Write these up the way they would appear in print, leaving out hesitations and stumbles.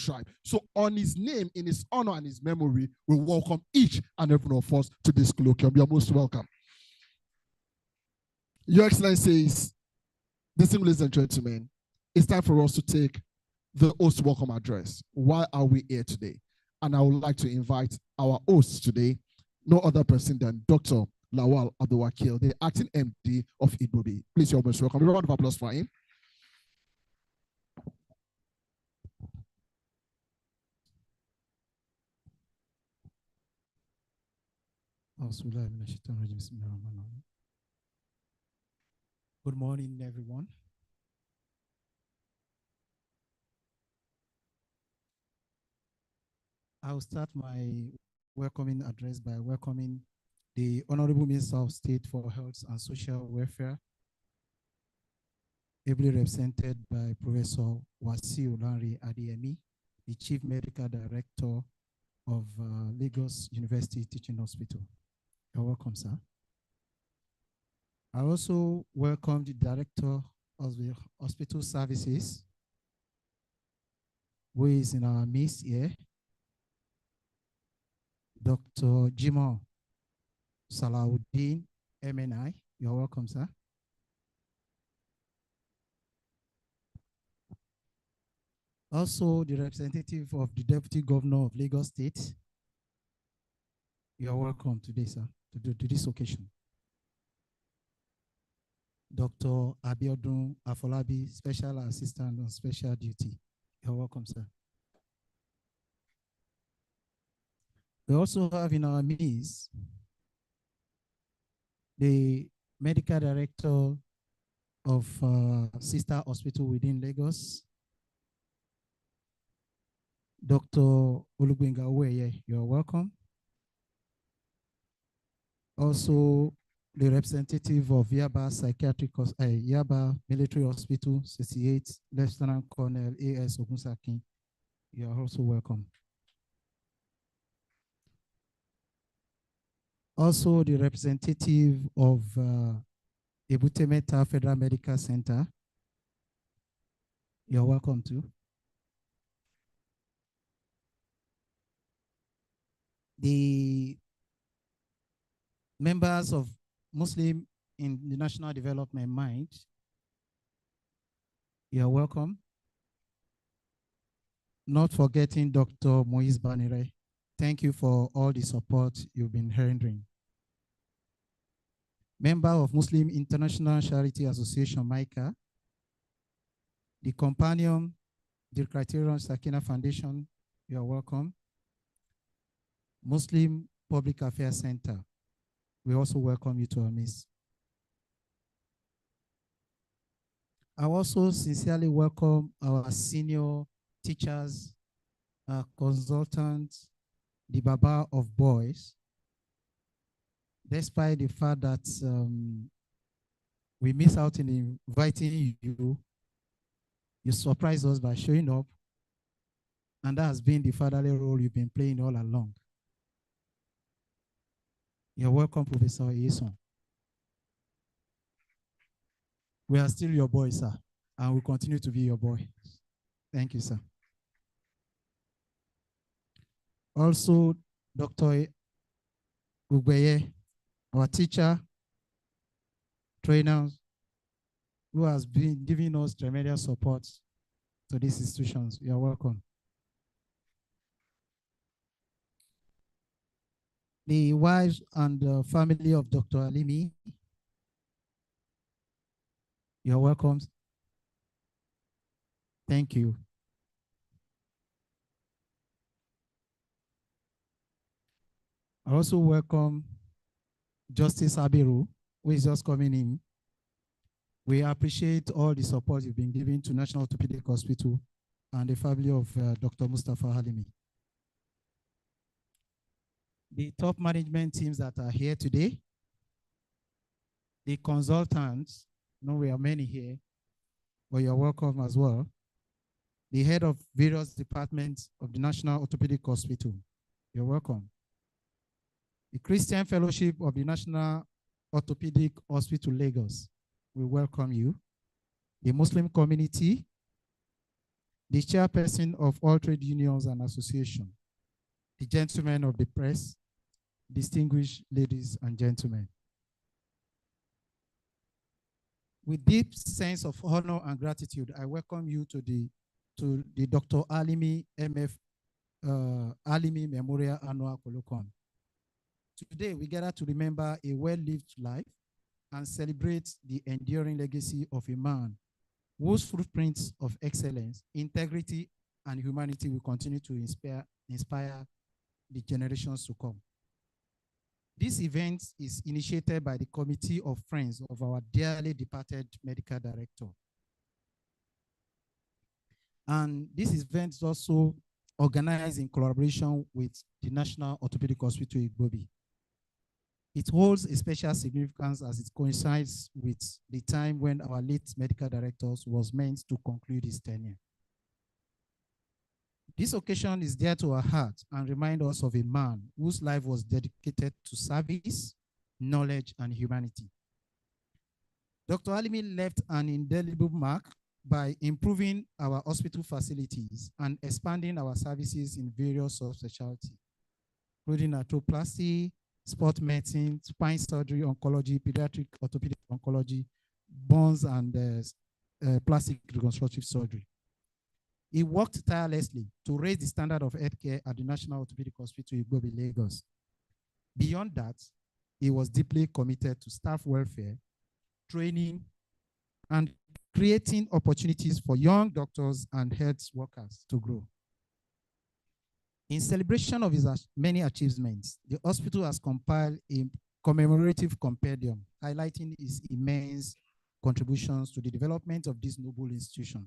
tribe. So on his name, in his honor and his memory, we welcome each and every one of us to this colloquium. You are most welcome. Your Excellencies, distinguished ladies and gentlemen, it's time for us to take the host welcome address. Why are we here today? And I would like to invite our host today, no other person than Dr. Lawal Abdulwakil, the acting MD of Igbobi. Please, you're most welcome. A round of applause for him. Good morning, everyone. I'll start my welcoming address by welcoming the Honorable Minister of State for Health and Social Welfare, ably represented by Professor Wasiu Lanre Adeyemi, the Chief Medical Director of Lagos University Teaching Hospital. You're welcome, sir. I also welcome the Director of the Hospital Services, who is in our midst here, Dr. Jimo Salahuddin, MNI. You're welcome, sir. Also, the representative of the Deputy Governor of Lagos State. You're welcome today, sir, to this occasion. Dr. Abiodun Afolabi, Special Assistant on Special Duty. You're welcome, sir. We also have in our midst the Medical Director of Sister Hospital within Lagos, Dr. Olugbenga Uweye. You're welcome. Also, the representative of Yaba Psychiatric, Yaba Military Hospital, 68, Lieutenant Colonel A.S. Ogunsakin. You are also welcome. Also, the representative of Ebute Metta Federal Medical Center. You're welcome too. The members of Muslim in the National Development Mind, you're welcome. Not forgetting Dr. Moise Banire. Thank you for all the support you've been rendering. Member of Muslim International Charity Association, MICA, the Companion, the Criterion Sakina Foundation, you are welcome. Muslim Public Affairs Center, we also welcome you to our midst. I also sincerely welcome our senior teachers, consultants, the Baba of Boys. Despite the fact that we miss out in inviting you, you surprised us by showing up, and that has been the fatherly role you've been playing all along. You're welcome, Professor Eson. We are still your boy, sir, and we'll continue to be your boy. Thank you, sir. Also, Dr. Ugbeye, our teacher, trainers, who has been giving us tremendous support to these institutions. You are welcome. The wives and family of Dr. Alimi, you are welcome. Thank you. I also welcome Justice Abiru, who is just coming in. We appreciate all the support you've been giving to National Orthopedic Hospital and the family of Dr. Mustapha Alimi. The top management teams that are here today, the consultants, I know we are many here, but you're welcome as well. The head of various departments of the National Orthopedic Hospital, you're welcome. The Christian Fellowship of the National Orthopedic Hospital, Lagos, we welcome you. The Muslim community, the chairperson of all trade unions and associations, the gentlemen of the press, distinguished ladies and gentlemen. With deep sense of honor and gratitude, I welcome you to the Dr. Alimi Alimi Memorial Annual Colloquium. Today, we gather to remember a well-lived life and celebrate the enduring legacy of a man whose footprints of excellence, integrity, and humanity will continue to inspire the generations to come. This event is initiated by the Committee of Friends of our dearly departed medical director. And this event is also organized in collaboration with the National Orthopedic Hospital Igbobi. It holds a special significance as it coincides with the time when our late medical director was meant to conclude his tenure. This occasion is dear to our heart and reminds us of a man whose life was dedicated to service, knowledge, and humanity. Dr. Alimi left an indelible mark by improving our hospital facilities and expanding our services in various subspecialties, including arthroplasty, sport medicine, spine surgery, oncology, pediatric orthopedic oncology, bones, and plastic reconstructive surgery. He worked tirelessly to raise the standard of healthcare at the National Orthopedic Hospital Igbobi, Lagos. Beyond that, he was deeply committed to staff welfare, training, and creating opportunities for young doctors and health workers to grow. In celebration of his many achievements, the hospital has compiled a commemorative compendium highlighting his immense contributions to the development of this noble institution.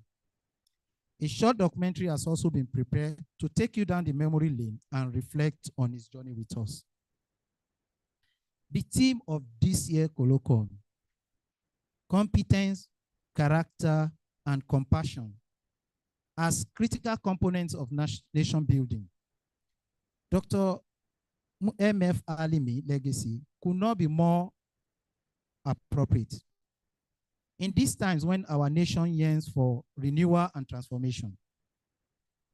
A short documentary has also been prepared to take you down the memory lane and reflect on his journey with us. The theme of this year's colloquium, competence, character, and compassion as critical components of nation building. Dr. M.F. Alimi legacy could not be more appropriate. In these times when our nation yearns for renewal and transformation,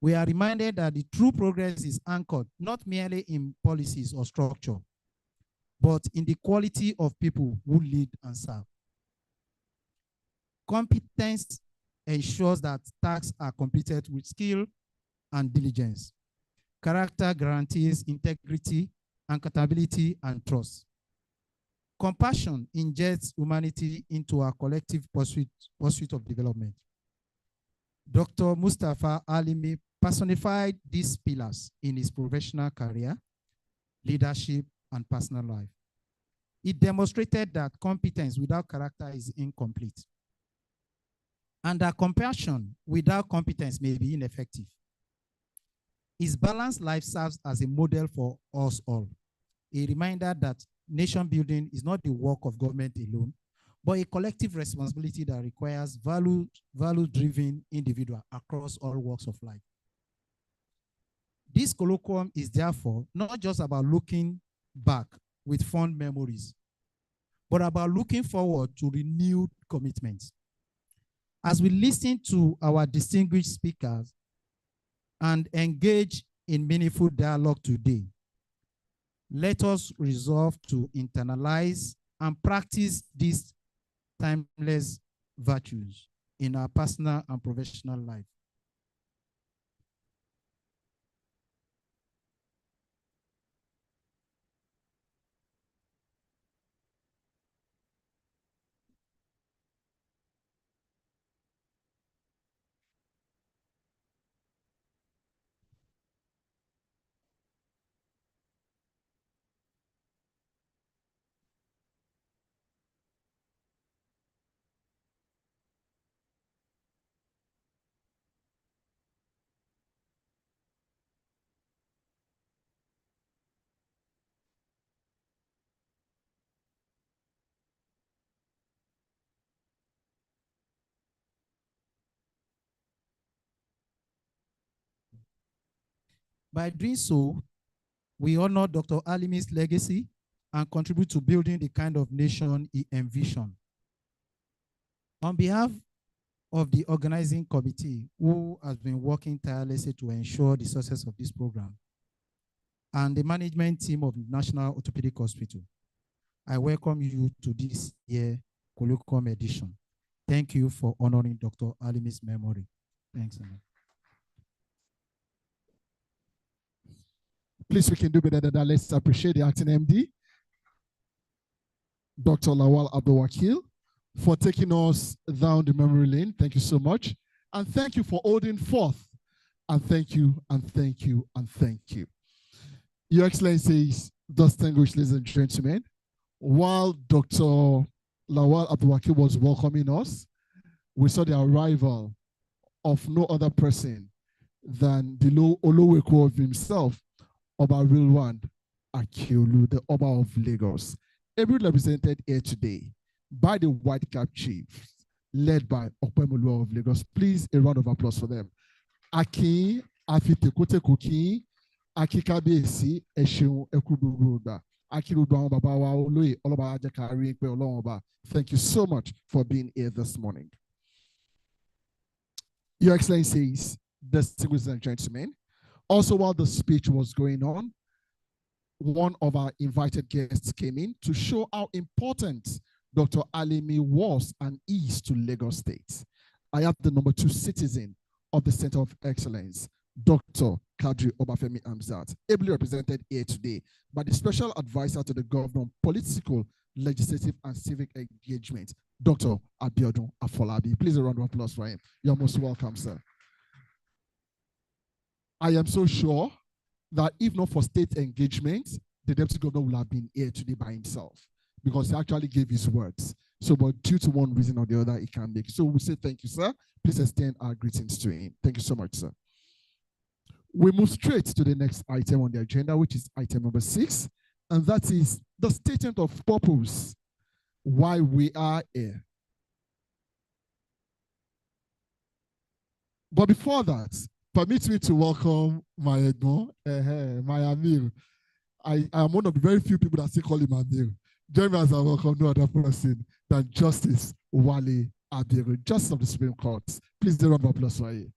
we are reminded that the true progress is anchored not merely in policies or structure, but in the quality of people who lead and serve. Competence ensures that tasks are completed with skill and diligence. Character guarantees integrity, accountability, and trust. Compassion injects humanity into our collective pursuit of development. Dr. Mustapha Alimi personified these pillars in his professional career, leadership, and personal life. He demonstrated that competence without character is incomplete, and that compassion without competence may be ineffective. His balanced life serves as a model for us all, a reminder that nation building is not the work of government alone, but a collective responsibility that requires value-driven individuals across all walks of life. This colloquium is therefore not just about looking back with fond memories, but about looking forward to renewed commitments. As we listen to our distinguished speakers and engage in meaningful dialogue today, let us resolve to internalize and practice these timeless virtues in our personal and professional life. By doing so, we honor Dr. Alimi's legacy and contribute to building the kind of nation he envisioned. On behalf of the organizing committee who has been working tirelessly to ensure the success of this program, and the management team of National Orthopedic Hospital, I welcome you to this year Colloquium edition. Thank you for honoring Dr. Alimi's memory. Thanks, Anna. Please, we can do better than that. Let's appreciate the acting MD, Dr. Lawal Abdul-Wakil, for taking us down the memory lane. Thank you so much. And thank you for holding forth. And thank you, and thank you, and thank you. Your Excellencies, distinguished ladies and gentlemen, while Dr. Lawal Abdul-Wakil was welcoming us, we saw the arrival of no other person than the Oloweko of himself, Oba Rilwan Akiolu, the Oba of Lagos, ably represented here today by the White Cap Chiefs, led by Opemolu of Lagos. Please, a round of applause for them. Aki, Afitekote Koki, Aki Kabesi, Esheun Ekuburuda, Aki Rudan Babawa Oloi, Oloba Ajakari, Olomba. Thank you so much for being here this morning. Your Excellencies, distinguished and gentlemen, also while the speech was going on, one of our invited guests came in to show how important Dr. Alimi was and is to Lagos State. I have the number 2 citizen of the Center of Excellence, Dr. Kadri Obafemi Amzat, ably represented here today by the Special Advisor to the Governor on Political, Legislative, and Civic Engagement, Dr. Abiodun Afolabi. Please a round of applause for him. You're most welcome, sir. I am so sure that if not for state engagement, the Deputy Governor would have been here today by himself because he actually gave his words. So, but due to one reason or the other, he can't make. So we say thank you, sir. Please extend our greetings to him. Thank you so much, sir. We move straight to the next item on the agenda, which is item number 6, and that is the statement of purpose, why we are here. But before that, permit me to welcome my Edmond, my Amir. I am one of the very few people that still call him Amir. Join me as I welcome no other person than Justice Wale Abiru, Justice of the Supreme Court. Please do a round of applause for you.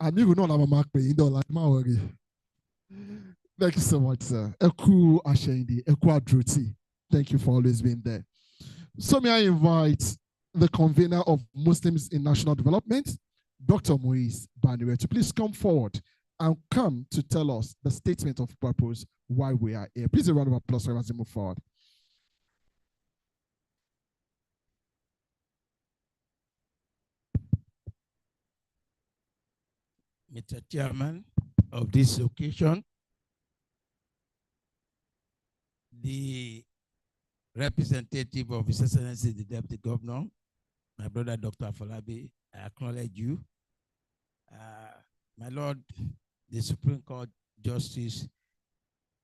Amir will not have a mark, but you don't like my worry. Thank you so much, sir. Eku Ashendi, Eku Adruti. Thank you for always being there. So may I invite the convener of Muslims in National Development, Dr. Moise Banire, to please come forward and come to tell us the statement of purpose why we are here. Please a round of applause for him as we move forward. Mr. Chairman of this occasion, the representative of His Excellency, the Deputy Governor, my brother, Dr. Afolabi, I acknowledge you. My Lord, the Supreme Court Justice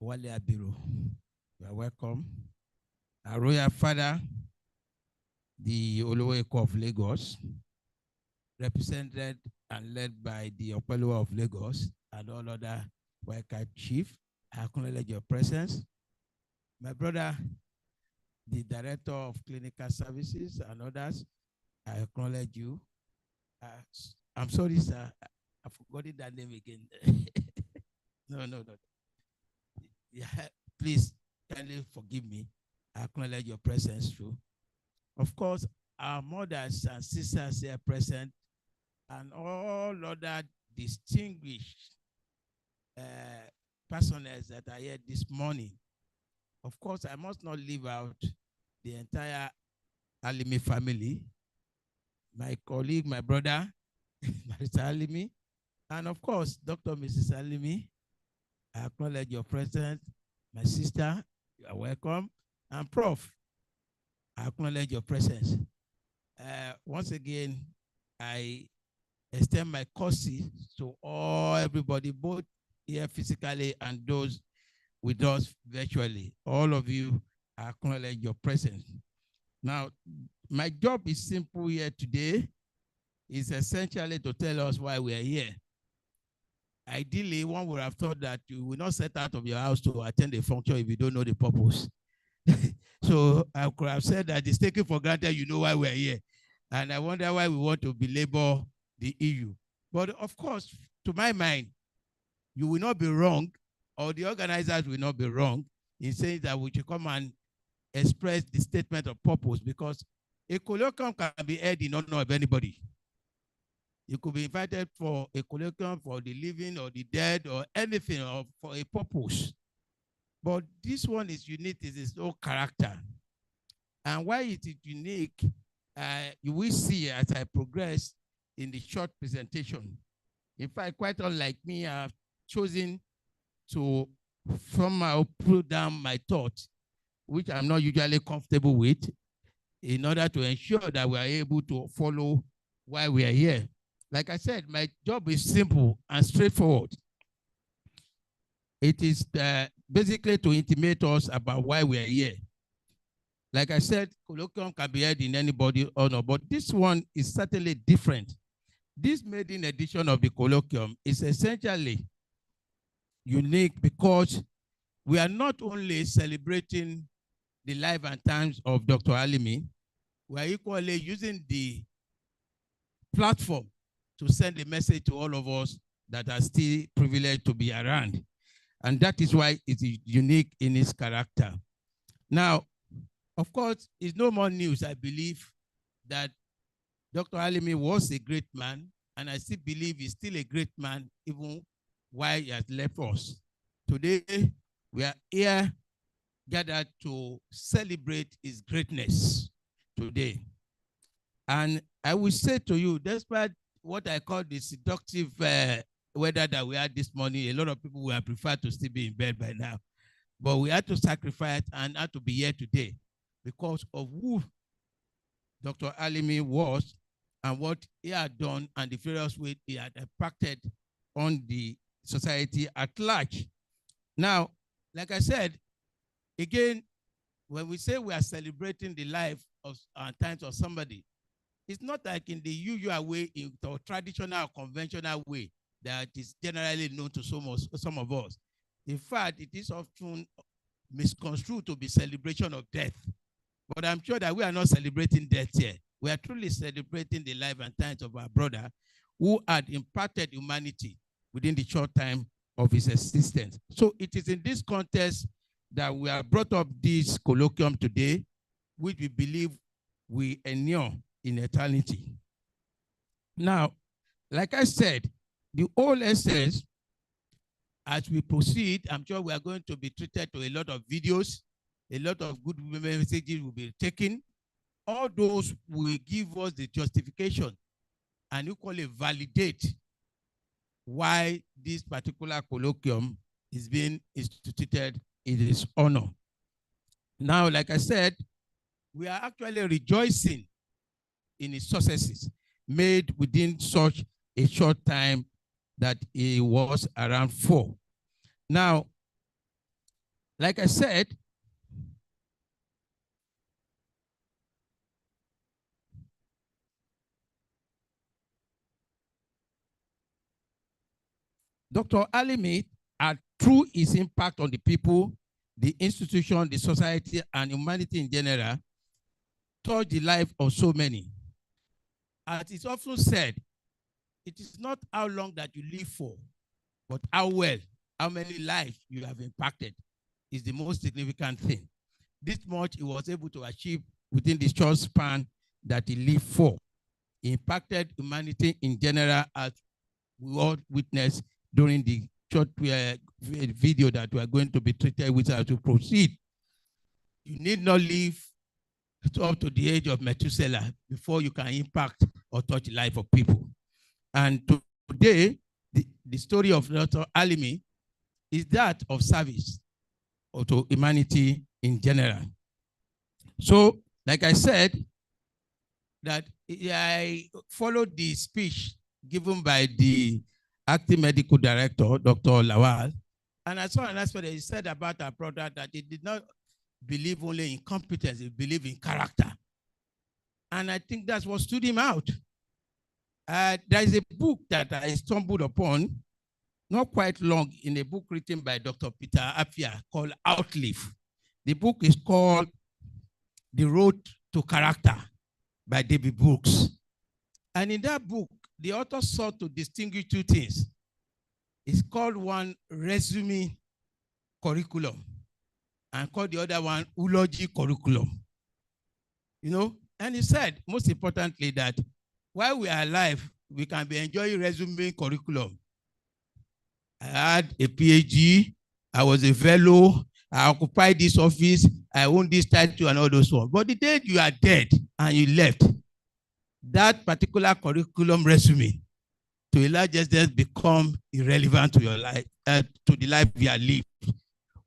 Wale Abiru, you are welcome. Our Royal Father, the Oloweko of Lagos, represented and led by the Opelua of Lagos and all other White Cap Chief, I acknowledge your presence. My brother, the Director of Clinical Services and others, I acknowledge you. I'm sorry, sir. I've forgotten that name again. No. Yeah, please kindly forgive me. I acknowledge your presence too. Of course, our mothers and sisters here present and all other distinguished personnel that are here this morning. Of course, I must not leave out the entire Alimi family, my colleague, my brother, Mr. Alimi, and of course, Dr. Mrs. Alimi. I acknowledge your presence. My sister, you are welcome. And Prof, I acknowledge your presence. Once again, I extend my courtesy to everybody, both here physically and those with us virtually. All of you, I acknowledge your presence. Now, my job is simple here today. It's essentially to tell us why we are here. Ideally, one would have thought that you will not set out of your house to attend a function if you don't know the purpose. So I could have said that it's taken for granted, you know why we're here. And I wonder why we want to belabor the EU. But of course, to my mind, you will not be wrong, or the organizers will not be wrong in saying that we should come and express the statement of purpose, because a colloquium can be held in honor of anybody. You could be invited for a colloquium for the living or the dead or anything, or for a purpose. But this one is unique, it is its own character. And why it is unique, you will see as I progress in the short presentation. In fact, quite unlike me, I have chosen to somehow put down my thoughts, which I'm not usually comfortable with, in order to ensure that we are able to follow why we are here. Like I said, my job is simple and straightforward. It is basically to intimate us about why we are here. Like I said, colloquium can be held in anybody's honor, but this one is certainly different. This maiden edition of the colloquium is essentially unique because we are not only celebrating the life and times of Dr. Alimi, we are equally using the platform to send a message to all of us that are still privileged to be around. And that is why it is unique in its character. Now, of course, it's no more news, I believe, that Dr. Alimi was a great man, and I still believe he's still a great man, even while he has left us. Today, we are here gathered to celebrate his greatness today. And I will say to you, despite what I call the seductive weather that we had this morning, a lot of people would have preferred to still be in bed by now. But we had to sacrifice and had to be here today because of who Dr. Alimi was and what he had done and the various ways he had impacted on the society at large. Now, like I said, again, when we say we are celebrating the life of times of somebody, it's not like in the usual way, in the traditional, conventional way that is generally known to some of us. In fact, it is often misconstrued to be celebration of death. But I'm sure that we are not celebrating death here. We are truly celebrating the life and times of our brother who had impacted humanity within the short time of his existence. So it is in this context that we have brought up this colloquium today, which we believe we endure in eternity. Now, like I said, the whole essence, as we proceed, I'm sure we are going to be treated to a lot of videos, a lot of good messages will be taken. All those will give us the justification and equally validate why this particular colloquium is being instituted in his honor. Now, like I said, we are actually rejoicing in his successes made within such a short time that he was around 4. Now, like I said, Dr. Alimi, through his impact on the people, the institution, the society, and humanity in general, touched the life of so many. As it's often said, it is not how long that you live for, but how well, how many lives you have impacted is the most significant thing. This much he was able to achieve within the short span that he lived for. He impacted humanity in general, as we all witnessed during the short video that we are going to be treated with as we proceed. You need not live up to the age of Methuselah before you can impact or touch the life of people. And today, the story of Dr. Alimi is that of service or to humanity in general. So, like I said, that I followed the speech given by the acting medical director, Dr. Lawal, and I saw an aspect that he said about our brother that he did not believe only in competence, he believed in character. And I think that's what stood him out. There is a book that I stumbled upon, not quite long, in a book written by Dr. Peter Appiah called Outlive. The book is called The Road to Character by David Brooks. And in that book, the author sought to distinguish two things. It's called one resume curriculum and called the other one eulogy curriculum. You know, and he said, most importantly, that while we are alive, we can be enjoying resume curriculum. I had a PhD, I was a fellow, I occupied this office, I own this title and all those ones. But the day you are dead and you left, that particular curriculum resume, to a large extent, become irrelevant to your life, to the life we are lived.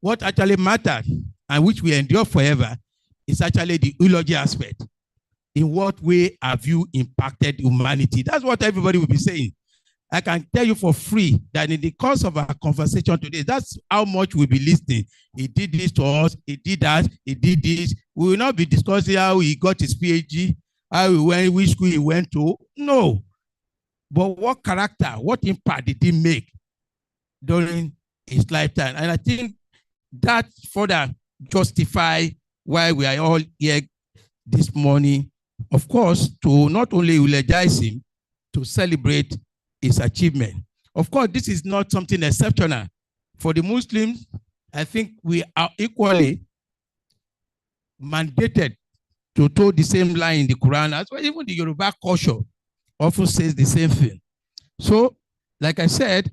What actually mattered and which we endure forever is actually the eulogy aspect. In what way have you impacted humanity? That's what everybody will be saying. I can tell you for free that in the course of our conversation today, that's how much we'll be listening. He did this to us, he did that, he did this. We will not be discussing how he got his PhD, how he went, which school he went to. No. But what character, what impact did he make during his lifetime? And I think that further justify why we are all here this morning, of course, to not only eulogize him, to celebrate his achievement. Of course, this is not something exceptional. For the Muslims, I think we are equally mandated to toe the same line in the Quran as well. Even the Yoruba culture often says the same thing. So, like I said,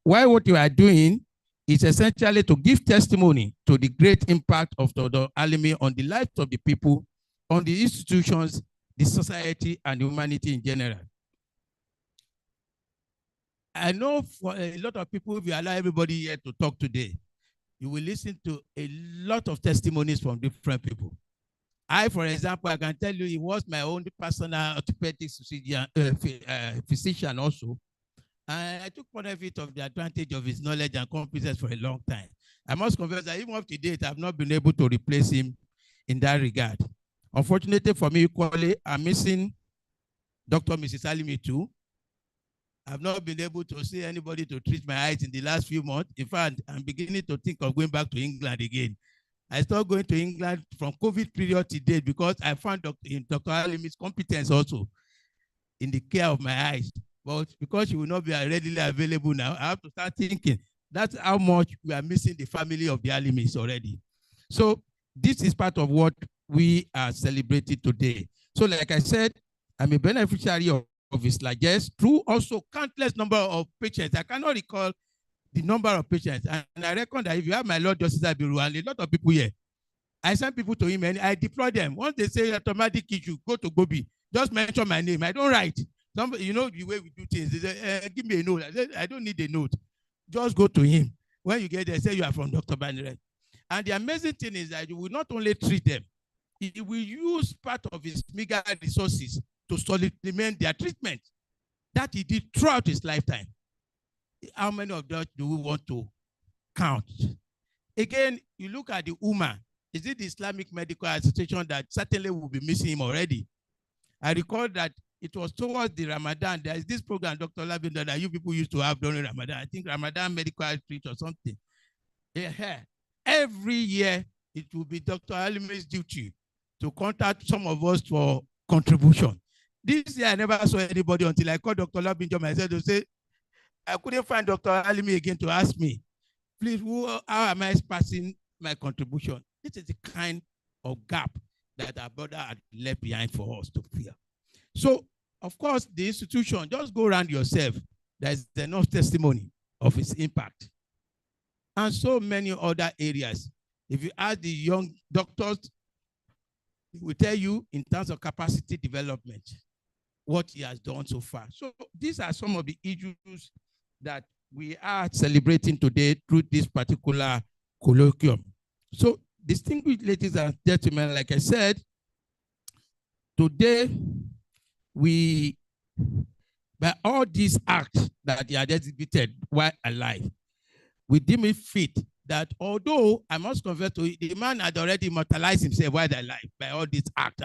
what you are doing is essentially to give testimony to the great impact of Dr. Alimi on the lives of the people, on the institutions, the society, and humanity in general. I know for a lot of people, if you allow everybody here to talk today, you will listen to a lot of testimonies from different people. I, for example, I can tell you, he was my own personal orthopedic physician also. And I took benefit of the advantage of his knowledge and competence for a long time. I must confess that even up to date, I've not been able to replace him in that regard. Unfortunately for me, equally, I'm missing Dr. Mrs. Alimi too. I've not been able to see anybody to treat my eyes in the last few months. In fact, I'm beginning to think of going back to England again. I started going to England from COVID period to date because I found Dr. Alimi's competence also in the care of my eyes. But because she will not be readily available now, I have to start thinking that's how much we are missing the family of the Alimis already. So this is part of what we are celebrating today. So like I said, I'm a beneficiary of his largesse through also countless number of patients. I cannot recall the number of patients. And I reckon that if you have my Lord Justice Abiru and a lot of people here, I send people to him and I deploy them. Once they say automatic issue, go to Gobi, just mention my name. I don't write. Somebody, you know the way we do things. They say, give me a note. I said, I don't need a note. Just go to him. When you get there, say you are from Dr. Banire. And the amazing thing is that you will not only treat them, he will use part of his meager resources to supplement their treatment that he did throughout his lifetime. How many of those do we want to count? Again, you look at the UMA. Is it the Islamic Medical Association that certainly will be missing him already? I recall that it was towards the Ramadan. There is this program, Dr. Labindo, that you people used to have during Ramadan. I think Ramadan Medical Outreach or something. Yeah. Every year, it will be Dr. Alimi's duty to contact some of us for contribution. This year, I never saw anybody until I called Dr. Labindo myself to say, I couldn't find Dr. Alimi again to ask me, please, how am I passing my contribution? This is the kind of gap that our brother had left behind for us to fill. So, of course, the institution, just go around yourself. There's enough testimony of its impact. And so many other areas. If you ask the young doctors, he will tell you in terms of capacity development, what he has done so far. So these are some of the issues that we are celebrating today through this particular colloquium. So, distinguished ladies and gentlemen, like I said, today by all these acts that he had exhibited while alive, we deem it fit that although I must confess to it, the man had already immortalized himself while alive by all these acts.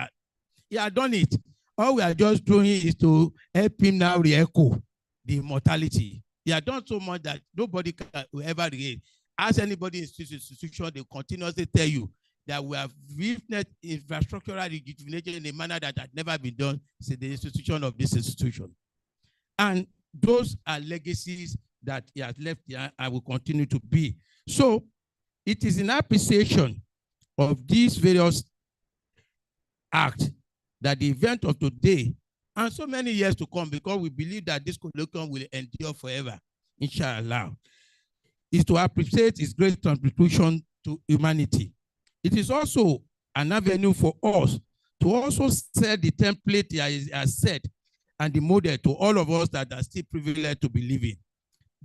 He had done it. All we are just doing is to help him now re-echo the immortality. He had done so much that nobody will ever regain. Ask anybody in this institution, they continuously tell you that we have witnessed infrastructural rejuvenation in a manner that had never been done since the institution of this institution. And those are legacies that he has left here and will continue to be. So it is in appreciation of these various acts that the event of today and so many years to come, because we believe that this colloquium will endure forever, inshallah, is to appreciate his great contribution to humanity. It is also an avenue for us to also set the template he has set and the model to all of us that are still privileged to be living.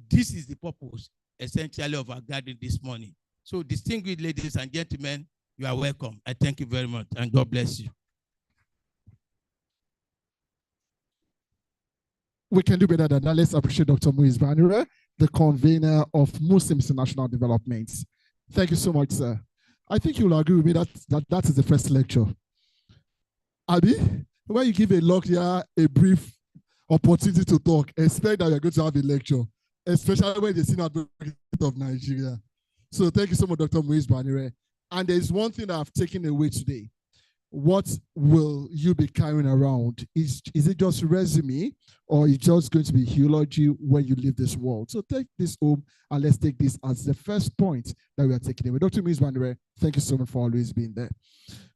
This is the purpose, essentially, of our gathering this morning. So, distinguished ladies and gentlemen, you are welcome. I thank you very much, and God bless you. We can do better than that. Let's appreciate Dr. Muiz Banire, the convener of Muslims International Development. Thank you so much, sir. I think you'll agree with me that is the first lecture. Abi, when you give a lecturer a brief opportunity to talk, expect that you're going to have a lecture, especially when the senior advocate of Nigeria. So thank you so much, Dr. Muiz Banire. And there's one thing that I've taken away today. What will you be carrying around? Is it just resume, or is it just going to be eulogy when you leave this world? So take this home and let's take this as the first point that we are taking away. Dr. Muiz Banire, thank you so much for always being there.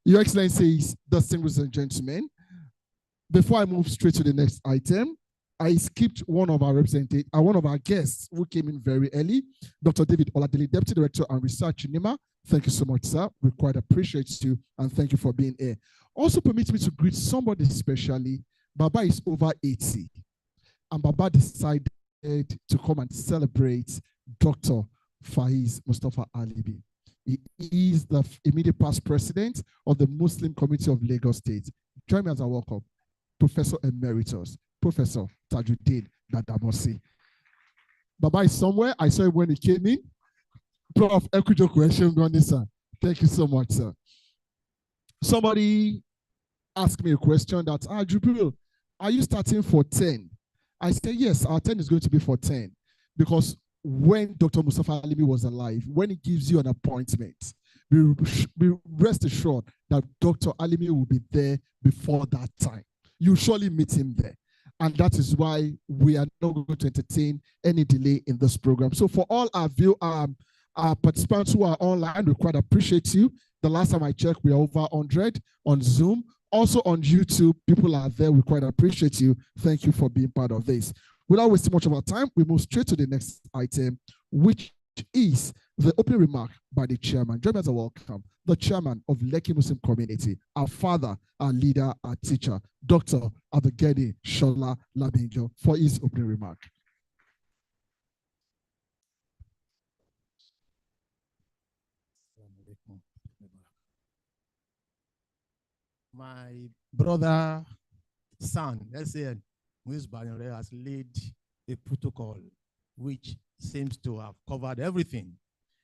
Your Excellencies, distinguished gentlemen, before I move straight to the next item, I skipped one of our representatives, one of our guests who came in very early, Dr. David Oladele, Deputy Director and Research in NIMA. Thank you so much, sir. We quite appreciate you, and thank you for being here. Also, permit me to greet somebody specially. Baba is over 80, and Baba decided to come and celebrate Dr. Faiz Mustapha Alimi. He is the immediate past president of the Muslim Community of Lagos State. Join me as I welcome Professor Emeritus, Professor Tajuddin Dadamosi. Baba is somewhere. I saw him when he came in. Prof. Ekujo question, sir. Thank you so much, sir. Somebody asked me a question that, Jubril, are you starting for 10? I said, yes, our 10 is going to be for 10. Because when Dr. Mustapha Alimi was alive, when he gives you an appointment, be rest assured that Dr. Alimi will be there before that time. You surely meet him there. And that is why we are not going to entertain any delay in this program. So for all our participants who are online, we quite appreciate you. The last time I checked, we are over 100 on Zoom. Also on YouTube, people are there. We quite appreciate you. Thank you for being part of this. Without wasting much of our time, we move straight to the next item, which is the opening remark by the chairman. Join me as a welcome, the chairman of Lekki Muslim Community, our father, our leader, our teacher, Dr. Abegedi Shola Labinjo, for his opening remark. My brother, son, S.A.N. Muiz Banire has laid a protocol which seems to have covered everything.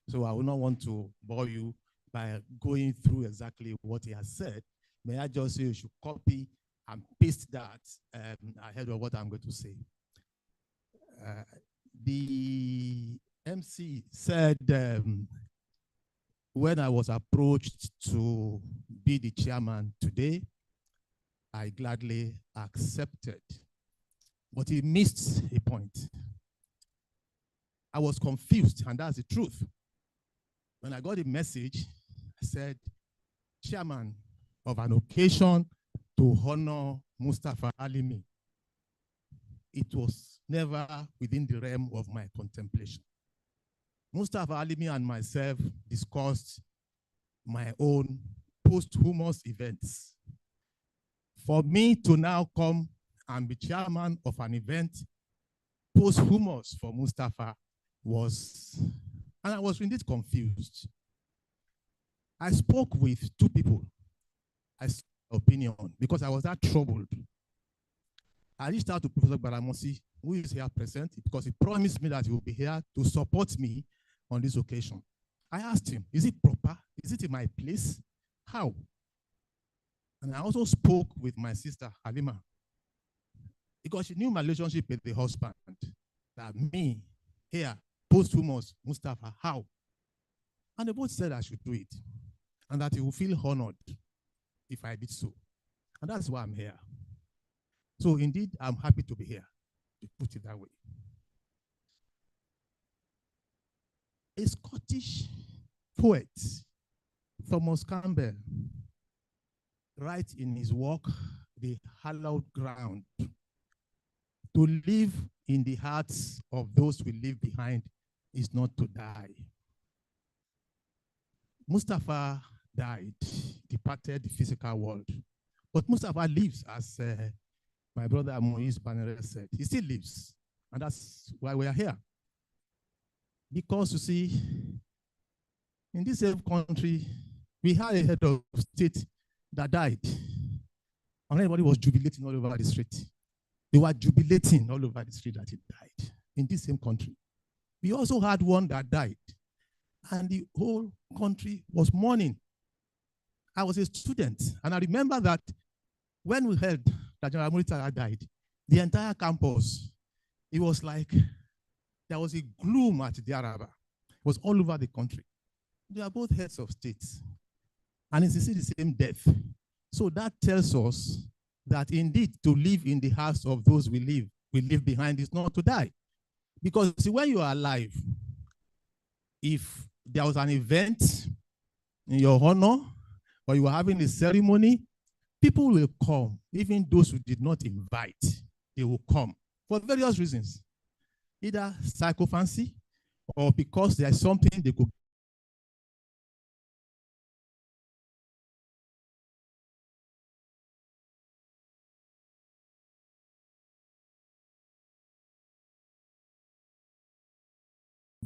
So I will not want to bore you by going through exactly what he has said. May I just say you should copy and paste that ahead of what I'm going to say. The MC said when I was approached to be the chairman today, I gladly accepted. But he missed a point. I was confused, and that's the truth. When I got the message, I said, chairman of an occasion to honor Mustapha Alimi. It was never within the realm of my contemplation. Mustapha Alimi and myself discussed my own posthumous events. For me to now come and be chairman of an event posthumous for Mustapha and I was indeed confused. I spoke with two people. I said opinion because I was that troubled. I reached out to Professor Baramosi, who is here present, because he promised me that he will be here to support me on this occasion. I asked him, is it proper? Is it in my place? How? And I also spoke with my sister, Halima, because she knew my relationship with the husband, that me, here, posthumous Mustapha, how? And they both said I should do it, and that he will feel honored if I did so. And that's why I'm here. So indeed, I'm happy to be here, to put it that way. A Scottish poet, Thomas Campbell, writes in his work, The Hallowed Ground, to live in the hearts of those we leave behind is not to die. Mustapha died, departed the physical world. But Mustapha lives, as my brother Moise Banere said. He still lives, and that's why we are here. Because, you see, in this same country, we had a head of state that died, and everybody was jubilating all over the street. They were jubilating all over the street that he died in this same country. We also had one that died, and the whole country was mourning. I was a student, and I remember that when we heard that General Murtala died, the entire campus, it was like there was a gloom at the Araba. It was all over the country. They are both heads of states, and it's the same death. So that tells us that indeed to live in the hearts of those we leave behind is not to die. Because see, when you are alive, if there was an event in your honor, or you were having a ceremony, people will come. Even those who did not invite, they will come for various reasons. Either psychophancy, or because there's something they could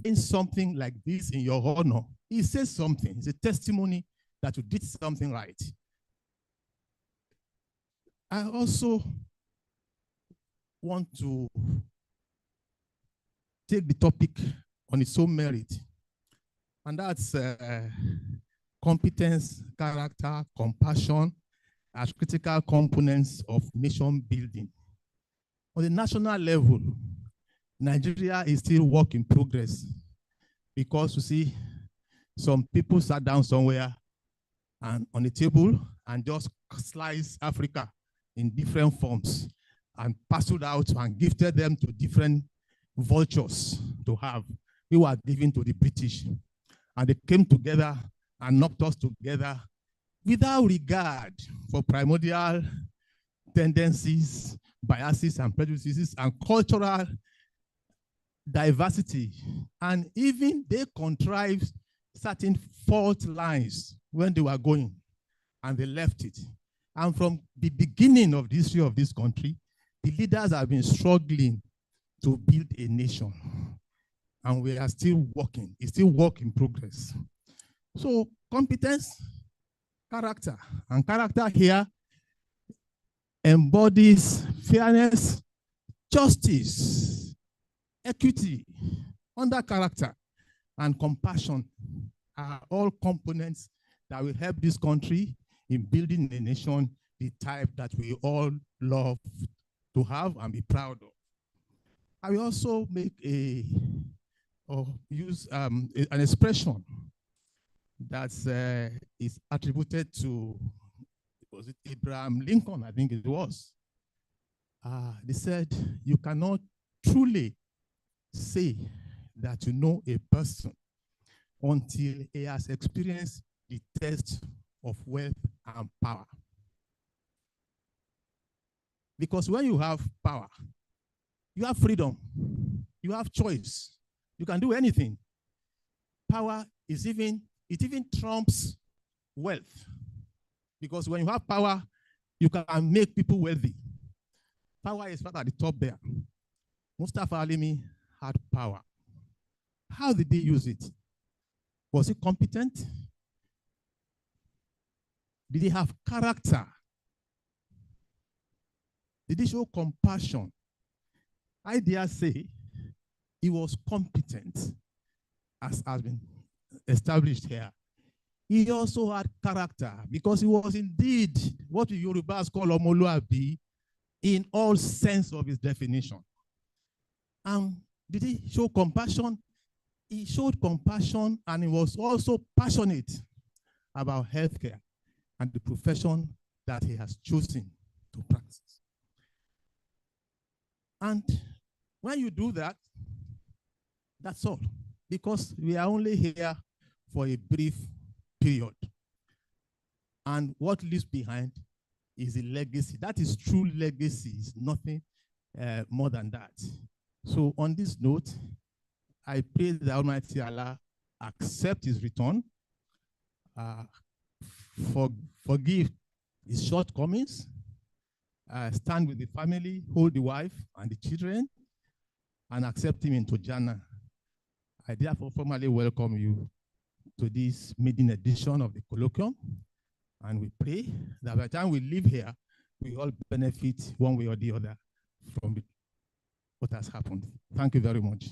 in something like this in your honor. He says something. It's a testimony that you did something right. I also want to take the topic on its own merit, and that's competence, character, compassion as critical components of nation building. On the national level, Nigeria is still work in progress, because you see, some people sat down somewhere and on the table and just sliced Africa in different forms and passed it out and gifted them to different vultures to have. We were given to the British, and they came together and knocked us together without regard for primordial tendencies, biases, and prejudices, and cultural diversity. And even they contrived certain fault lines when they were going, and they left it. And from the beginning of the history of this country, the leaders have been struggling to build a nation. And we are still working. It's still work in progress. So competence, character. And character here embodies fairness, justice, equity. Under character and compassion are all components that will help this country in building a nation, the type that we all love to have and be proud of. I will also make use an expression that is attributed to, was it Abraham Lincoln? I think it was. They said, you cannot truly say that you know a person until he has experienced the test of wealth and power. Because when you have power, you have freedom, you have choice, you can do anything. Power is it even trumps wealth. Because when you have power, you can make people wealthy. Power is right at the top there. Mustapha Alimi had power. How did he use it? Was he competent? Did he have character? Did he show compassion? I dare say he was competent, as has been established here. He also had character, because he was indeed what the Yorubas call Omoluabi in all sense of his definition. Did he show compassion? he showed compassion and he was also passionate about healthcare and the profession that he has chosen to practice. And when you do that, that's all, because we are only here for a brief period. And what leaves behind is a legacy. That is true legacy. It's nothing more than that. So on this note, I pray that Almighty Allah accept his return, forgive his shortcomings, stand with the family, hold the wife and the children, and accept him into Jannah. I therefore formally welcome you to this maiden edition of the Colloquium, and we pray that by the time we leave here, we all benefit one way or the other from what has happened. Thank you very much.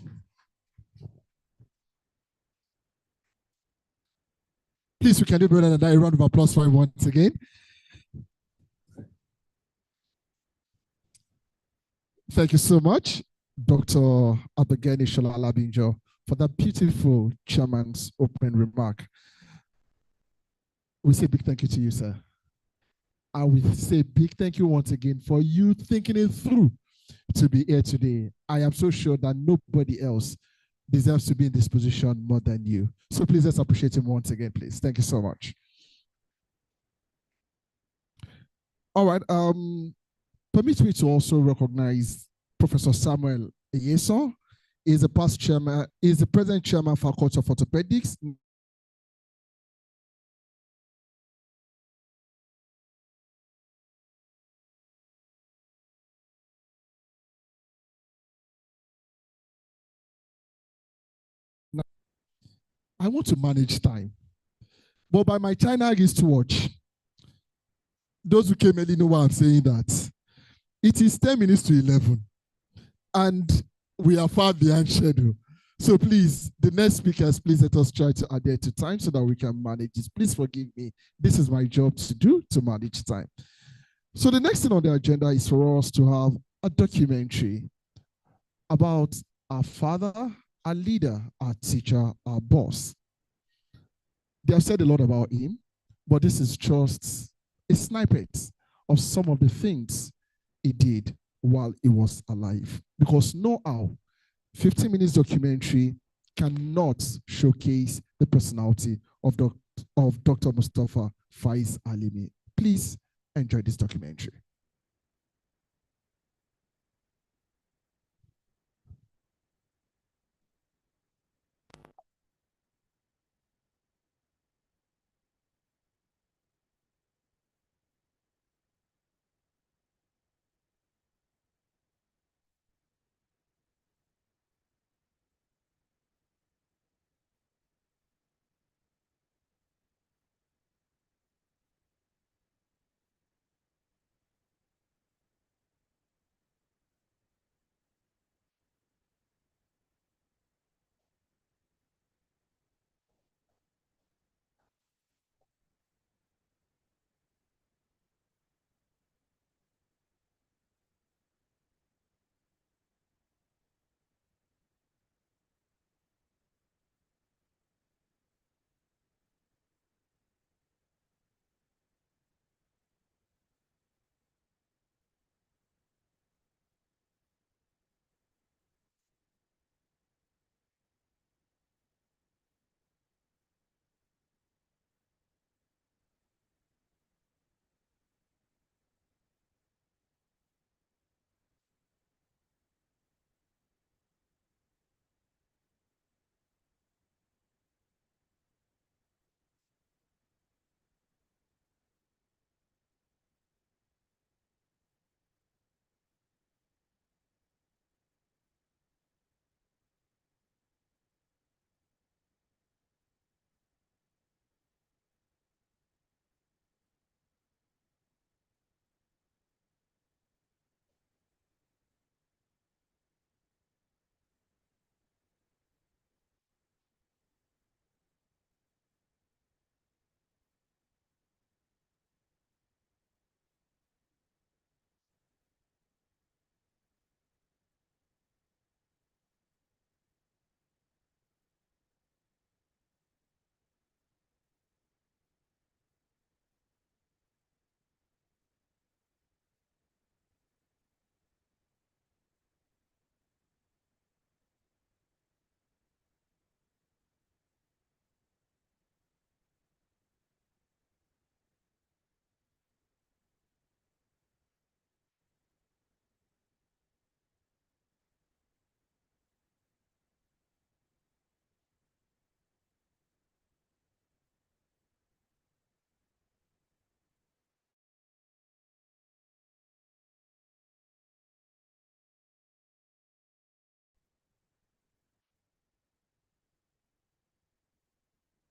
Please, we can do better than that. A round of applause for him once again. Thank you so much, Dr. Abegeni Sholalabinjo, for that beautiful chairman's opening remark. We say big thank you to you, sir. I will say big thank you once again for you thinking it through to be here today. I am so sure that nobody else deserves to be in this position more than you. So please let's appreciate him once again, please. Thank you so much. All right. Permit me to also recognize Professor Samuel Eyeso. He is a past chairman, he is the present chairman faculty of orthopedics. Now, I want to manage time, but by my China wristwatch, those who came early know why I'm saying that. It is 10 minutes to 11, and we are far behind schedule. So please, the next speakers, please let us try to adhere to time so that we can manage this. Please forgive me. This is my job to do, to manage time. So the next thing on the agenda is for us to have a documentary about our father, our leader, our teacher, our boss. They have said a lot about him, but this is just a snippet of some of the things he did while he was alive. Because no how, 15 minutes documentary cannot showcase the personality of Dr. Mustapha Falz Alimi. Please enjoy this documentary.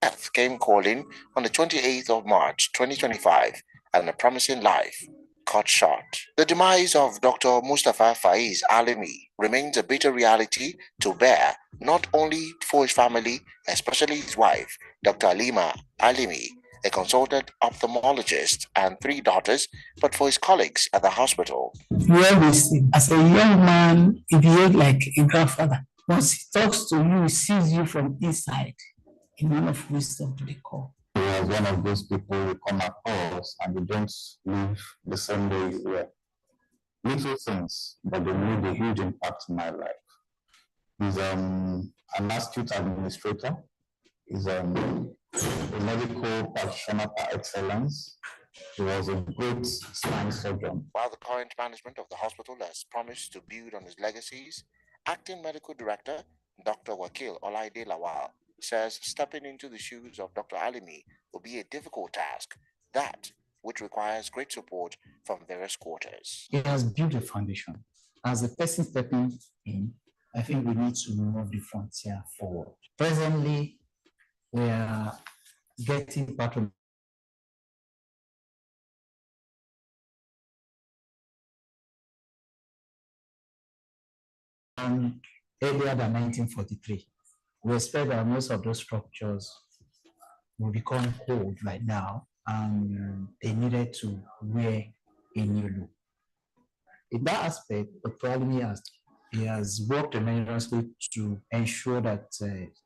Death came calling on the 28th of March 2025, and a promising life cut short. The demise of Dr. Mustapha Faiz Alimi remains a bitter reality to bear, not only for his family, especially his wife, Dr. Alimi, a consultant ophthalmologist, and 3 daughters, but for his colleagues at the hospital. Where we see, as a young man, he behaved like a grandfather. Once he talks to you, he sees you from inside, a man of wisdom to the core. He was one of those people who come across and they don't live the same way you were. Little things, but they made a huge impact in my life. He's an astute administrator. He's a medical practitioner par excellence. He was a great spine surgeon. While the current management of the hospital has promised to build on his legacies, Acting Medical Director Dr. Wakil Olaide Lawal says stepping into the shoes of Dr. Alimi will be a difficult task, that which requires great support from various quarters. He has built a foundation. As a person stepping in, I think we need to move the frontier forward. Presently, we are getting patronage earlier than 1943. We expect that most of those structures will become cold right now, and they needed to wear a new look. In that aspect, Dr. Alimi has worked tremendously to ensure that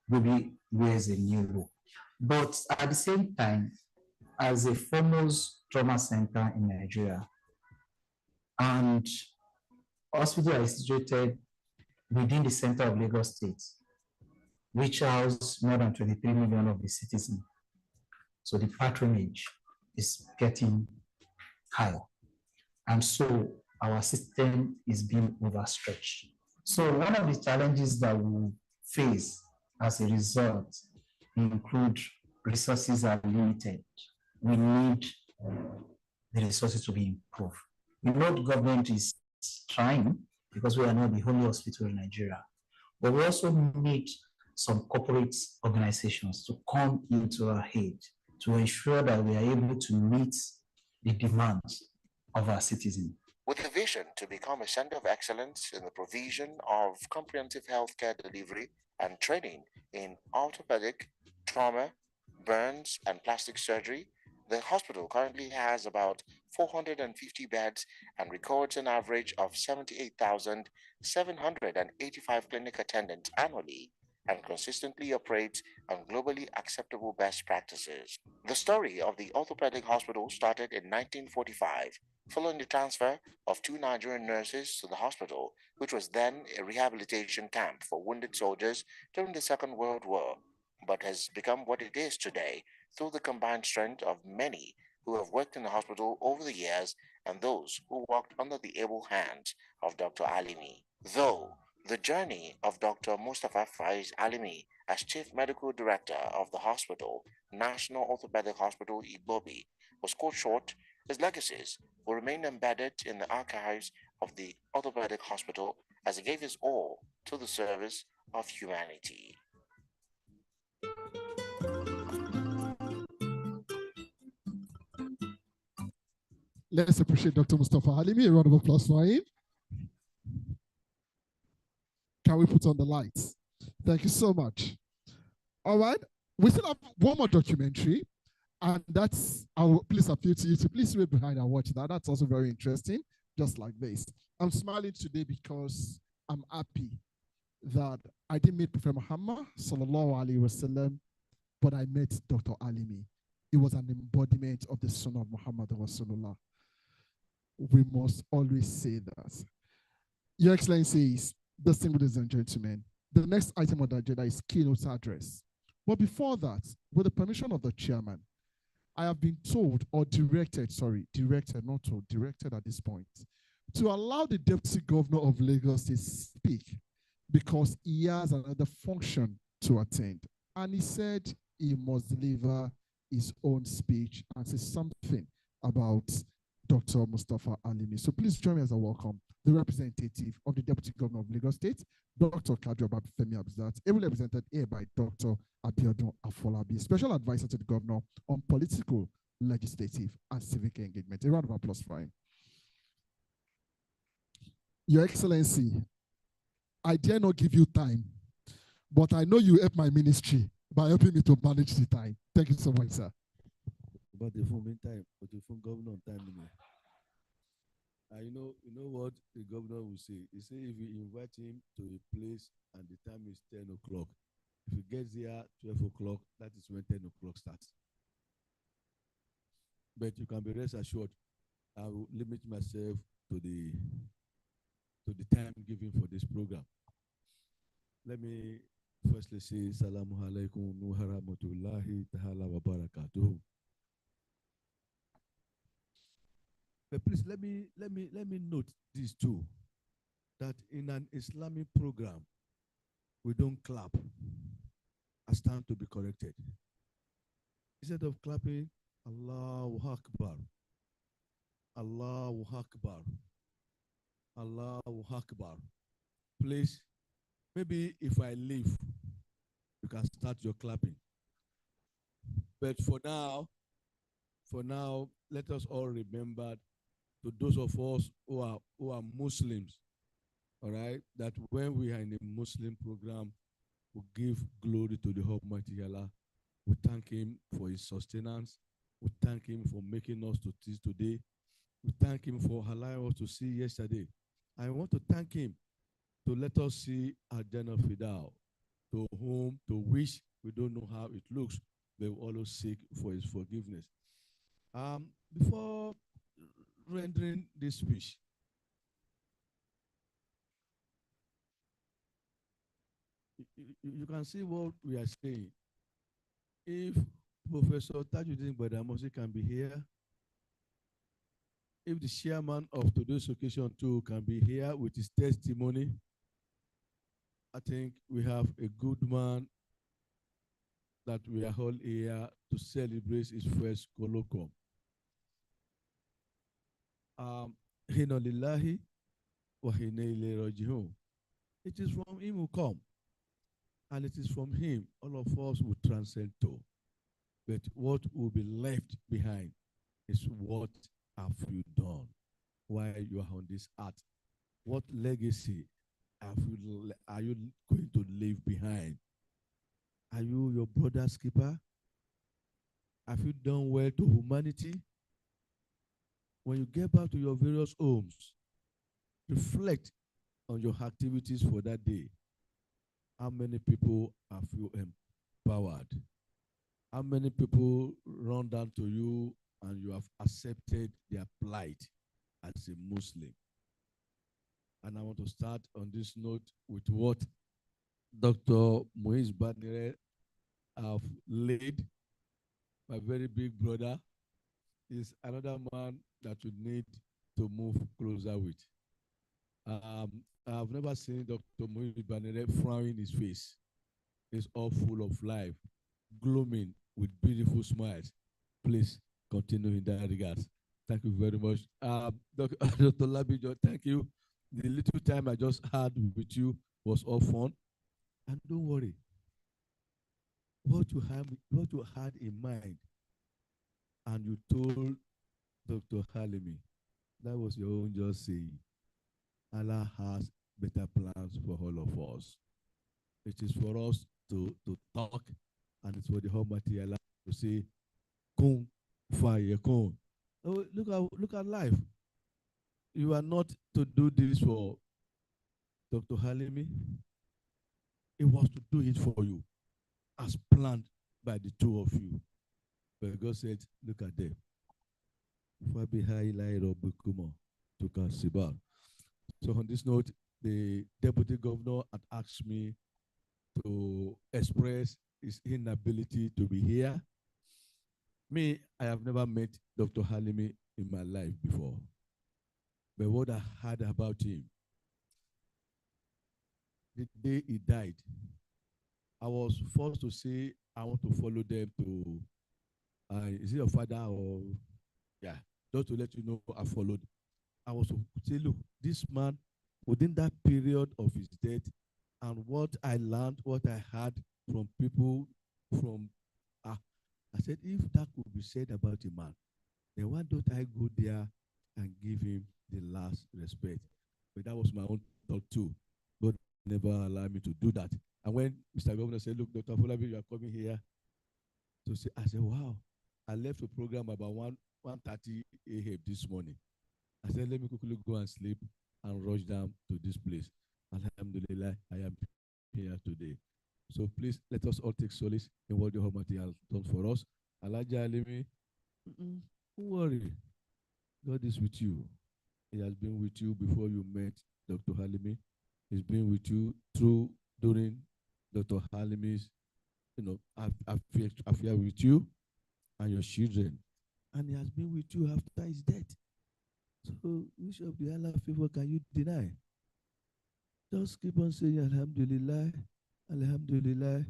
Ruby wears a new look. But at the same time, as a foremost trauma center in Nigeria, and hospital is situated within the center of Lagos State, which houses more than 23 million of the citizens. So the patronage is getting higher. And so our system is being overstretched. So one of the challenges that we face as a result include resources are limited. We need the resources to be improved. We know the government is trying, because we are not the only hospital in Nigeria, but we also need some corporate organizations to come into our aid to ensure that we are able to meet the demands of our citizens. With a vision to become a center of excellence in the provision of comprehensive healthcare delivery and training in orthopedic, trauma, burns, and plastic surgery, the hospital currently has about 450 beds and records an average of 78,785 clinic attendants annually, and consistently operates on globally acceptable best practices. The story of the orthopedic hospital started in 1945, following the transfer of 2 Nigerian nurses to the hospital, which was then a rehabilitation camp for wounded soldiers during the Second World War, but has become what it is today through the combined strength of many who have worked in the hospital over the years and those who worked under the able hands of Dr. Alimi. Though the journey of Dr. Mustapha Faiz Alimi as Chief Medical Director of the hospital, National Orthopedic Hospital Igbobi, was cut short, his legacies will remain embedded in the archives of the orthopedic hospital as he gave his all to the service of humanity. Let's appreciate Dr. Mustapha Alimi. A round of applause for him. Can we put on the lights? Thank you so much. All right. We still have one more documentary, and that's, I will please appeal to you to please wait behind and watch that. That's also very interesting, just like this. I'm smiling today because I'm happy that I didn't meet Prophet Muhammad, sallallahu alaihi wasallam, but I met Dr. Alimi. It was an embodiment of the Son of Muhammad Rasulullah. We must always say that. Your Excellencies, distinguished ladies and gentlemen, the next item on the agenda is keynote address. But before that, with the permission of the chairman, I have been told, or directed at this point, to allow the Deputy Governor of Lagos to speak because he has another function to attend. And he said he must deliver his own speech and say something about Dr. Mustapha Alimi. So please join me as I welcome the representative of the Deputy Governor of Lagos State, Dr. Kadri Obafemi Hamzat, ably represented here by Dr. Abiodun Afolabi, Special Advisor to the Governor on Political, Legislative, and Civic Engagement. A round of applause for him. Your Excellency, I dare not give you time, but I know you help my ministry by helping me to manage the time. Thank you so much, sir. But the phone time, but the phone governor on time. You know what the governor will say? He say if you invite him to a place and the time is 10 o'clock, if he gets there 12 o'clock, that is when 10 o'clock starts. But you can be rest assured, I will limit myself to the time given for this program. Let me firstly say Salamu alaikum wa rahmatullahi ta'ala wa barakatuh. But please let me note this too, that in an Islamic program, we don't clap as time to be corrected. Instead of clapping, Allahu Akbar, Allahu Akbar, Allahu Akbar. Please, maybe if I leave, you can start your clapping. But for now, let us all remember, to those of us who are Muslims, all right, that when we are in a Muslim program, we give glory to the Almighty Allah. We thank Him for His sustenance. We thank Him for making us to this today. We thank Him for allowing us to see yesterday. I want to thank Him to let us see Al-Jannah Fidao, to which we don't know how it looks, but we always seek for His forgiveness. Before rendering this speech, you can see what we are saying. If Professor Tajuddin Badamosi can be here, if the chairman of today's occasion too can be here with his testimony, I think we have a good man that we are all here to celebrate his first colloquium. Inna lillahi wa inna ilayhi raji'un. It is from him who come, and it is from him all of us will transcend to. But what will be left behind is what have you done while you are on this earth? What legacy are you going to leave behind? Are you your brother's keeper? Have you done well to humanity? When you get back to your various homes, reflect on your activities for that day. How many people have you empowered? How many people run down to you and you have accepted their plight as a Muslim? And I want to start on this note with what Dr. Moise Badnere have laid. My very big brother is another man that you need to move closer with. I've never seen Dr. Moise Badnere frowning his face. It's all full of life, glooming with beautiful smiles. Please continue in that regard. Thank you very much. Dr. Labijo, thank you. The little time I just had with you was all fun. And don't worry, what you had in mind, and you told Dr. Alimi, that was your own just saying. Allah has better plans for all of us. It is for us to talk, and it's for the Almighty Allah to say, "Kun fayakun." Oh, look at life. You are not to do this for Dr. Alimi. It was to do it for you, as planned by the two of you. But God said, "Look at them." So on this note, the deputy governor had asked me to express his inability to be here. Me, I have never met Dr. Alimi in my life before. But what I heard about him, the day he died, I was forced to say, I want to follow them to, is it your father or, yeah, just to let you know I followed. I was to say, look, this man, within that period of his death, and what I learned, what I heard from people from, I said, if that could be said about a man, then why don't I go there and give him the last respect? But that was my own thought too. God never allowed me to do that. And when Mr. Governor said, look, Dr. Folabi, you are coming here to say, I said, wow. I left the program about 1:30 a.m. this morning. I said, let me quickly go and sleep and rush down to this place. Alhamdulillah, I am here today. So please let us all take solace in what the Almighty has done for us. Elijah Alimi, don't worry. God is with you. He has been with you before you met Dr. Halimi. He's been with you during Dr. Halimi's, affair with you and your children. And he has been with you after his death. So which of the Allah favor can you deny? Just keep on saying Alhamdulillah, Alhamdulillah,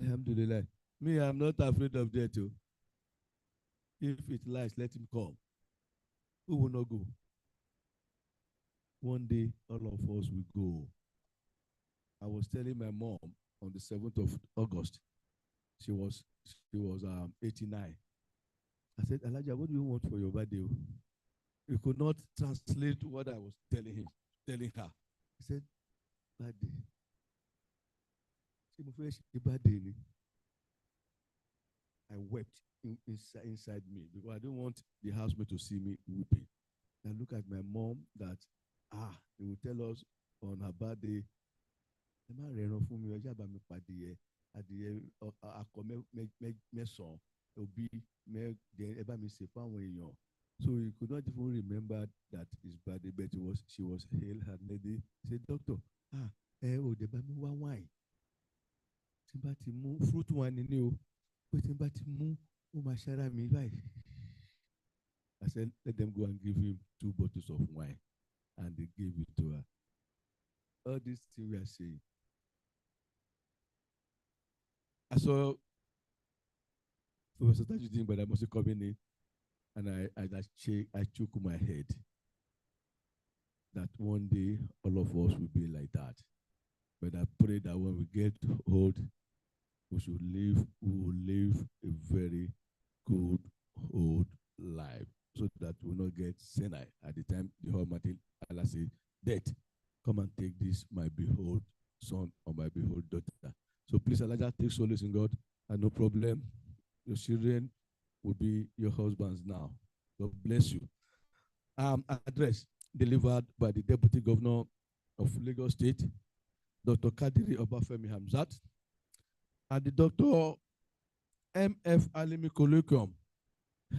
Alhamdulillah. Me, I'm not afraid of death. Too. If it lies, let him come. Who will not go? One day, all of us will go. I was telling my mom on the 7th of August, she was 89. I said, Elijah, what do you want for your birthday? He could not translate what I was telling her. He said, birthday. I wept inside me because I didn't want the housemate to see me weeping. I look at my mom that, they will tell us on her birthday, so he could not even remember that his birthday, but she was hail her lady. Said, doctor, wine. Fruit wine in you. I said, let them go and give him 2 bottles of wine. And they gave it to her. All these things we are saying. I saw Professor Tajuddin, but I must come in, and I shook my head that one day all of us will be like that. But I pray that when we get old, we will live a very good old life so that we will not get senile at the time the Almighty Allah said, death, come and take this, my behold son or my behold daughter. So please, Elijah, take solace in God, and no problem. Your children will be your husbands now. God bless you. Address delivered by the Deputy Governor of Lagos State, Dr. Kadiri Obafemi Hamzat, and the Dr. M.F. Alimi Colloquium,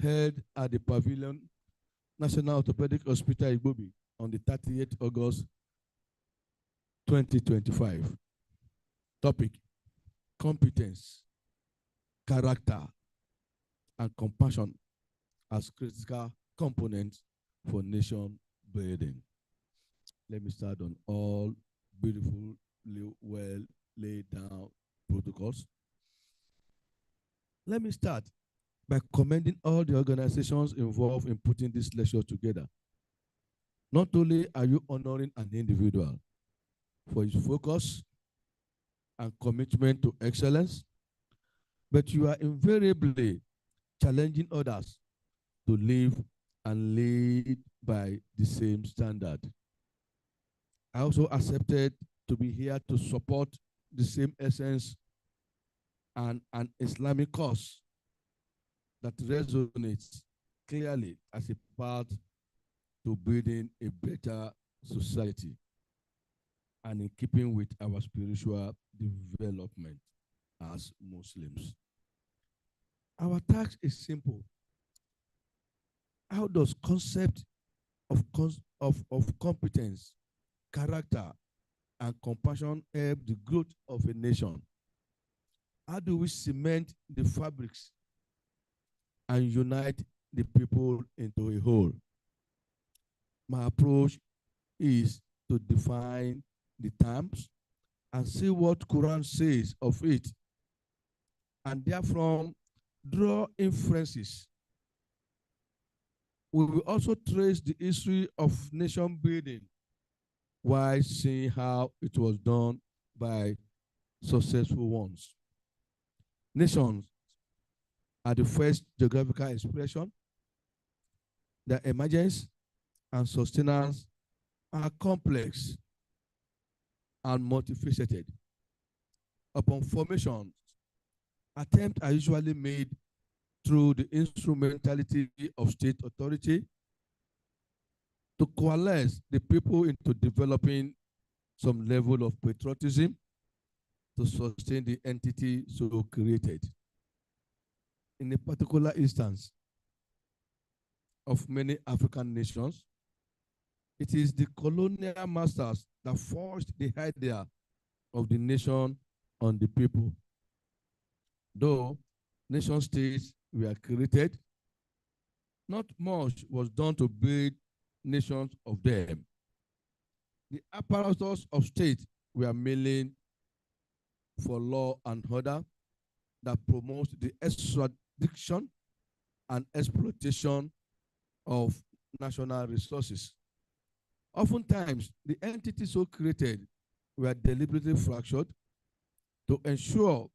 held at the Pavilion National Orthopedic Hospital Igbobi on the 30th August 2025. Topic: competence, character, and compassion as critical components for nation building. Let me start on all beautifully well laid down protocols. Let me start by commending all the organizations involved in putting this lecture together. Not only are you honoring an individual for his focus and commitment to excellence, but you are invariably challenging others to live and lead by the same standard. I also accepted to be here to support the same essence and an Islamic cause that resonates clearly as a part to building a better society and in keeping with our spiritual development as Muslims. Our task is simple. How does concept of competence, character, and compassion help the growth of a nation? How do we cement the fabrics and unite the people into a whole? My approach is to define the terms and see what Quran says of it, and therefrom draw inferences We will also trace the history of nation building while seeing how it was done by successful ones. Nations are the first geographical expression. Their emergence and sustenance are complex and multifaceted. Upon formation, attempts are usually made through the instrumentality of state authority to coalesce the people into developing some level of patriotism to sustain the entity so created. In a particular instance of many African nations, it is the colonial masters that forced the idea of the nation on the people. Though nation states were created, not much was done to build nations of them. The apparatus of state were mainly for law and order that promotes the extradition and exploitation of national resources. Oftentimes, the entities so created were deliberately fractured to ensure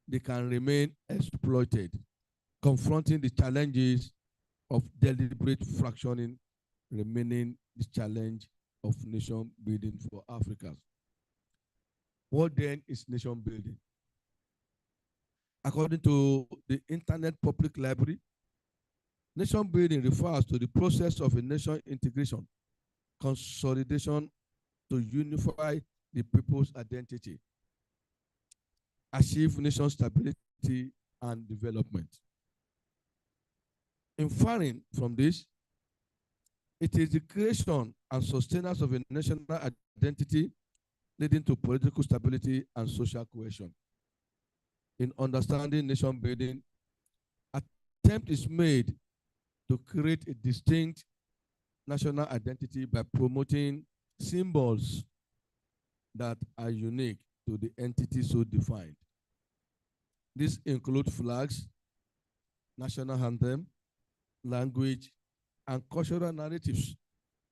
they can remain exploited, confronting the challenges of deliberate fractioning remaining the challenge of nation building for Africans. What then is nation building? According to the Internet Public Library, nation building refers to the process of a nation integration, consolidation to unify the people's identity, achieve nation stability and development. Inferring from this, it is the creation and sustenance of a national identity leading to political stability and social cohesion. In understanding nation building, attempt is made to create a distinct national identity by promoting symbols that are unique to the entity so defined. These include flags, national anthem, language, and cultural narratives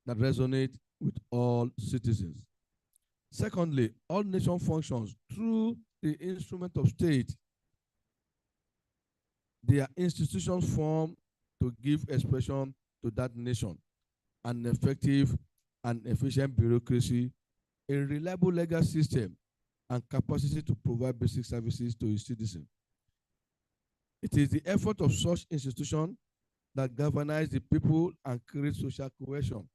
that resonate with all citizens. Secondly, all nation functions through the instrument of state. Their institutions form to give expression to that nation, an effective and efficient bureaucracy, a reliable legal system, and capacity to provide basic services to its citizens. It is the effort of such institutions that galvanize the people and create social cohesion.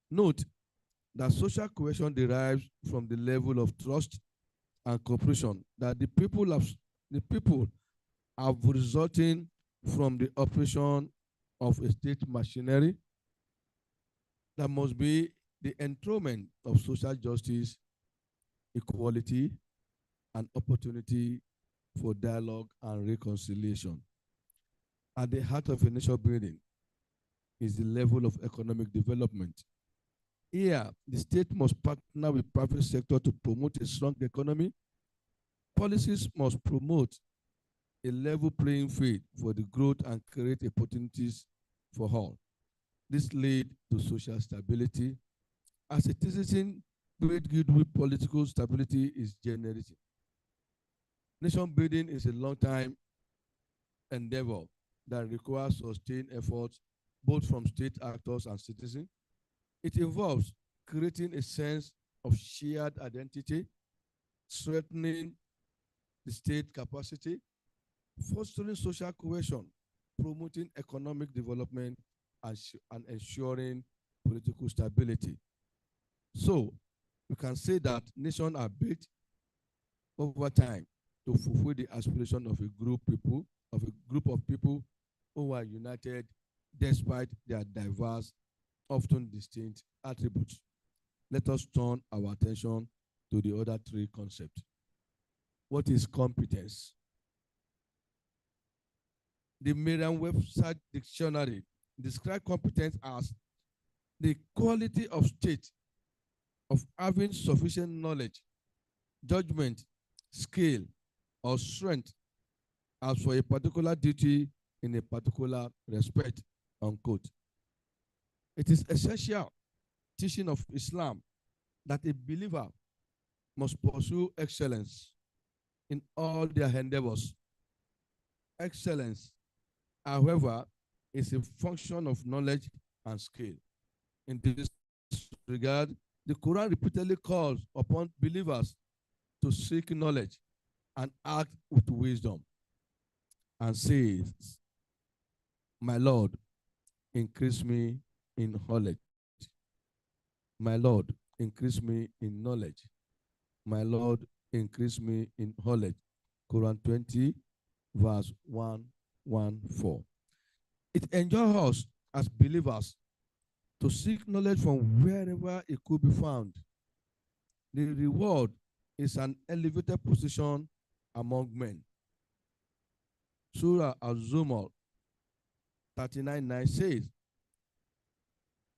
Note that social cohesion derives from the level of trust and cooperation that the people have resulting from the operation of a state machinery that must be the enthronement of social justice, equality, and opportunity for dialogue and reconciliation. At the heart of a nation building is the level of economic development. Here, the state must partner with private sector to promote a strong economy. Policies must promote a level playing field for the growth and create opportunities for all. This leads to social stability. As a citizen, great goodwill political stability is generated. Nation building is a long-time endeavor that requires sustained efforts both from state actors and citizens. It involves creating a sense of shared identity, strengthening the state capacity, fostering social cohesion, promoting economic development, and ensuring political stability. So, we can say that nations are built over time to fulfill the aspiration of a group of people who are united despite their diverse, often distinct attributes. Let us turn our attention to the other three concepts. What is competence? The Merriam-Webster Dictionary describes competence as the quality of state of having sufficient knowledge, judgment, skill, or strength as for a particular duty in a particular respect. unquote. It is essential teaching of Islam that a believer must pursue excellence in all their endeavors. Excellence, however, is a function of knowledge and skill. In this regard, the Quran repeatedly calls upon believers to seek knowledge and act with wisdom, and says, "My Lord, increase me in knowledge. My Lord, increase me in knowledge. My Lord, increase me in knowledge." Quran 20, verse 114. It enjoins us as believers to seek knowledge from wherever it could be found. The reward is an elevated position among men. Surah Al-Zumar 39:9 says,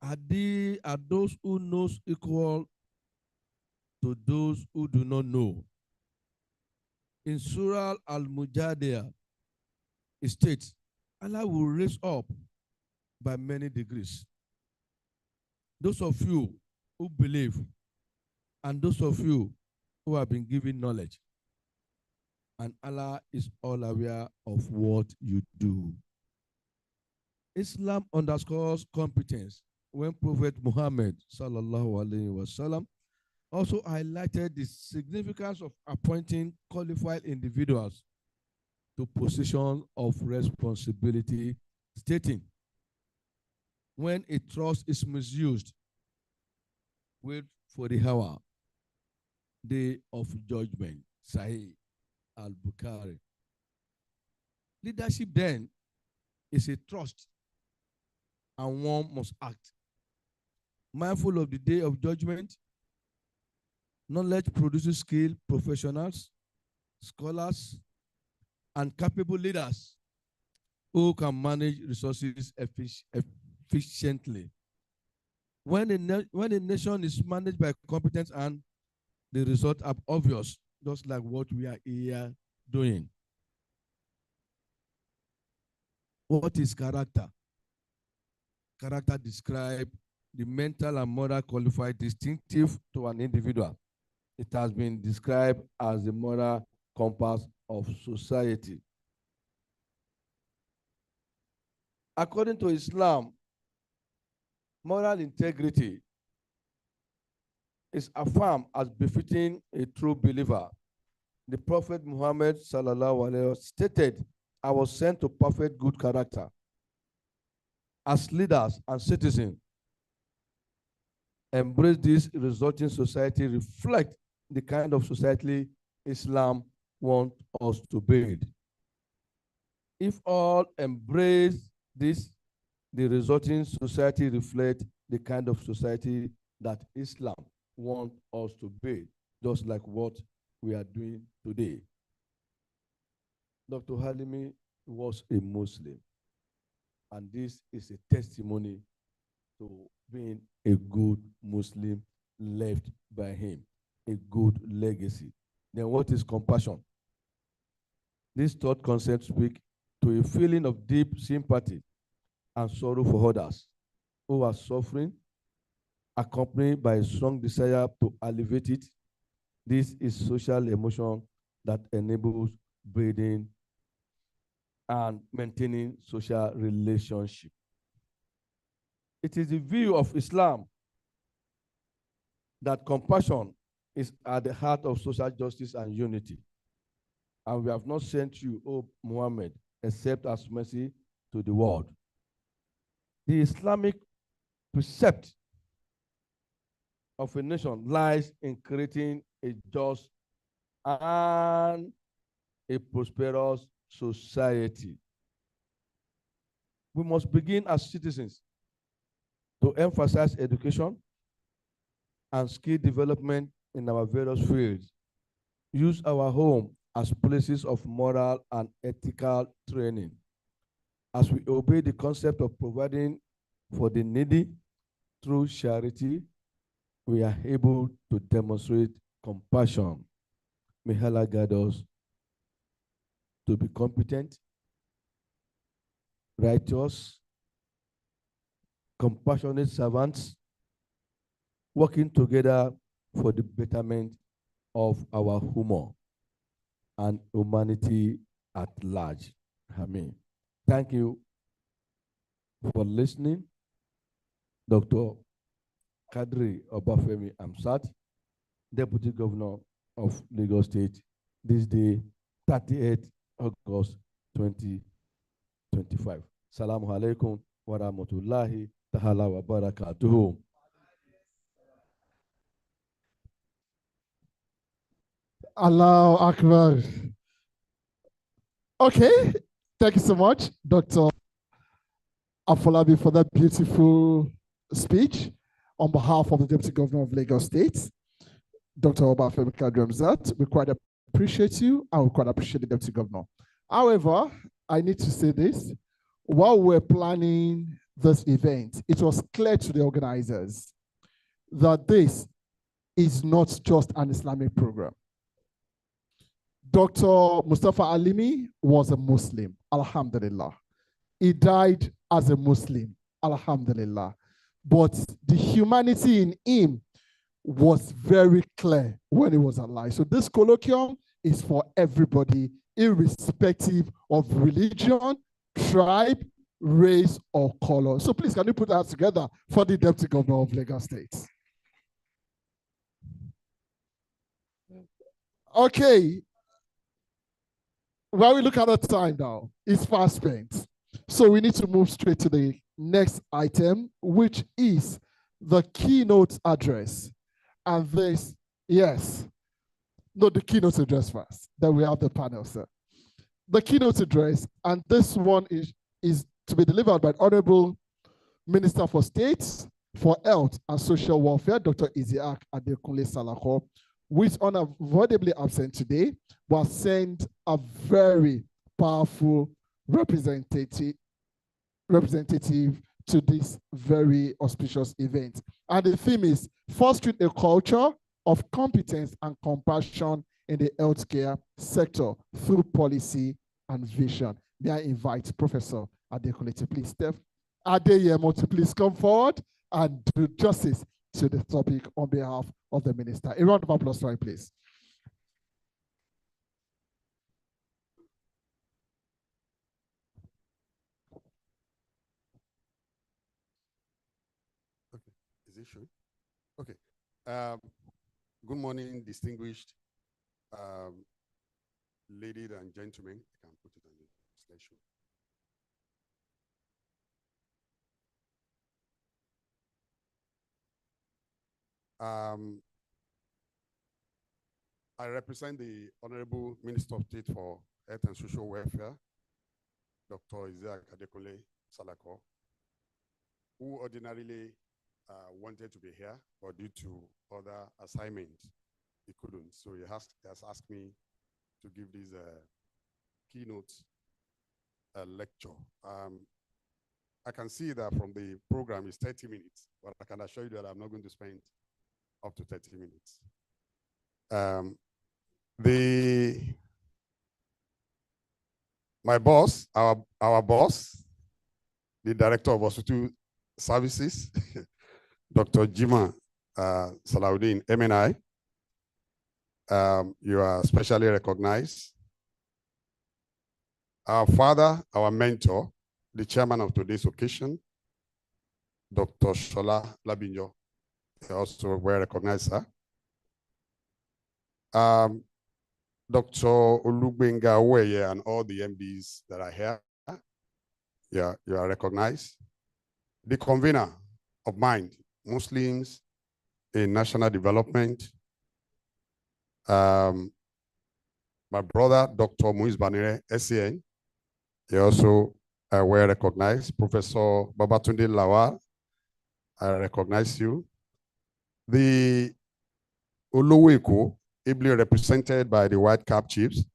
are those who knows equal to those who do not know? In Surah Al-Mujadiyah, it states, Allah will raise up by many degrees those of you who believe and those of you who have been given knowledge. And Allah is all aware of what you do. Islam underscores competence when Prophet Muhammad sallallahu alaihi wasallam also highlighted the significance of appointing qualified individuals to positions of responsibility, stating, when a trust is misused, wait for the hour, day of judgment. Sahih al-Bukhari. Leadership then is a trust, and one must act mindful of the day of judgment. Knowledge produces skilled professionals, scholars, and capable leaders who can manage resources efficiently. When a nation is managed by competence, and the results are obvious, just like what we are here doing. What is character? Character describes the mental and moral qualified distinctive to an individual. It has been described as the moral compass of society. According to Islam, moral integrity is affirmed as befitting a true believer. The Prophet Muhammad sallallahu alaihi wasallam stated, "I was sent to perfect good character." As leaders and citizens, embrace this resulting society reflect the kind of society Islam wants us to build. If all embrace this, the resulting society reflects the kind of society that Islam wants us to build, just like what we are doing today. Dr. Alimi was a Muslim, and this is a testimony to being a good Muslim left by him, a good legacy. Then what is compassion? This third concept speaks to a feeling of deep sympathy and sorrow for others who are suffering, accompanied by a strong desire to alleviate it. This is social emotion that enables building and maintaining social relationship. It is the view of Islam that compassion is at the heart of social justice and unity. And we have not sent you, O Muhammad, except as mercy to the world. The Islamic precept of a nation lies in creating a just and a prosperous society. We must begin as citizens to emphasize education and skill development in our various fields. Use our home as places of moral and ethical training. As we obey the concept of providing for the needy through charity, we are able to demonstrate compassion. May Allah guide us to be competent, righteous, compassionate servants, working together for the betterment of our humor and humanity at large. Amen. Thank you for listening. Dr. Kadri Obafemi Amsat, Deputy Governor of Lagos State, this day, 38th August 2025. Salamu alaikum wa rahmatullahi ta'ala wa barakatuhu. Allahu Akbar. Okay, thank you so much, Dr. Afolabi, for that beautiful speech on behalf of the Deputy Governor of Lagos State, Dr. Obafemi Kadri Amsat. We quite appreciate you, and we quite appreciate the Deputy Governor. However, I need to say this. While we're planning this event, it was clear to the organizers that this is not just an Islamic program. Dr. Mustapha Alimi was a Muslim, alhamdulillah. He died as a Muslim, alhamdulillah. But the humanity in him was very clear when he was alive. So this colloquium is for everybody, irrespective of religion, tribe, race, or color. So please, can you put that together for the Deputy Governor of Lagos State? Okay. While we look at the time now, it's fast spent. So we need to move straight to the next item, which is the keynote address. And this, yes, no, the keynote address first. Then we have the panel, sir. The keynote address, and this one is to be delivered by Honorable Minister for State for Health and Social Welfare, Dr. Isiaq Adekunle Salako, who is unavoidably absent today, but sent a very powerful representative to this very auspicious event. And the theme is fostering a culture of competence and compassion in the healthcare sector through policy and vision. May I invite Professor Adekunle to please step. Adeyemo to please come forward and do justice to the topic on behalf of the minister. A round of applause for him, please. Okay, is it true? Okay. Good morning, distinguished ladies and gentlemen. I can put it on the slideshow. I represent the Honorable Minister of State for Health and Social Welfare, Dr. Isiaq Adekunle Salako, who ordinarily wanted to be here, but due to other assignments, he couldn't. So he has asked me to give this keynote lecture. I can see that from the program it's 30 minutes, but I can assure you that I'm not going to spend up to 30 minutes. My boss, our boss, the Director of Hospital Services, Dr. Jima Salahuddin, MNI, you are specially recognized. Our father, our mentor, the chairman of today's occasion, Dr. Shola Labinjo, also well recognized, sir. Dr. Olugbenga Oweye and all the MDs that are here, yeah, you are recognized. The convener of MIND, Muslims in National Development, my brother, Dr. Muiz Banire, SCN, he also well recognized. Professor Babatunde Lawal, I recognize you. The Olowo, ably represented by the White Cap Chiefs,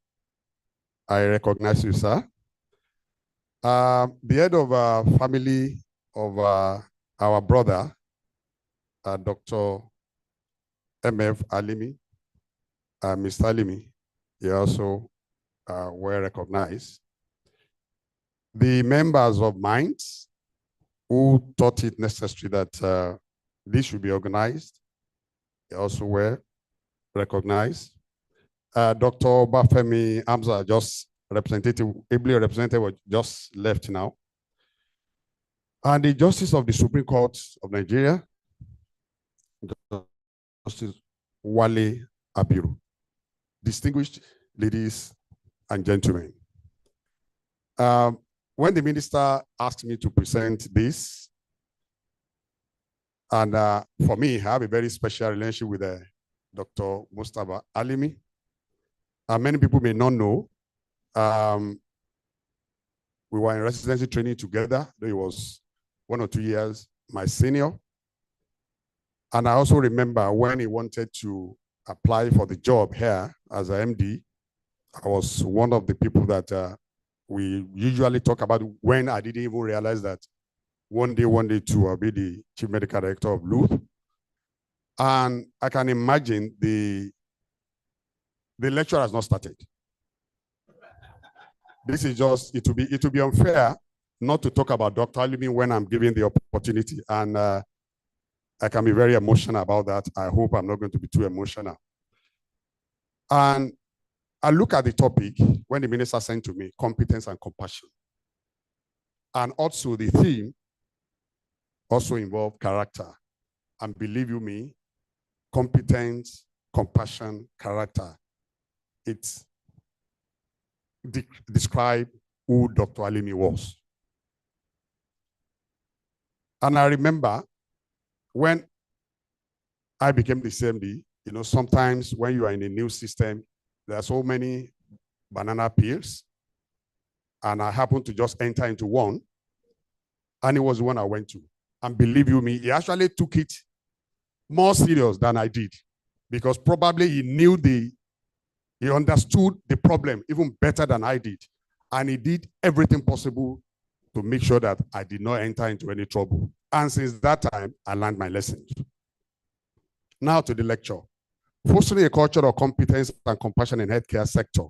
I recognize you, sir. The head of family of our brother, Dr. M.F. Alimi, Mr. Alimi, he also well recognized. The members of MINDS, who thought it necessary that this should be organized. They also were recognized. Dr. Bafemi Amza, just ably representative, just left now. And the Justice of the Supreme Court of Nigeria, Justice Wale Abiru. Distinguished ladies and gentlemen, when the minister asked me to present this, and for me, I have a very special relationship with Dr. Mustapha Alimi. Many people may not know, we were in residency training together. He was 1 or 2 years my senior. And I also remember when he wanted to apply for the job here as an MD, I was one of the people that we usually talk about when I didn't even realize that one day too, I'll be the chief medical director of Luth. And I can imagine the lecture has not started. This is just, it will be unfair not to talk about Dr. Alimi when I'm given the opportunity. And I can be very emotional about that. I hope I'm not going to be too emotional. And I look at the topic when the minister sent to me, competence and compassion. And also the theme also involved character. And believe you me, competence, compassion, character. It's describe who Dr. Alimi was. And I remember when I became the CMD, you know, sometimes when you are in a new system, there are so many banana peels. And I happened to just enter into one. And it was the one I went to. And believe you me, he actually took it more serious than I did. Because probably he understood the problem even better than I did. And he did everything possible to make sure that I did not enter into any trouble. And since that time, I learned my lessons. Now to the lecture. Fostering a culture of competence and compassion in healthcare sector.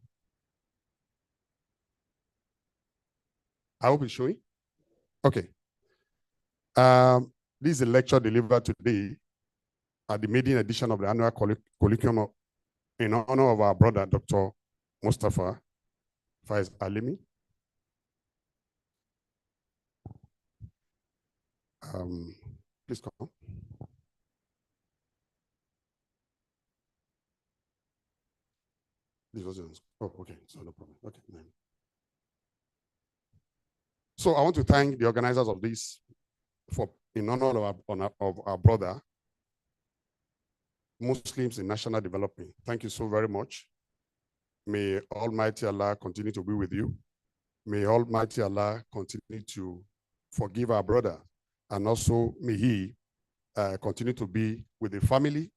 I hope it's showing. Okay. This is a lecture delivered today at the maiden edition of the annual Colloquium in honor of our brother, Dr. Mustapha Falz Alimi. Please come. This wasn't. Oh, okay. So no problem. Okay. So I want to thank the organizers of this in honor of our brother, Muslims in national development. Thank you so very much. May Almighty Allah continue to be with you. May Almighty Allah continue to forgive our brother. And also may he continue to be with the family,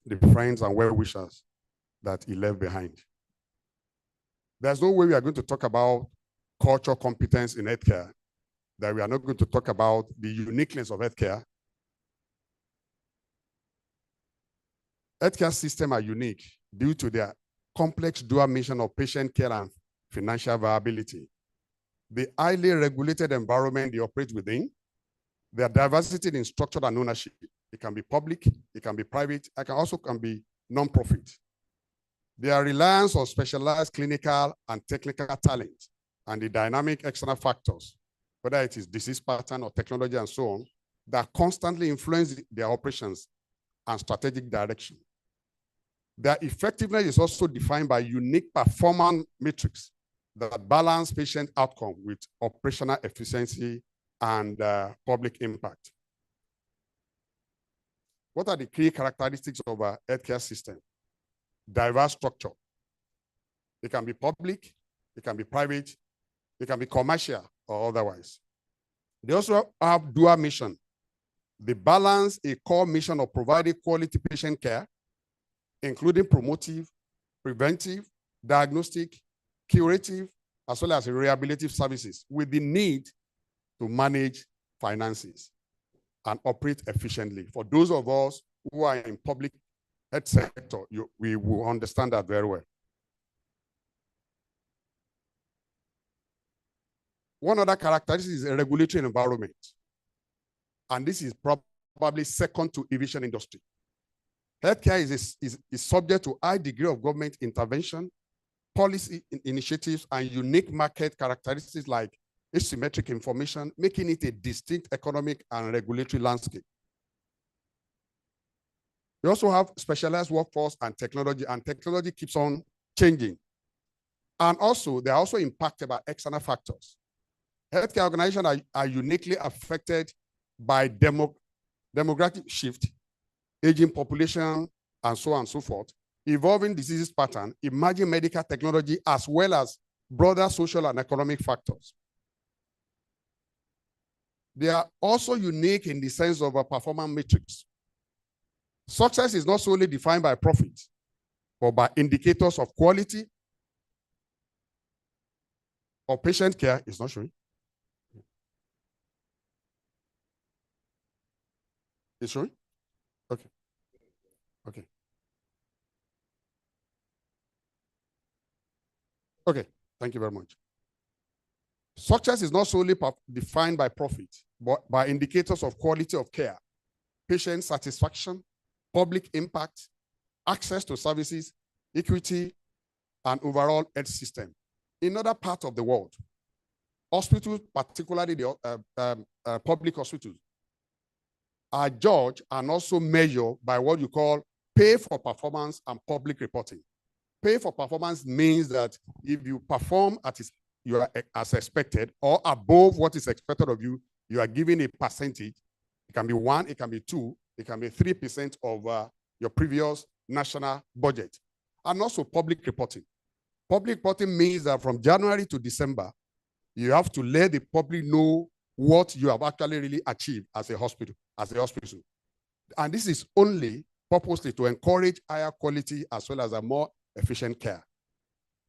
the friends and well-wishers that he left behind. There's no way we are going to talk about cultural competence in healthcare, that we are not going to talk about the uniqueness of healthcare. Healthcare systems are unique due to their complex dual mission of patient care and financial viability, the highly regulated environment they operate within, their diversity in structure and ownership. It can be public, it can be private, it can also be non-profit. Their reliance on specialized clinical and technical talent and the dynamic external factors, whether it is disease pattern or technology and so on, that constantly influence their operations and strategic direction. Their effectiveness is also defined by unique performance metrics that balance patient outcome with operational efficiency and public impact. What are the key characteristics of a healthcare system? Diverse structure. It can be public, it can be private, it can be commercial or otherwise. They also have dual mission. They balance a core mission of providing quality patient care, including promotive, preventive, diagnostic, curative, as well as rehabilitative services, with the need to manage finances and operate efficiently. For those of us who are in public health sector, we will understand that very well. One other characteristic is a regulatory environment. and this is probably second to aviation industry. Healthcare is subject to high degree of government intervention, policy initiatives, and unique market characteristics like asymmetric information, making it a distinct economic and regulatory landscape. We also have specialized workforce and technology keeps on changing. And also, they are also impacted by external factors. Healthcare organizations are uniquely affected by demographic shift, aging population, and so on and so forth, evolving diseases pattern, emerging medical technology, as well as broader social and economic factors. They are also unique in the sense of a performance matrix. Success is not solely defined by profit, but by indicators of quality or patient care. It's not showing. It's showing? Okay. Okay. Okay, thank you very much. Success is not solely defined by profit, but by indicators of quality of care, patient satisfaction, public impact, access to services, equity, and overall health system. In other parts of the world, hospitals, particularly the public hospitals, are judged and also measured by what you call pay for performance and public reporting. Pay for performance means that if you perform as expected or above what is expected of you, you are given a percentage. It can be 1, it can be 2, it can be 3% of your previous national budget. And also public reporting. Public reporting means that from January to December, you have to let the public know what you have actually really achieved as a hospital. And this is only purposely to encourage higher quality as well as a more efficient care.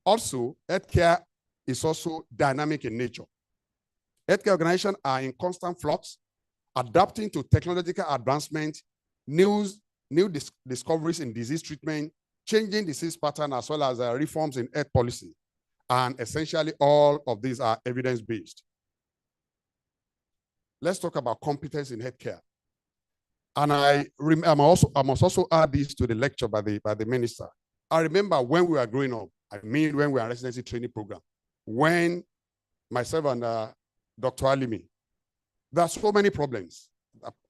Also, healthcare is also dynamic in nature. Healthcare organizations are in constant flux, adapting to technological advancement, new discoveries in disease treatment, changing disease pattern, as well as reforms in health policy. And essentially, all of these are evidence-based. Let's talk about competence in healthcare. And I must also add this to the lecture by the minister. I remember when we were growing up, when we were in residency training program, when myself and Dr. Alimi, there are so many problems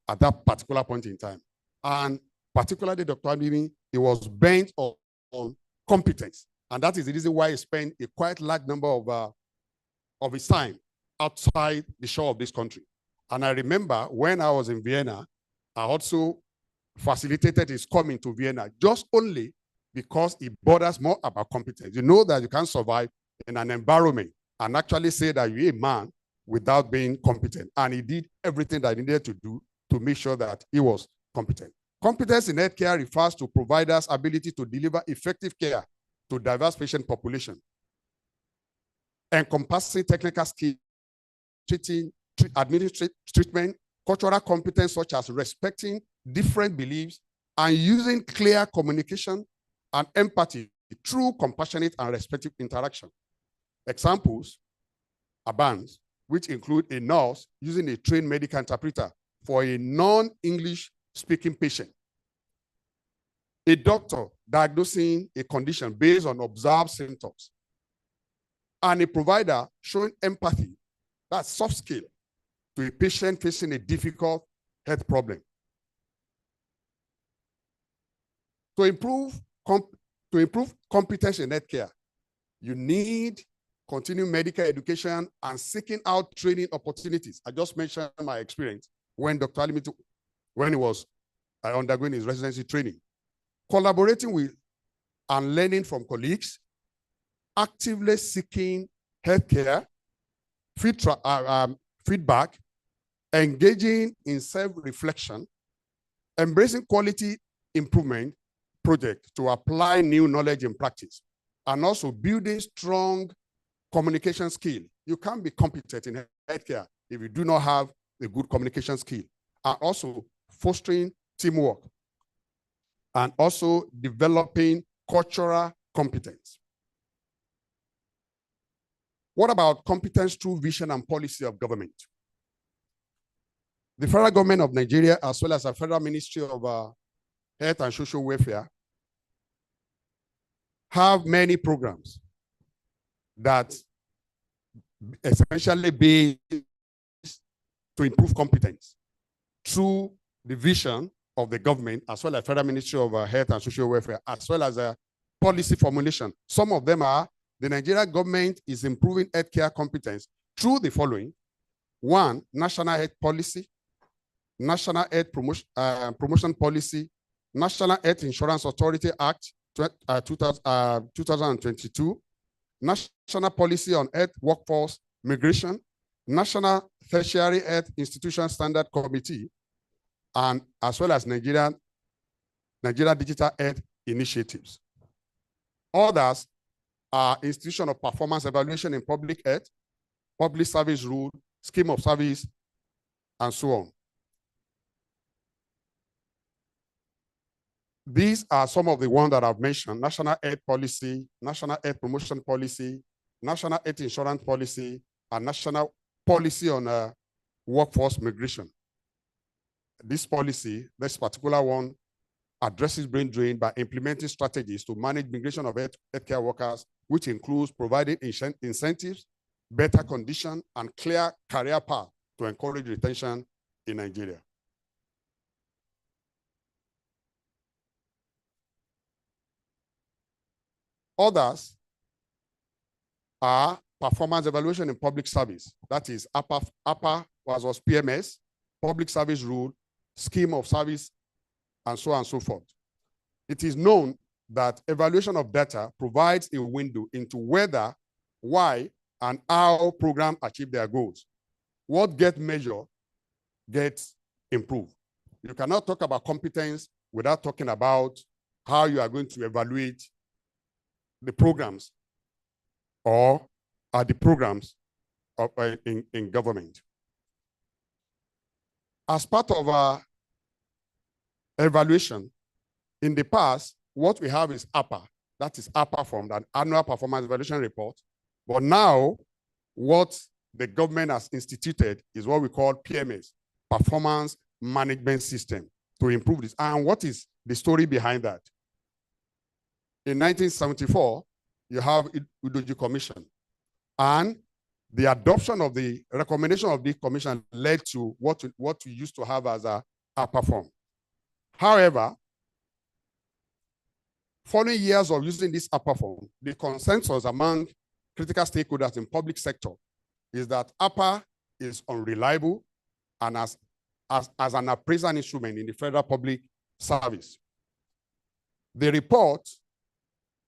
at that particular point in time. And particularly Dr. Alimi, he was bent on competence. And that is the reason why he spent a quite large number of his time outside the shore of this country. And I remember when I was in Vienna, I also facilitated his coming to Vienna just only because it borders more about competence. You know that you can't survive in an environment and actually say that you're a man without being competent. And he did everything that he needed to do to make sure that he was competent. Competence in healthcare refers to providers' ability to deliver effective care to diverse patient population, encompassing technical skills, administrative treatment, cultural competence such as respecting different beliefs and using clear communication and empathy through compassionate and respectful interaction. Examples are bands, which include a nurse using a trained medical interpreter for a non-English speaking patient, a doctor diagnosing a condition based on observed symptoms, and a provider showing empathy, that's soft skill, to a patient facing a difficult health problem. To improve competence in healthcare, you need continuing medical education and seeking out training opportunities. I just mentioned my experience when Dr. Alimi, when he was undergoing his residency training. Collaborating with and learning from colleagues, actively seeking healthcare, feedback, engaging in self-reflection, embracing quality improvement projects to apply new knowledge in practice, and also building strong communication skill. You can't be competent in healthcare if you do not have a good communication skill, and also fostering teamwork, and also developing cultural competence. What about competence through vision and policy of government? The federal government of Nigeria, as well as the Federal Ministry of Health and Social Welfare, have many programs that essentially based to improve competence through the vision of the government, as well as Federal Ministry of Health and Social Welfare, as well as policy formulation. Some of them are the Nigerian government is improving healthcare competence through the following: 1, National Health Policy, National Health Promotion Policy, National Health Insurance Authority Act 2022, National Policy on Health Workforce Migration, National Tertiary Health Institution Standard Committee, and as well as Nigeria Digital Health Initiatives. Others are Institution of Performance Evaluation in Public Health, Public Service Rule, Scheme of Service, and so on. These are some of the ones that I've mentioned: National Health Policy, National Health Promotion Policy, National Health Insurance Policy, and National Policy on Workforce Migration. This policy, this particular one, addresses brain drain by implementing strategies to manage migration of healthcare workers, which includes providing incentives, better condition, and clear career path to encourage retention in Nigeria. Others are performance evaluation in public service. That is APA was PMS, Public Service Rule, Scheme of Service, and so on and so forth. It is known that evaluation of data provides a window into whether, why, and how programs achieve their goals. What gets measured gets improved. You cannot talk about competence without talking about how you are going to evaluate the programs or the programs of, in government. As part of our evaluation, in the past, what we have is APA. That is APA formed, an annual performance evaluation report. But now, what the government has instituted is what we call PMS, Performance Management System, to improve this. And what is the story behind that? In 1974, you have Udoji Commission. And the adoption of the recommendation of the commission led to what we used to have as a APA form. However, following years of using this APA form, the consensus among critical stakeholders in public sector is that APA is unreliable and as an appraisal instrument in the federal public service. The report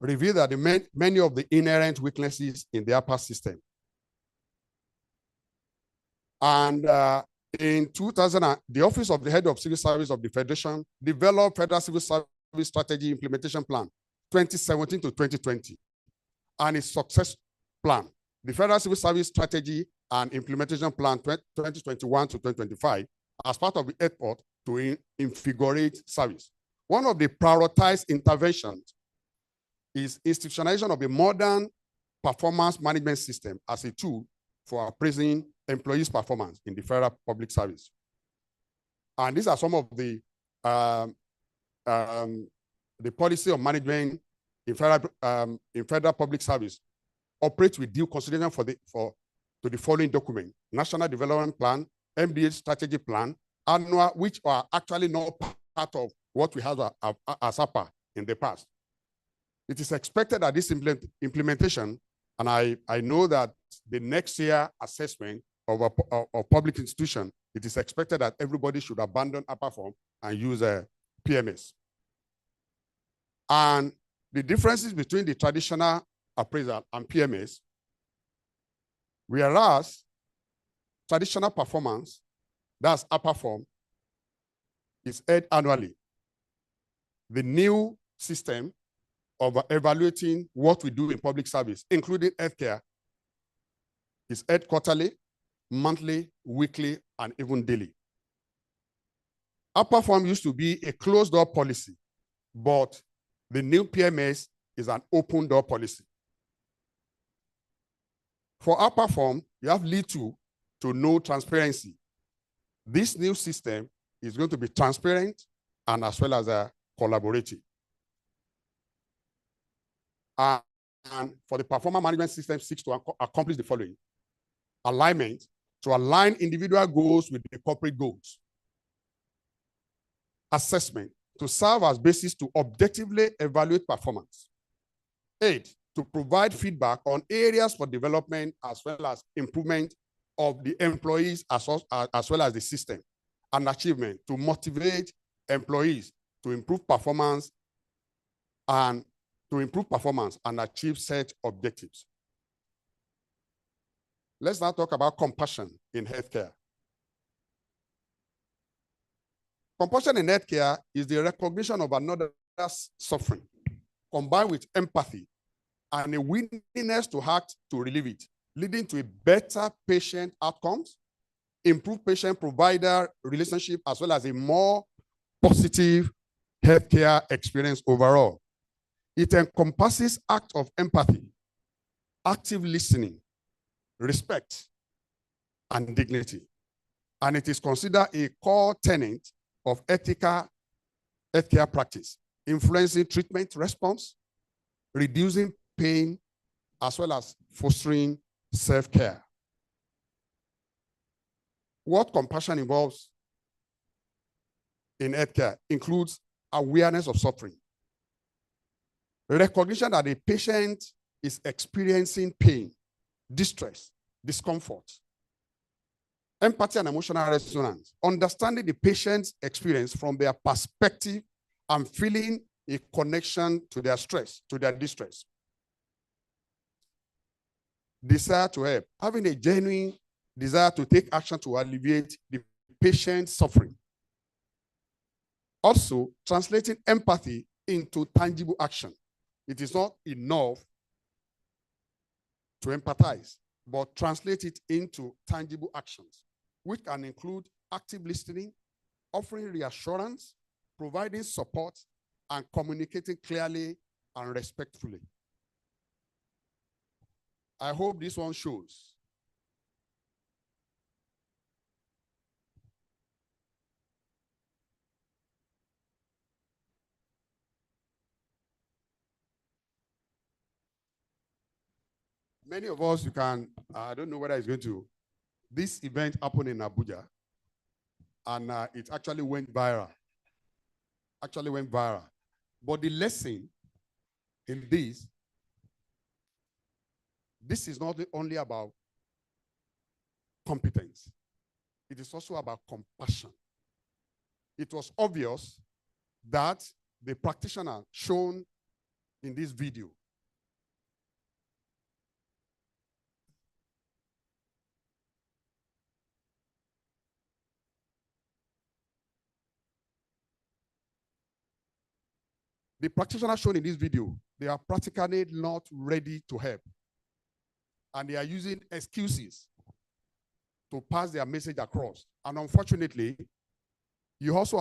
revealed that many of the inherent weaknesses in the APA system. And in 2000, the Office of the Head of Civil Service of the Federation developed Federal Civil Service Strategy Implementation Plan 2017 to 2020 and its success plan, the Federal Civil Service Strategy and Implementation Plan 2021 to 2025, as part of the effort to invigorate service. One of the prioritized interventions is institutionalization of a modern performance management system as a tool for appraising employees' performance in the federal public service. And these are some of the policy of management in federal public service. Operate with due consideration to the following document: National Development Plan, MDH Strategy Plan, annual, which are actually not part of what we have as APA in the past. It is expected that this implementation, and I know that the next year assessment of a public institution, it is expected that everybody should abandon APA form and use a PMS. And the differences between the traditional appraisal and PMS, whereas traditional performance, that's APA form, is held annually. The new system of evaluating what we do in public service, including healthcare, is held quarterly, monthly, weekly, and even daily. APA form used to be a closed door policy, but the new PMS is an open door policy. For APA form, you have little to no transparency. This new system is going to be transparent and as well as collaborative. And for the performance management system seeks to accomplish the following: alignment, to align individual goals with the corporate goals. Assessment, to serve as basis to objectively evaluate performance. 8, to provide feedback on areas for development as well as improvement of the employees as well as the system. And achievement, to motivate employees to improve performance and achieve set objectives. Let's now talk about compassion in healthcare. Compassion in healthcare is the recognition of another's suffering, combined with empathy and a willingness to act to relieve it, leading to a better patient outcomes, improved patient-provider relationship, as well as a more positive healthcare experience overall. It encompasses acts of empathy, active listening, respect, and dignity. And it is considered a core tenet of ethical healthcare practice, influencing treatment response, reducing pain, as well as fostering self-care. What compassion involves in healthcare includes awareness of suffering, recognition that a patient is experiencing pain, distress, discomfort, empathy and emotional resonance, understanding the patient's experience from their perspective and feeling a connection to their stress, to their distress. Desire to help, having a genuine desire to take action to alleviate the patient's suffering. Also, translating empathy into tangible action. It is not enough to empathize, but translate it into tangible actions, which can include active listening, offering reassurance, providing support, and communicating clearly and respectfully. I hope this one shows. Many of us, I don't know whether it's going to, this event happened in Abuja, and it actually went viral. But the lesson in this is not only about competence. It is also about compassion. It was obvious that the practitioner shown in this video they are practically not ready to help. And they are using excuses to pass their message across. And unfortunately, you also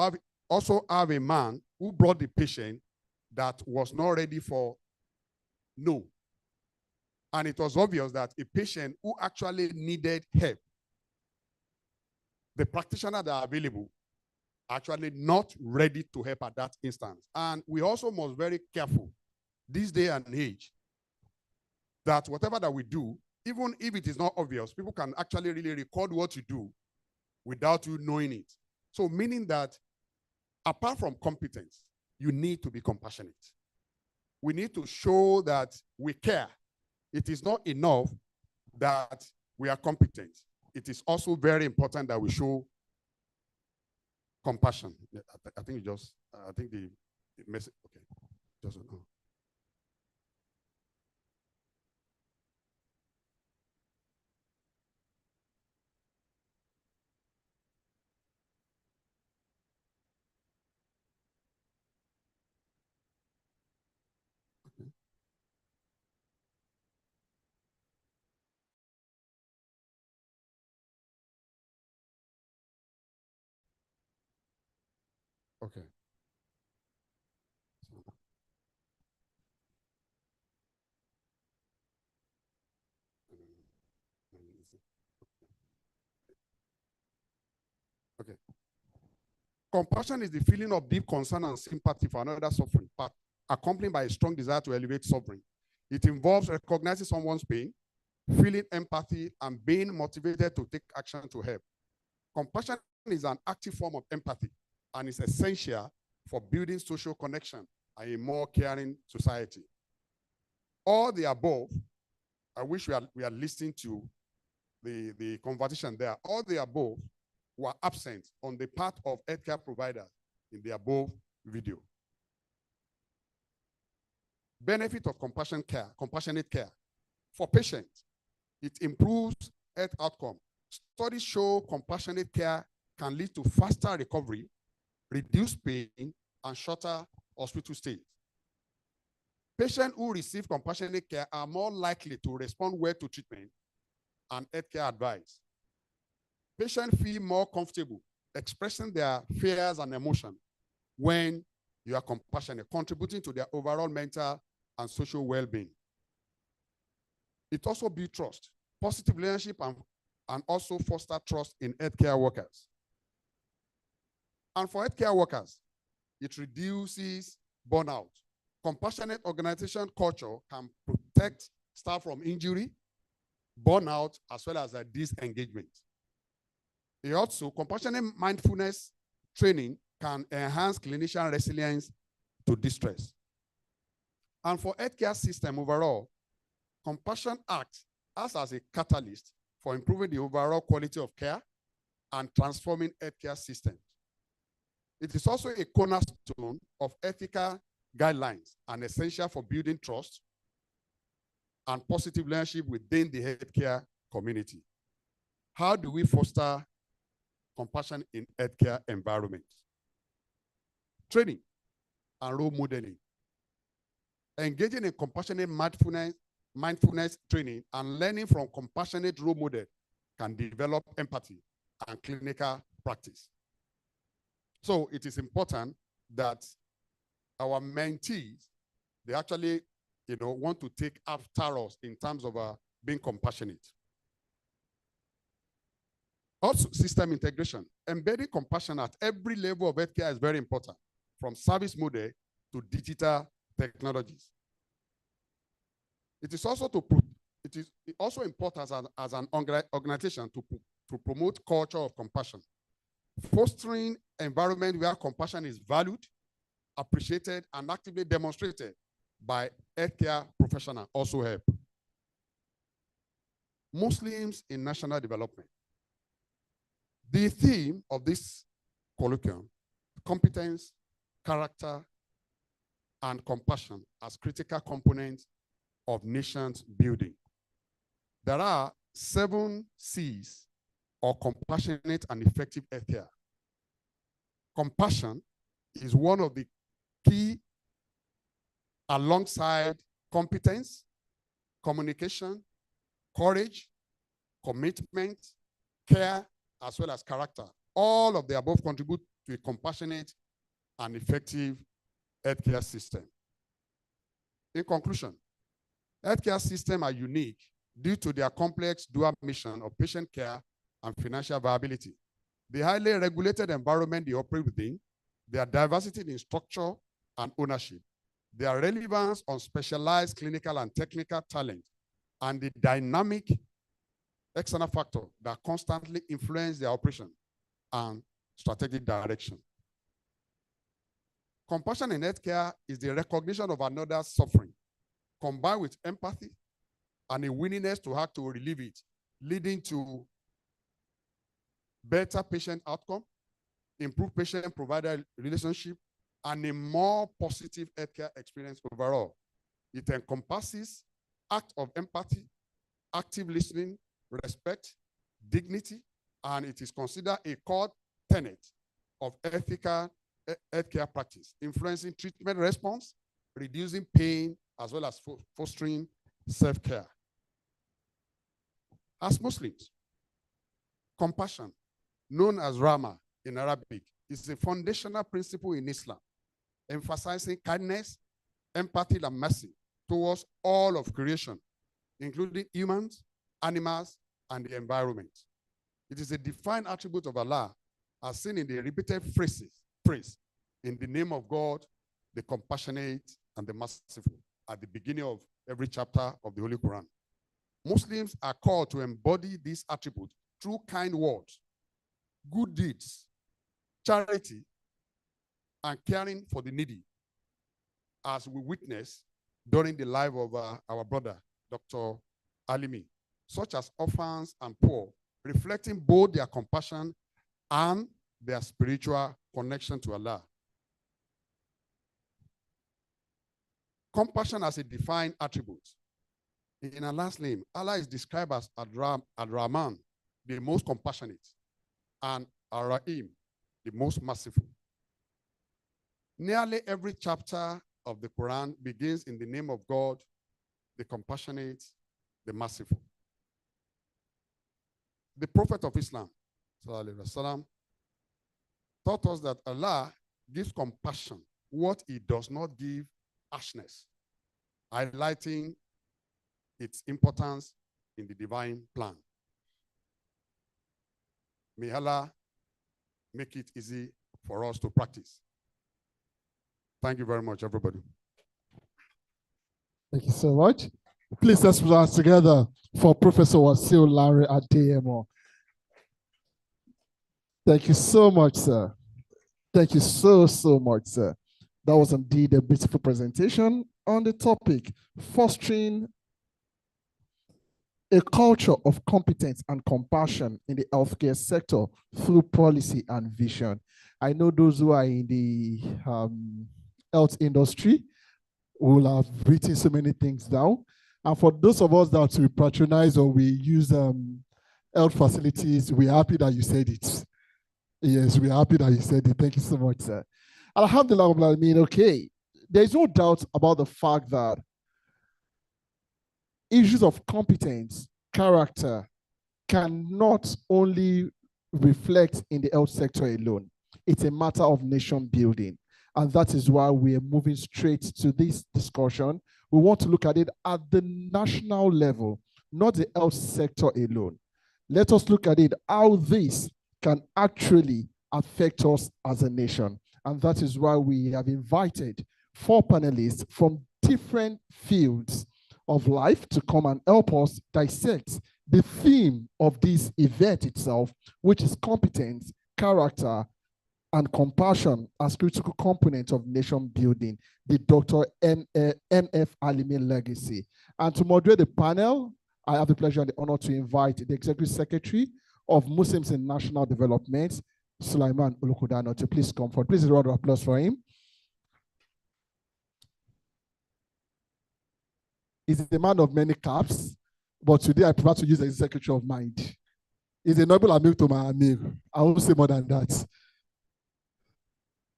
have a man who brought the patient that was not ready for no. And it was obvious that a patient who actually needed help, the practitioners that are available, actually not ready to help at that instance. And we also must be very careful this day and age that whatever that we do, even if it is not obvious, people can actually really record what you do without you knowing it. So meaning that apart from competence, you need to be compassionate. We need to show that we care. It is not enough that we are competent. It is also very important that we show compassion. I think the message, okay. Just no. Okay. Compassion is the feeling of deep concern and sympathy for another suffering, but accompanied by a strong desire to elevate suffering. It involves recognizing someone's pain, feeling empathy, and being motivated to take action to help. Compassion is an active form of empathy and is essential for building social connection and a more caring society. All the above, I wish we are listening to the conversation there. All the above were absent on the part of healthcare providers in the above video. Benefit of compassionate care. For patients, it improves health outcome. Studies show compassionate care can lead to faster recovery, reduced pain, and shorter hospital stays. Patients who receive compassionate care are more likely to respond well to treatment and healthcare advice. Patients feel more comfortable expressing their fears and emotions when you are compassionate, contributing to their overall mental and social well-being. It also builds trust, positive leadership, and also foster trust in healthcare workers. And for healthcare workers, it reduces burnout. Compassionate organization culture can protect staff from injury, burnout, as well as disengagement. Also, compassionate mindfulness training can enhance clinician resilience to distress. And for healthcare system overall, compassion acts as a catalyst for improving the overall quality of care and transforming healthcare systems. It is also a cornerstone of ethical guidelines and essential for building trust and positive leadership within the healthcare community. How do we foster compassion in healthcare environments? Training and role modeling. Engaging in compassionate mindfulness training and learning from compassionate role model can develop empathy and clinical practice. So it is important that our mentees, they actually want to take after us in terms of being compassionate. Also, system integration. Embedding compassion at every level of healthcare is very important, from service model to digital technologies. It is also important as an organization to promote culture of compassion. Fostering environment where compassion is valued, appreciated, and actively demonstrated by healthcare professionals also help. Muslims in national development. The theme of this colloquium, competence, character, and compassion as critical components of nations building. There are 7 C's or compassionate and effective healthcare. Compassion is one of the key alongside competence, communication, courage, commitment, care, as well as character. All of the above contribute to a compassionate and effective healthcare system. In conclusion, healthcare systems are unique due to their complex dual mission of patient care and financial viability. The highly regulated environment they operate within, their diversity in structure and ownership, their relevance on specialized clinical and technical talent, and the dynamic external factor that constantly influence their operation and strategic direction. Compassion in healthcare is the recognition of another's suffering, combined with empathy and a willingness to act to relieve it, leading to better patient outcome, improved patient-provider relationship, and a more positive healthcare experience overall. It encompasses acts of empathy, active listening, respect, dignity, and it is considered a core tenet of ethical healthcare practice, influencing treatment response, reducing pain, as well as fostering self-care. As Muslims, compassion, known as Rahma in Arabic, is a foundational principle in Islam, emphasizing kindness, empathy, and mercy towards all of creation, including humans, animals, and the environment. It is a defined attribute of Allah, as seen in the repeated phrases praise. In the name of God, the compassionate and the merciful, at the beginning of every chapter of the Holy Quran. Muslims are called to embody these attributes through kind words, good deeds, charity, and caring for the needy, as we witness during the life of our brother, Dr. Alimi, such as orphans and poor, reflecting both their compassion and their spiritual connection to Allah. Compassion as a defined attribute. In Allah's name, Allah is described as Ad-Rahman, the most compassionate, and Ar-Rahim, the most merciful. Nearly every chapter of the Quran begins in the name of God, the compassionate, the merciful. The Prophet of Islam, sallallahu alaihi wasallam, taught us that Allah gives compassion what he does not give harshness, highlighting its importance in the divine plan. May Allah make it easy for us to practice. Thank you very much, everybody. Thank you so much. Please let's put our hands together for Professor Wasil Larry Adeyemo. Thank you so much, sir. Thank you so much, sir. That was indeed a beautiful presentation on the topic, fostering a culture of competence and compassion in the healthcare sector through policy and vision. I know those who are in the health industry will have written so many things down. And for those of us that we patronize or we use health facilities, we're happy that you said it. Yes, we're happy that you said it. Thank you so much, sir. Alhamdulillah, I mean, okay, there's no doubt about the fact that issues of competence, character, cannot only reflect in the health sector alone. It's a matter of nation building. And that is why we are moving straight to this discussion. We want to look at it at the national level, not the health sector alone. Let us look at it, how this can actually affect us as a nation. And that is why we have invited 4 panelists from different fields of life to come and help us dissect the theme of this event itself, which is competence, character, and compassion as critical components of nation building, the Dr. M.F. Alimi legacy. And to moderate the panel, I have the pleasure and the honor to invite the Executive Secretary of Muslims in National Development, Sulaiman Ulukodano, to please come forward. Please a round of applause for him. He's a man of many caps, but today I prefer to use the Secretary of Mind. He's a noble Amir to my Amir. I won't say more than that.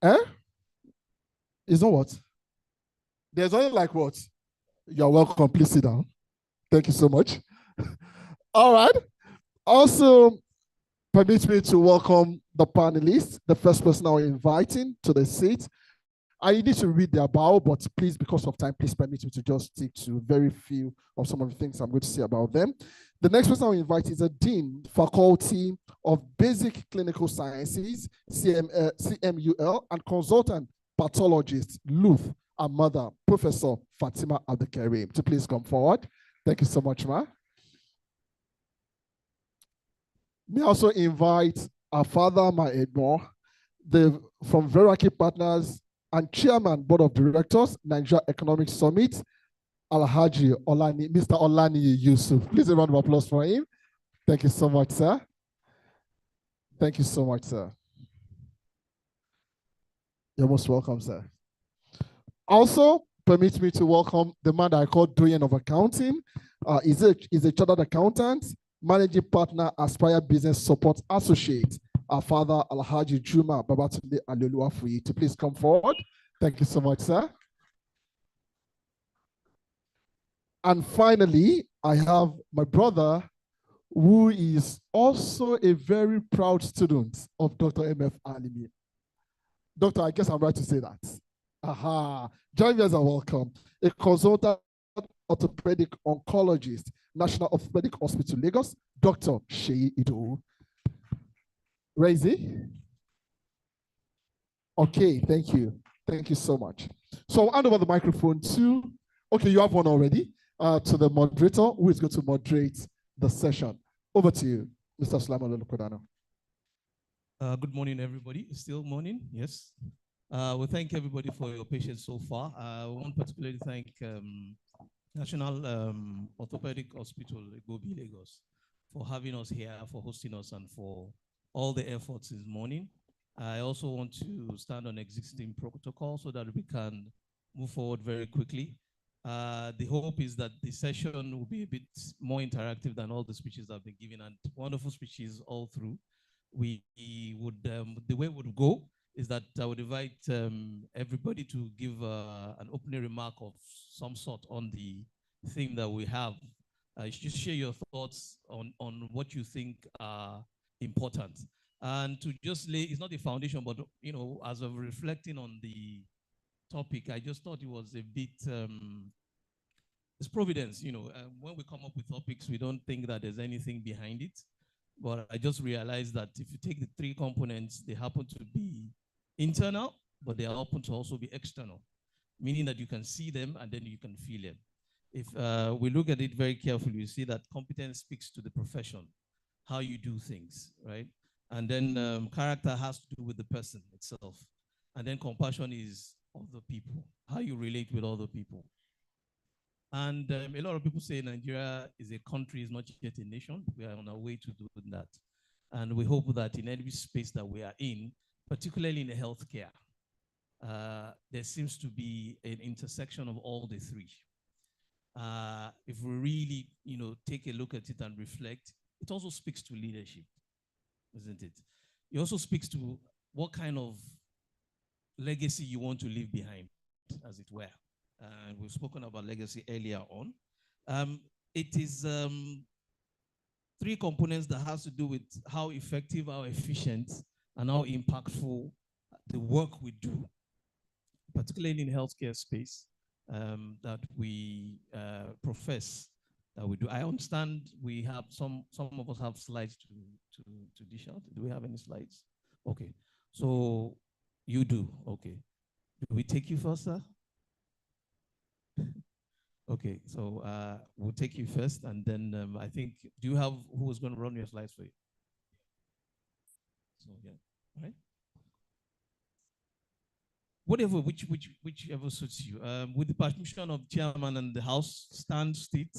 Eh? It's not what? There's only like what? You're welcome. Please sit down. Thank you so much. All right. Also, permit me to welcome the panelists, the first person I'm inviting to the seat. I need to read their bio, but please, because of time, please permit me to just stick to very few of some of the things I'm going to say about them. The next person I'll invite is a Dean, Faculty of Basic Clinical Sciences, CMUL, and Consultant Pathologist, Luth, and Mother, Professor Fatima Abdelkarim, to please come forward. Thank you so much, ma. May I also invite our father, my Edmore, from Veraki Partners and Chairman, Board of Directors, Nigeria Economic Summit, Alhaji Olani, Mr. Olani Yusuf. Please a round of applause for him. Thank you so much, sir. Thank you so much, sir. You're most welcome, sir. Also, permit me to welcome the man that I call Doyen of Accounting. He's a chartered accountant, managing partner, Aspire Business Support Associate. Our father, Alhaji Juma Babatunde Aloluwafuyi, to please come forward. Thank you so much, sir. And finally, I have my brother, who is also a very proud student of Dr. M.F. Alimi. Doctor, I guess I'm right to say that. Aha. Join me as a welcome. A consultant orthopedic oncologist, National Orthopedic Hospital, Lagos, Dr. Sheyi Ido. Where is he? Okay, thank you. Thank you so much. So I'll hand over the microphone to, okay, you have one already, to the moderator who is going to moderate the session. Over to you, Mr. Sulaiman Olukodano. Good morning, everybody. It's still morning, yes. We thank everybody for your patience so far. I want to particularly thank National Orthopedic Hospital, Gobi, Lagos, for having us here, for hosting us, and for all the efforts this morning. I also want to stand on existing protocol so that we can move forward very quickly. The hope is that the session will be a bit more interactive than all the speeches that have been given, and wonderful speeches all through. We would, the way it would go is that I would invite everybody to give an opening remark of some sort on the theme that we have. Just share your thoughts on what you think are important. And to just lay, it's not a foundation, but you know, as of reflecting on the topic, I just thought it was a bit, it's providence, you know, when we come up with topics, we don't think that there's anything behind it. But I just realized that if you take the three components, they happen to be internal, but they are open to also be external, meaning that you can see them and then you can feel them. If we look at it very carefully, you see that competence speaks to the profession, how you do things, right? And then character has to do with the person itself. And then compassion is other people, how you relate with other people. And a lot of people say Nigeria is a country, is not yet a nation. We are on our way to doing that. And we hope that in every space that we are in, particularly in the healthcare, there seems to be an intersection of all the three. If we really, you know, take a look at it and reflect, it also speaks to leadership, isn't it? It also speaks to what kind of legacy you want to leave behind, as it were. And we've spoken about legacy earlier on. It is three components that has to do with how effective, how efficient, and how impactful the work we do, particularly in the healthcare space, that we profess that we do. I understand we have some of us have slides to dish out. Do we have any slides? Okay, so you do. Okay, do we take you first, sir? Okay, so we'll take you first, and then I think, do you have who is going to run your slides for you? So yeah, all right. Whatever, whichever suits you. With the permission of chairman and the house, stand, sit,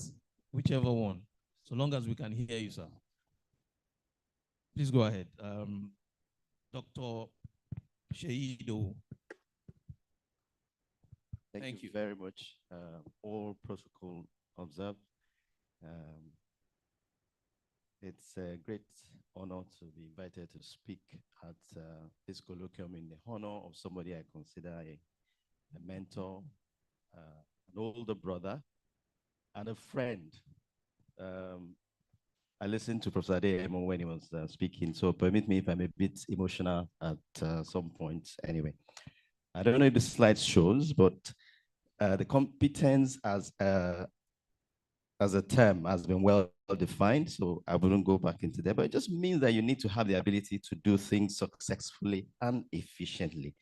whichever one, so long as we can hear you, sir. Please go ahead. Dr. Sheido. Thank you very much. All protocol observed. It's a great honor to be invited to speak at this colloquium in the honor of somebody I consider a mentor, an older brother, and a friend. I listened to Professor Adeyemo when he was speaking, so permit me if I'm a bit emotional at some points. Anyway, I don't know if the slide shows, but the competence as a term has been well defined, so I wouldn't go back into that, but it just means that you need to have the ability to do things successfully and efficiently.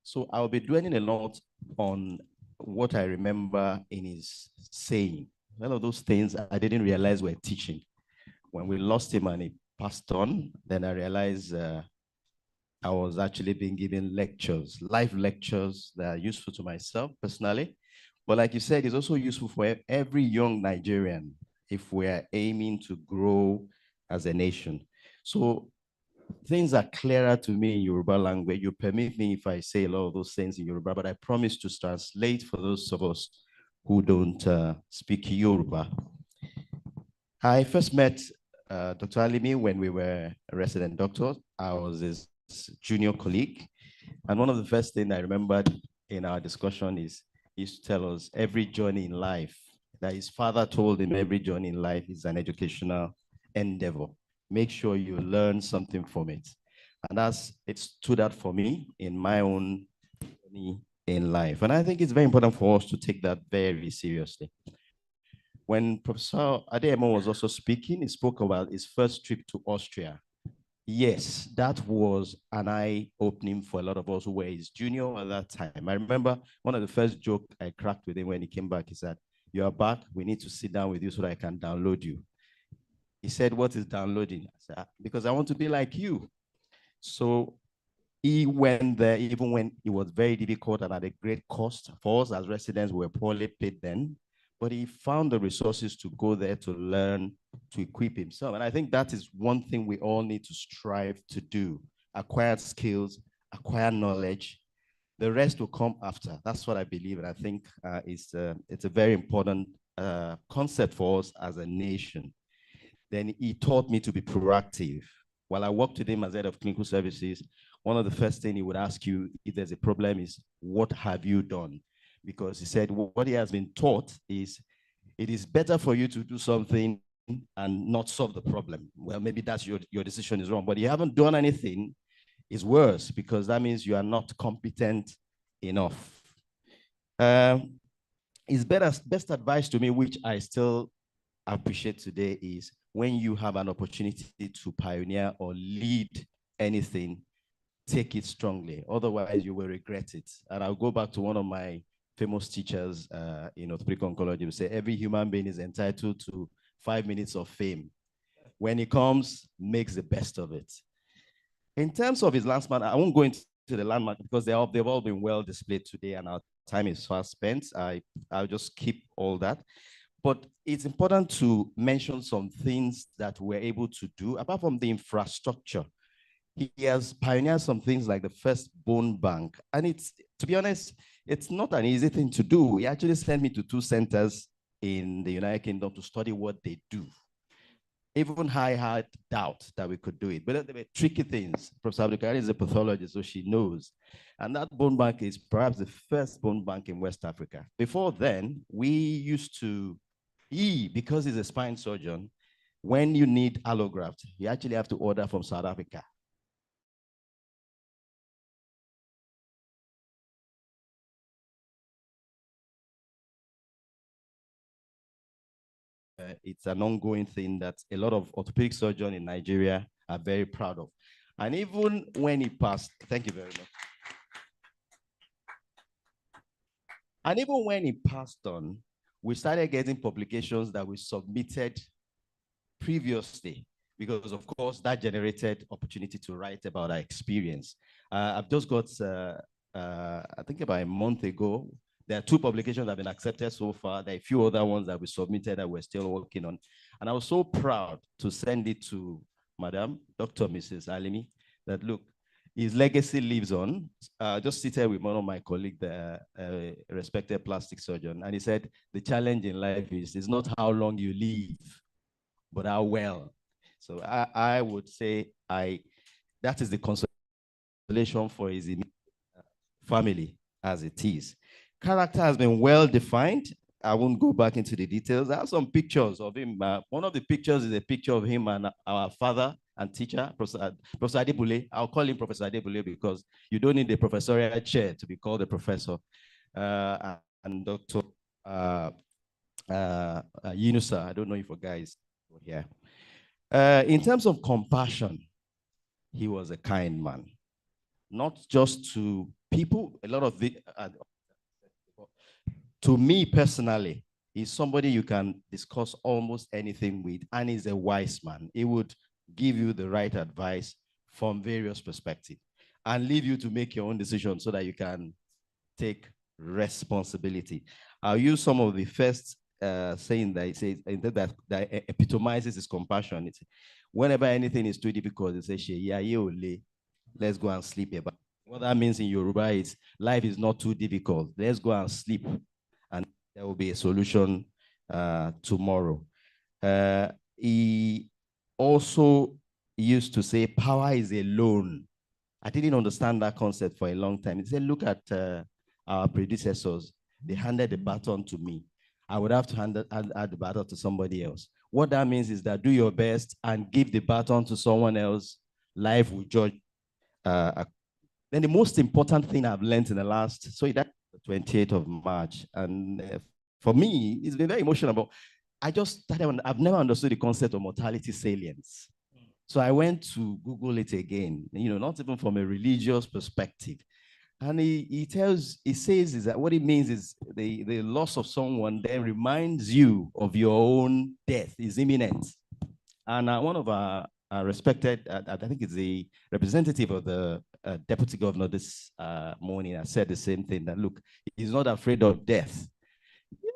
So I'll be dwelling a lot on what I remember in his saying. One of those things I didn't realize we're teaching. When we lost him and he passed on, then I realized I was actually being given lectures, live lectures that are useful to myself personally. But like you said, it's also useful for every young Nigerian if we're aiming to grow as a nation. So things are clearer to me in Yoruba language. You permit me if I say a lot of those things in Yoruba, but I promise to translate for those of us who don't speak Yoruba. I first met Dr. Alimi when we were resident doctors. I was his junior colleague. And one of the first things I remembered in our discussion is he used to tell us every journey in life, that his father told him every journey in life is an educational endeavor. Make sure you learn something from it. And it stood out for me in my own journey in life. And I think it's very important for us to take that very seriously. When Professor Adeyemo was also speaking, he spoke about his first trip to Austria. yes, that was an eye-opening for a lot of us who were his junior at that time. I remember one of the first jokes I cracked with him when he came back, he said, "You are back, we need to sit down with you so that I can download you." He said, "What is downloading?" I said, "Because I want to be like you." So he went there even when it was very difficult and at a great cost. For us as residents, we were poorly paid then, but he found the resources to go there to learn, to equip himself. And I think that is one thing we all need to strive to do: acquire skills, acquire knowledge. The rest will come after. That's what I believe. And I think it's a very important concept for us as a nation. Then he taught me to be proactive. While I worked with him as head of clinical services, one of the first things he would ask you if there's a problem is, what have you done? Because he said what he has been taught is it is better for you to do something and not solve the problem. Well, maybe that's your decision is wrong, but you haven't done anything is worse, because that means you are not competent enough. His best advice to me, which I still appreciate today, is when you have an opportunity to pioneer or lead anything, take it strongly. Otherwise, you will regret it. And I'll go back to one of my famous teachers in orthopedic oncology who say every human being is entitled to 5 minutes of fame. When it comes, makes the best of it. In terms of his landmark, I won't go into the landmark because they've all been well displayed today and our time is fast spent. I'll just keep all that. But it's important to mention some things that we're able to do. Apart from the infrastructure, he has pioneered some things like the first bone bank. And it's, to be honest, it's not an easy thing to do. He actually sent me to 2 centers in the United Kingdom to study what they do. Even I had doubt that we could do it, but there were tricky things. Professor Abdulkarim is a pathologist, so she knows. And that bone bank is perhaps the first bone bank in West Africa. Before then, we used to, because he's a spine surgeon, when you need allograft, you actually have to order from South Africa. It's an ongoing thing that a lot of orthopedic surgeons in Nigeria are very proud of. And even when he passed, thank you very much. And even when he passed on, we started getting publications that we submitted previously, because of course that generated opportunity to write about our experience. I've just got, I think about a month ago, there are 2 publications that have been accepted so far. There are a few other ones that we submitted that we're still working on. And I was so proud to send it to Madam Dr. Mrs. Alimi that, look, his legacy lives on. Just seated with one of my colleagues, the respected plastic surgeon, and he said, the challenge in life is not how long you live, but how well. So I would say that is the consolation for his family as it is. Character has been well defined. I won't go back into the details. I have some pictures of him. One of the pictures is a picture of him and our father and teacher, Professor Adebule. I'll call him Professor Adebule because you don't need a professorial chair to be called a professor. And Dr. Yunusa, I don't know if you guys were here. In terms of compassion, he was a kind man. Not just to people, a lot of the, to me personally, he's somebody you can discuss almost anything with, and he's a wise man. He would give you the right advice from various perspectives and leave you to make your own decision so that you can take responsibility. I'll use some of the first saying that he says that epitomizes his compassion. It's, whenever anything is too difficult, he says, let's go and sleep. What that means in Yoruba is life is not too difficult. Let's go and sleep, and there will be a solution tomorrow. He also used to say, power is a loan. I didn't understand that concept for a long time. He said, look at our predecessors. They handed the baton to me. I would have to hand the baton to somebody else. What that means is that do your best and give the baton to someone else. Life will judge. Then the most important thing I've learned in the last, so that's the 28th of March. And for me, it's been very emotional. But I just started, I've never understood the concept of mortality salience. So I went to Google it again, not even from a religious perspective. And he says is that what it means is the loss of someone then reminds you of your own death is imminent. And one of our respected, I think it's the representative of the deputy governor this morning, has said the same thing, that look, he's not afraid of death.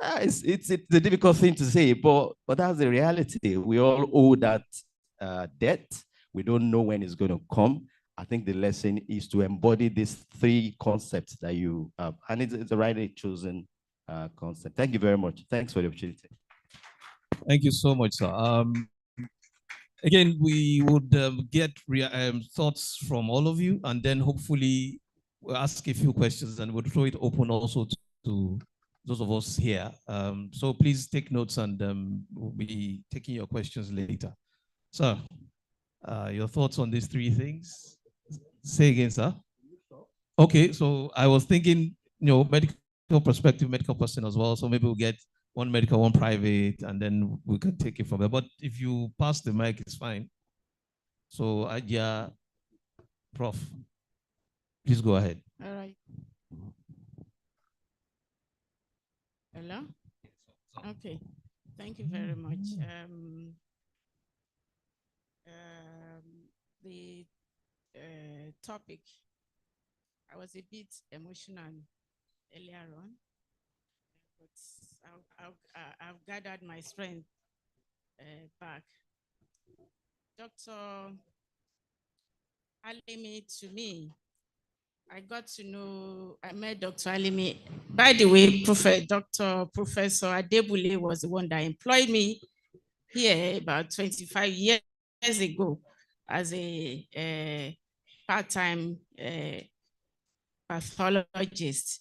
Yeah, it's a difficult thing to say, but that's the reality. We all owe that debt. We don't know when it's going to come. I think the lesson is to embody these three concepts that you have, and it's a rightly chosen concept. Thank you very much. Thanks for the opportunity. Thank you so much, sir. Again, we would get thoughts from all of you, and then hopefully we'll ask a few questions, and we'll throw it open also to those of us here. So please take notes, and we'll be taking your questions later. Sir, your thoughts on these three things? Say again, sir. Okay, so I was thinking, medical perspective, medical person as well. So maybe we'll get one medical, one private, and then we can take it from there. But if you pass the mic, it's fine. So, yeah, Prof, please go ahead. All right. Hello? Okay. Thank you very much. The topic, I was a bit emotional earlier on, but I've gathered my strength back. Dr. Alimi, to me, I got to know, I met Dr. Alimi. By the way, Professor Adebule was the one that employed me here about 25 years ago as a part-time pathologist,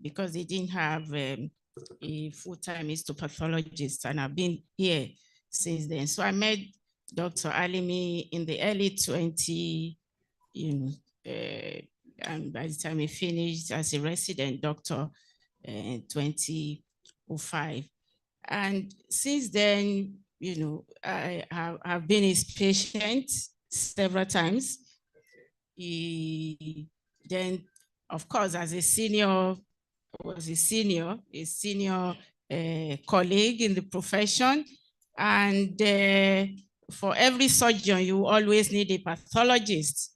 because they didn't have a full-time histopathologist, and I've been here since then. So I met Dr. Alimi in the early 20, and by the time he finished as a resident doctor in 2005. And since then, I have been his patient several times. Then, of course, as a senior, colleague in the profession. And for every surgeon, you always need a pathologist,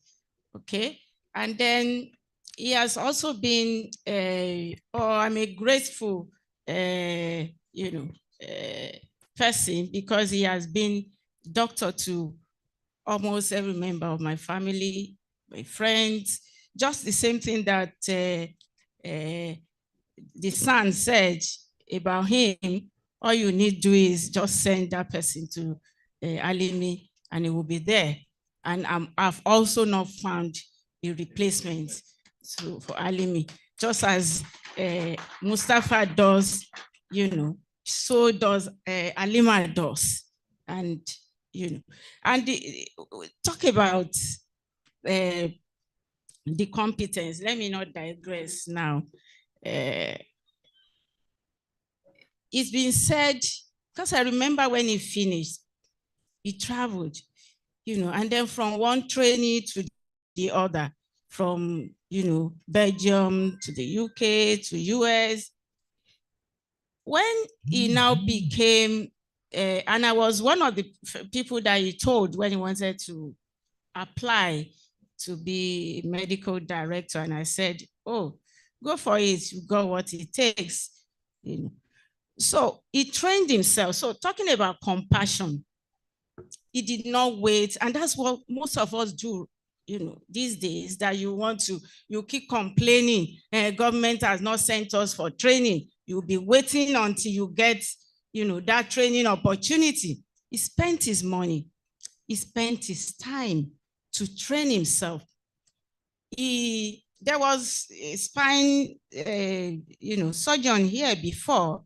okay? And then he has also been, I'm a grateful, person, because he has been doctor to almost every member of my family, my friends, just the same thing that the son said about him. All you need to do is just send that person to Alimi, and it will be there. And I've also not found a replacement for Alimi. Just as Mustapha does, so does Alima does. And, talk about the competence. Let me not digress now. It's been said, because I remember when he finished, he traveled, and then from one trainee to the other, from, Belgium to the UK to US. When he now became, and I was one of the people that he told when he wanted to apply to be medical director, and I said, oh, go for it, you got what it takes. So he trained himself. So talking about compassion, he did not wait. And that's what most of us do, these days, that you keep complaining, government has not sent us for training. You'll be waiting until you get, that training opportunity. He spent his money. He spent his time to train himself. There was a spine, surgeon here before,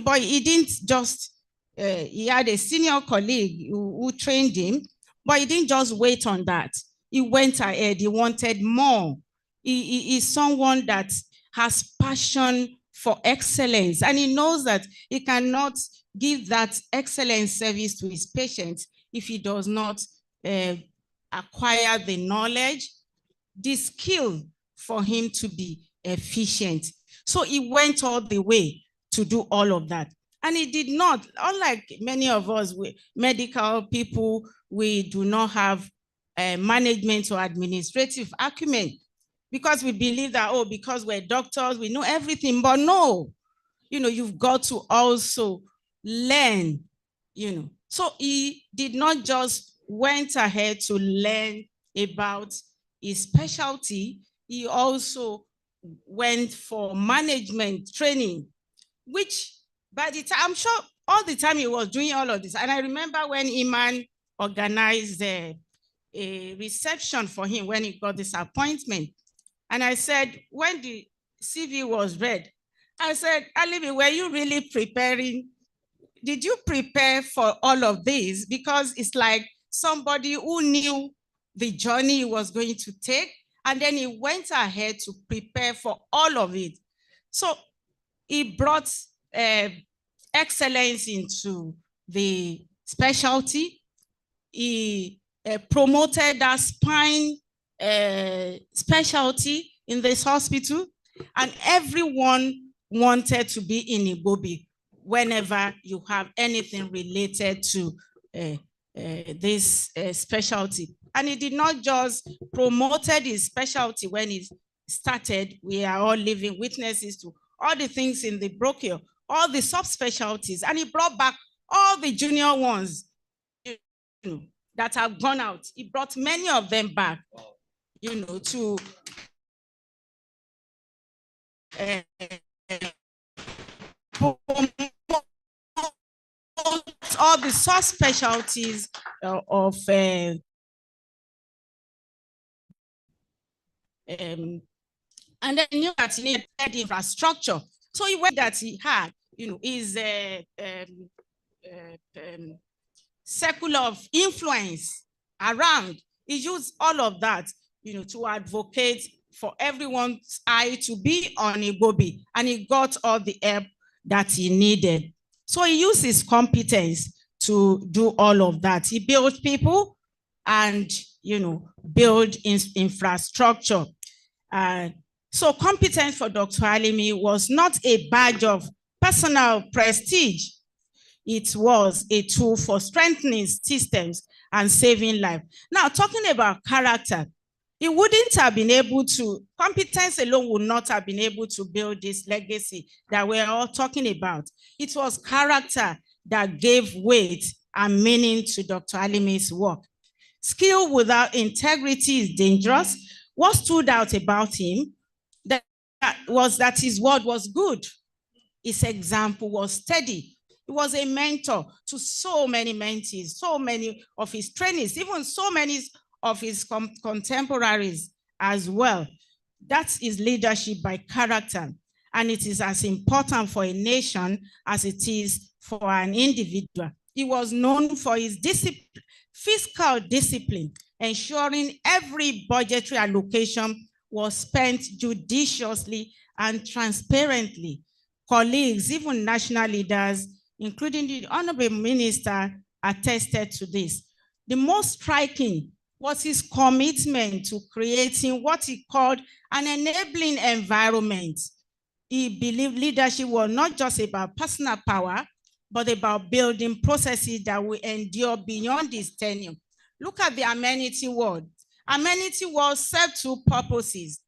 but he didn't just, he had a senior colleague who trained him, but he didn't just wait on that. He went ahead, he wanted more. He is someone that has passion for excellence, and he knows that he cannot give that excellent service to his patients if he does not acquire the knowledge, the skill for him to be efficient. So he went all the way to do all of that. And he did not, unlike many of us, medical people, we do not have management or administrative acumen because we believe that, oh, because we're doctors, we know everything, but no, you've got to also learn, So he did not just went ahead to learn about his specialty, he also went for management training, which by the time, I'm sure all the time he was doing all of this. And I remember when Iman organized a reception for him when he got this appointment. And I said, when the CV was read, I said, Alimi, were you really preparing? Did you prepare for all of this? Because it's like somebody who knew the journey he was going to take, and then he went ahead to prepare for all of it. So he brought excellence into the specialty. He promoted that spine specialty in this hospital, and everyone wanted to be in Igbobi whenever you have anything related to this specialty. And he did not just promoted his specialty when he started. We are all living witnesses to all the things in the brochure, all the subspecialties, and he brought back all the junior ones that have gone out. He brought many of them back, to all the subspecialties of and then knew that he needed infrastructure. So he went that he had, his circle of influence around. He used all of that, to advocate for everyone's eye to be on Igbobi, and he got all the help that he needed. So he used his competence to do all of that. He built people and, build infrastructure. So competence for Dr. Alimi was not a badge of personal prestige. It was a tool for strengthening systems and saving lives. Now, talking about character, he wouldn't have been able to, competence alone would not have been able to build this legacy that we're all talking about. It was character that gave weight and meaning to Dr. Alimi's work. Skill without integrity is dangerous. What stood out about him was that his word was good. His example was steady. He was a mentor to so many mentees, so many of his trainees, even so many of his contemporaries as well. That is leadership by character. And it is as important for a nation as it is for an individual. He was known for his fiscal discipline, ensuring every budgetary allocation was spent judiciously and transparently. Colleagues, even national leaders, including the Honorable Minister, attested to this. The most striking was his commitment to creating what he called an enabling environment. He believed leadership was not just about personal power, but about building processes that will endure beyond this tenure. Look at the amenity ward. Amenity ward served two purposes.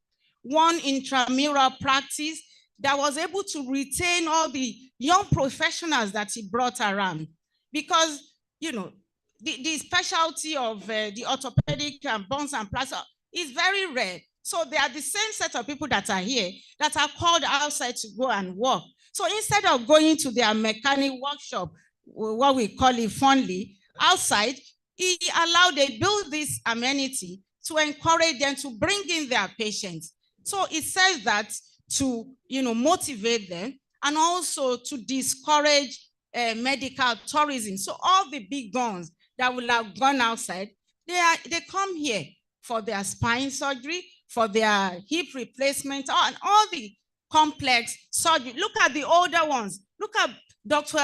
One, intramural practice that was able to retain all the young professionals that he brought around. Because, the specialty of the orthopedic and bones and plastic is very rare. So they are the same set of people that are here that are called outside to go and work. So instead of going to their mechanic workshop, what we call it fondly, outside, they built this amenity to encourage them to bring in their patients. So it says that to motivate them and also to discourage medical tourism. So all the big guns that will have gone outside, they come here for their spine surgery, for their hip replacement, and all the complex surgery. Look at the older ones. Look at Dr.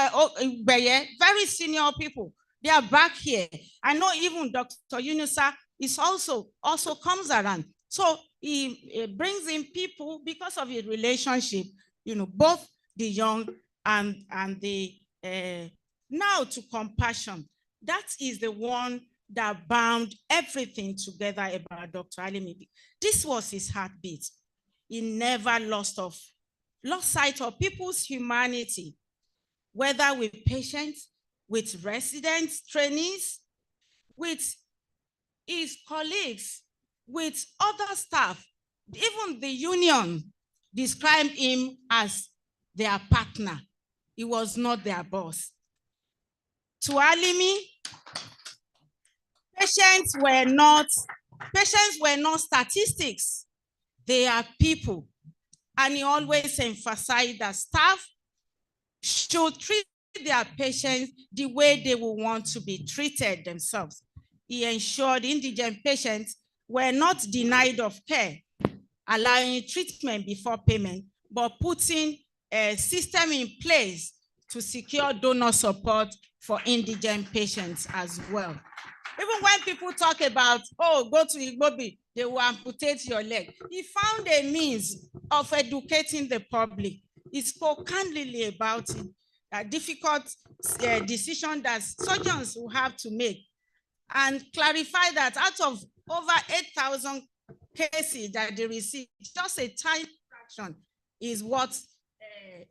Beye, very senior people. They are back here. I know even Dr. Yunusa is also comes around. So he brings in people because of his relationship, you know, both the young and the now to compassion. That is the one that bound everything together about Dr. Alimi. This was his heartbeat. He never lost sight of people's humanity, whether with patients, with residents, trainees, with his colleagues, with other staff. Even the union described him as their partner. He was not their boss. To Alimi, patients were not statistics. They are people. And he always emphasized that staff should treat their patients the way they would want to be treated themselves. He ensured indigent patients were not denied of care, allowing treatment before payment, but putting a system in place to secure donor support for indigent patients as well. Even when people talk about, oh, go to Igbobi, they will amputate your leg. He found a means of educating the public. He spoke candidly about it, a difficult decision that surgeons will have to make, and clarify that out of over 8,000 cases that they receive, just a tiny fraction is what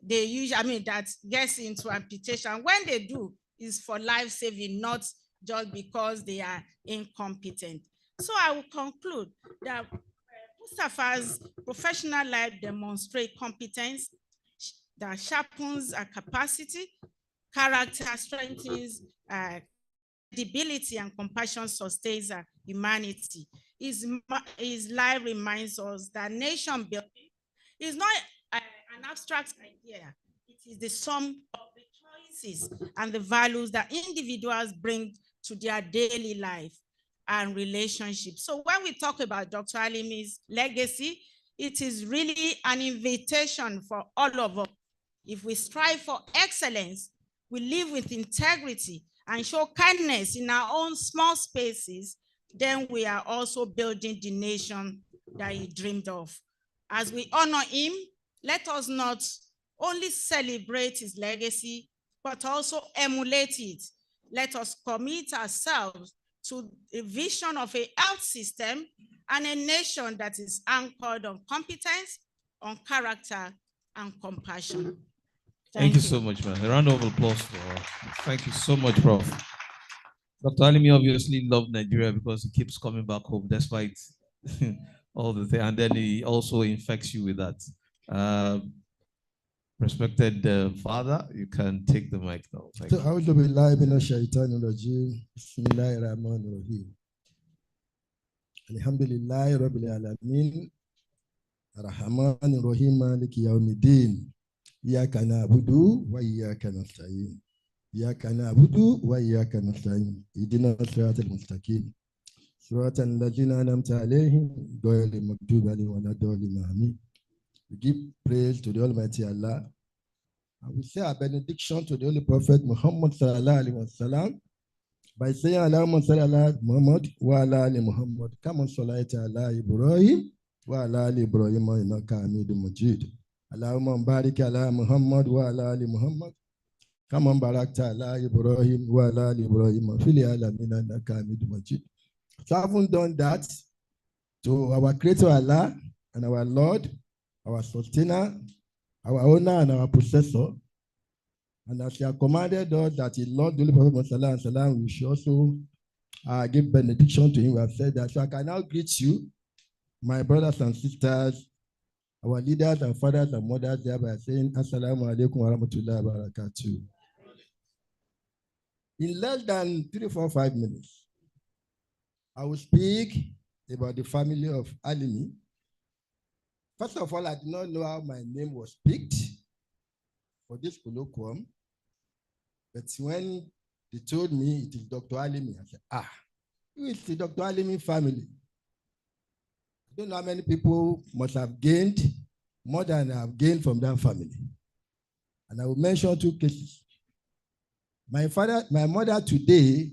they usually, that gets into amputation. When they do, is for life saving, not just because they are incompetent. So I will conclude that Mustapha's professional life demonstrates competence that sharpens our capacity, character strengthens credibility, and compassion sustains our humanity. His life reminds us that nation building is not an abstract idea. It is the sum of the choices and the values that individuals bring to their daily life and relationships. So when we talk about Dr. Alimi's legacy, it is really an invitation for all of us. If we strive for excellence, we live with integrity and show kindness in our own small spaces, then we are also building the nation that he dreamed of. As we honor him, let us not only celebrate his legacy, but also emulate it. Let us commit ourselves to a vision of a health system and a nation that is anchored on competence, on character, and compassion. Thank you so much, man. A round of applause for thank you so much, Prof. Dr. Alimi obviously loved Nigeria because he keeps coming back home despite all the things, and then he also infects you with that. Respected father, you can take the mic now. Thank you. Alhamdulillah Rabbil Alamin Ar-Rahman Ar-Rahim Maliki Yawmiddin Iyyaka na'budu wa iyyaka nasta'in Iyyaka na'budu wa iyyaka nasta'in Ihdinas siratal mustaqim Siratal ladzina an'amta alayhim ghayril maghdubi alayhim waladdallin amin. We give praise to the Almighty Allah. And we say a benediction to the Holy Prophet Muhammad sallallahu alaihi wasallam by saying Allahumma salli ala Muhammad wa ala ali Muhammad kama sallaita ala Ibrahim wa ala ali Ibrahim innaka Hamidum Majid. Allahumma barik ala Muhammad wa ala ali Muhammad kama barakta ala Ibrahim wa ala ali Ibrahim fil alamin innaka Hamidum Majid. So having done that, to our Creator Allah and our Lord, our sustainer, our owner and our possessor, and as he has commanded us that he loved the Holy Prophet Sallallahu, we should also give benediction to him. We have said that. So I can now greet you, my brothers and sisters, our leaders and fathers and mothers, there by saying, Assalamu alaikum wa rahmatullahi wa barakatuh. In less than 3, 4, 5 minutes, I will speak about the family of Alimi. First of all, I did not know how my name was picked for this colloquium. But when they told me it is Dr. Alimi, I said, who is the Dr. Alimi family? I don't know how many people must have gained more than I have gained from that family. And I will mention 2 cases. My mother today,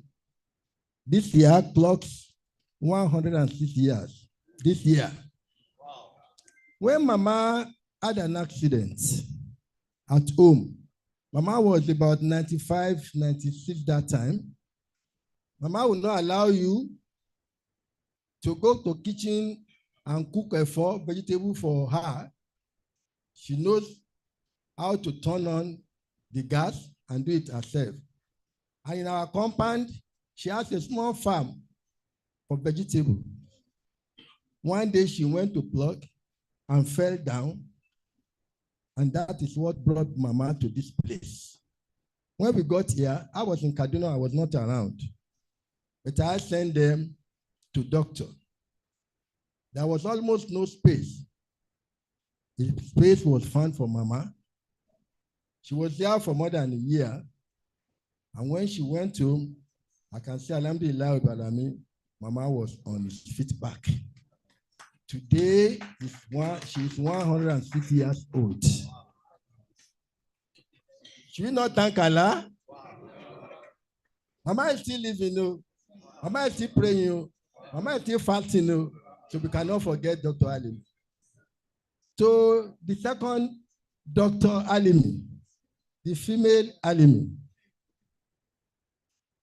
this year, clocks 106 years. This year. Wow. When Mama had an accident at home, Mama was about 95, 96 that time. Mama will not allow you to go to kitchen and cook a vegetable for her. She knows how to turn on the gas and do it herself. And in our compound, she has a small farm for vegetable. One day she went to pluck and fell down, and that is what brought Mama to this place. When we got here, I was in Kaduna, I was not around, but I sent them to doctor. There was almost no space. The space was found for Mama. She was there for more than a year, and when she went home, I can say, Alhamdulillah, Mama was on his feet back. Today, she's 106 years old. Should we not thank Allah? Mama is still living, Mama is still praying, Mama is still fasting, so we cannot forget Dr. Alimi. So the second Dr. Alimi, the female Alimi.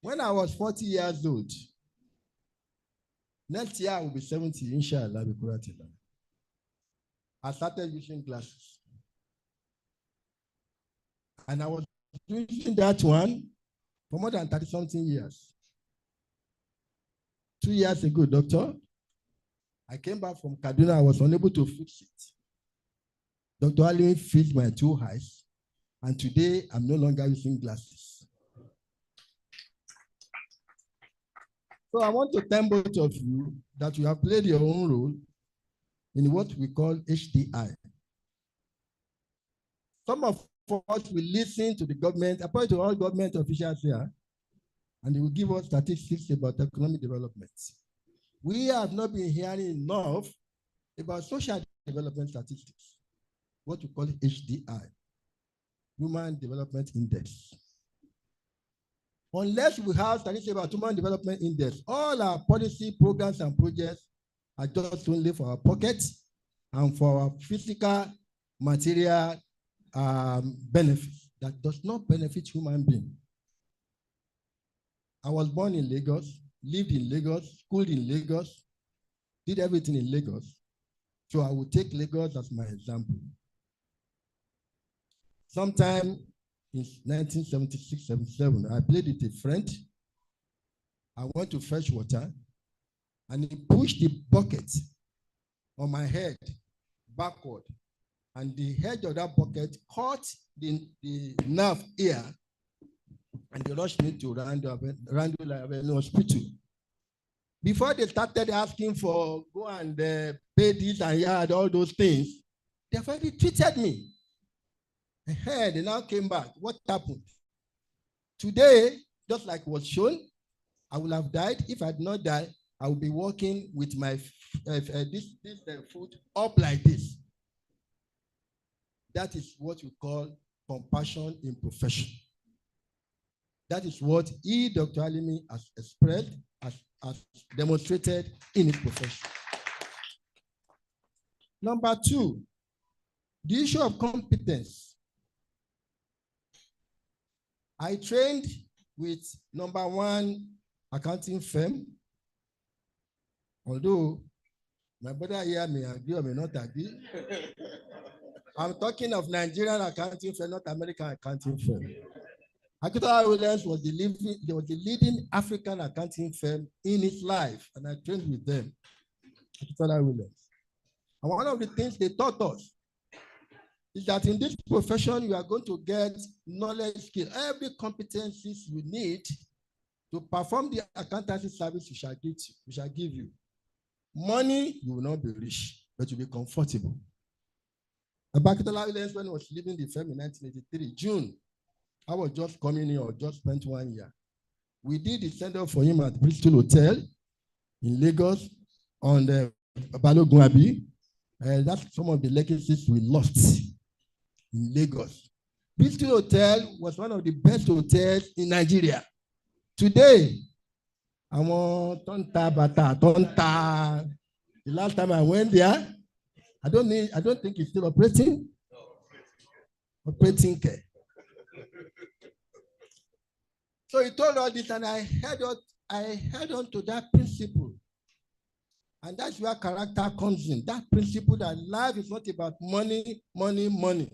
When I was 40 years old, next year I will be 70, inshallah. I started using glasses. And I was using that one for more than 30-something years. 2 years ago, doctor, I came back from Kaduna. I was unable to fix it. Dr. Ali fixed my 2 eyes, and today I'm no longer using glasses. So I want to thank both of you that you have played your own role in what we call HDI. Some of us will listen to the government, apart to all government officials here, and they will give us statistics about economic development. We have not been hearing enough about social development statistics, what we call HDI, Human Development Index. Unless we have statistics about Human Development Index, all our policy programs and projects are just only for our pockets and for our physical, material benefits that does not benefit human beings. I was born in Lagos, lived in Lagos, schooled in Lagos, did everything in Lagos. So I will take Lagos as my example. Sometime in 1976-77, I played with a friend. I went to fetch water, and he pushed the bucket on my head backward, and the head of that bucket caught the nerve ear, and they rushed me to Randall Hospital. Before they started asking for go and pay this and yard, all those things, they've already treated me. They now came back. What happened? Today, just like was shown, I would have died. If I had not died, I would be walking with my foot up like this. That is what we call compassion in profession. That is what Dr. Alimi has expressed, has demonstrated in his profession. Number 2, the issue of competence. I trained with number 1 accounting firm, although my brother here may agree or may not agree. I'm talking of Nigerian accounting firm, not American accounting firm. Akitola Williams was the leading African accounting firm in his life, and I trained with them. Akitola Williams. And one of the things they taught us is that in this profession, you are going to get knowledge, skill, every competencies you need to perform the accountancy service we shall give you. Money, you will not be rich, but you'll be comfortable. Akitola Williams, when he was leaving the firm in 1983, June, I was just coming in or just spent 1 year. We did the send-off for him at Bristol Hotel in Lagos on the Balogun Abi. That's some of the legacies we lost in Lagos. Peaceful Hotel was one of the best hotels in Nigeria. Today, àwọn tó ń ta bàtà, tó ń ta. The last time I went there, I don't think it's still operating. Operating care. So he told all this, and I held on to that principle. And that's where character comes in. That principle that life is not about money, money, money.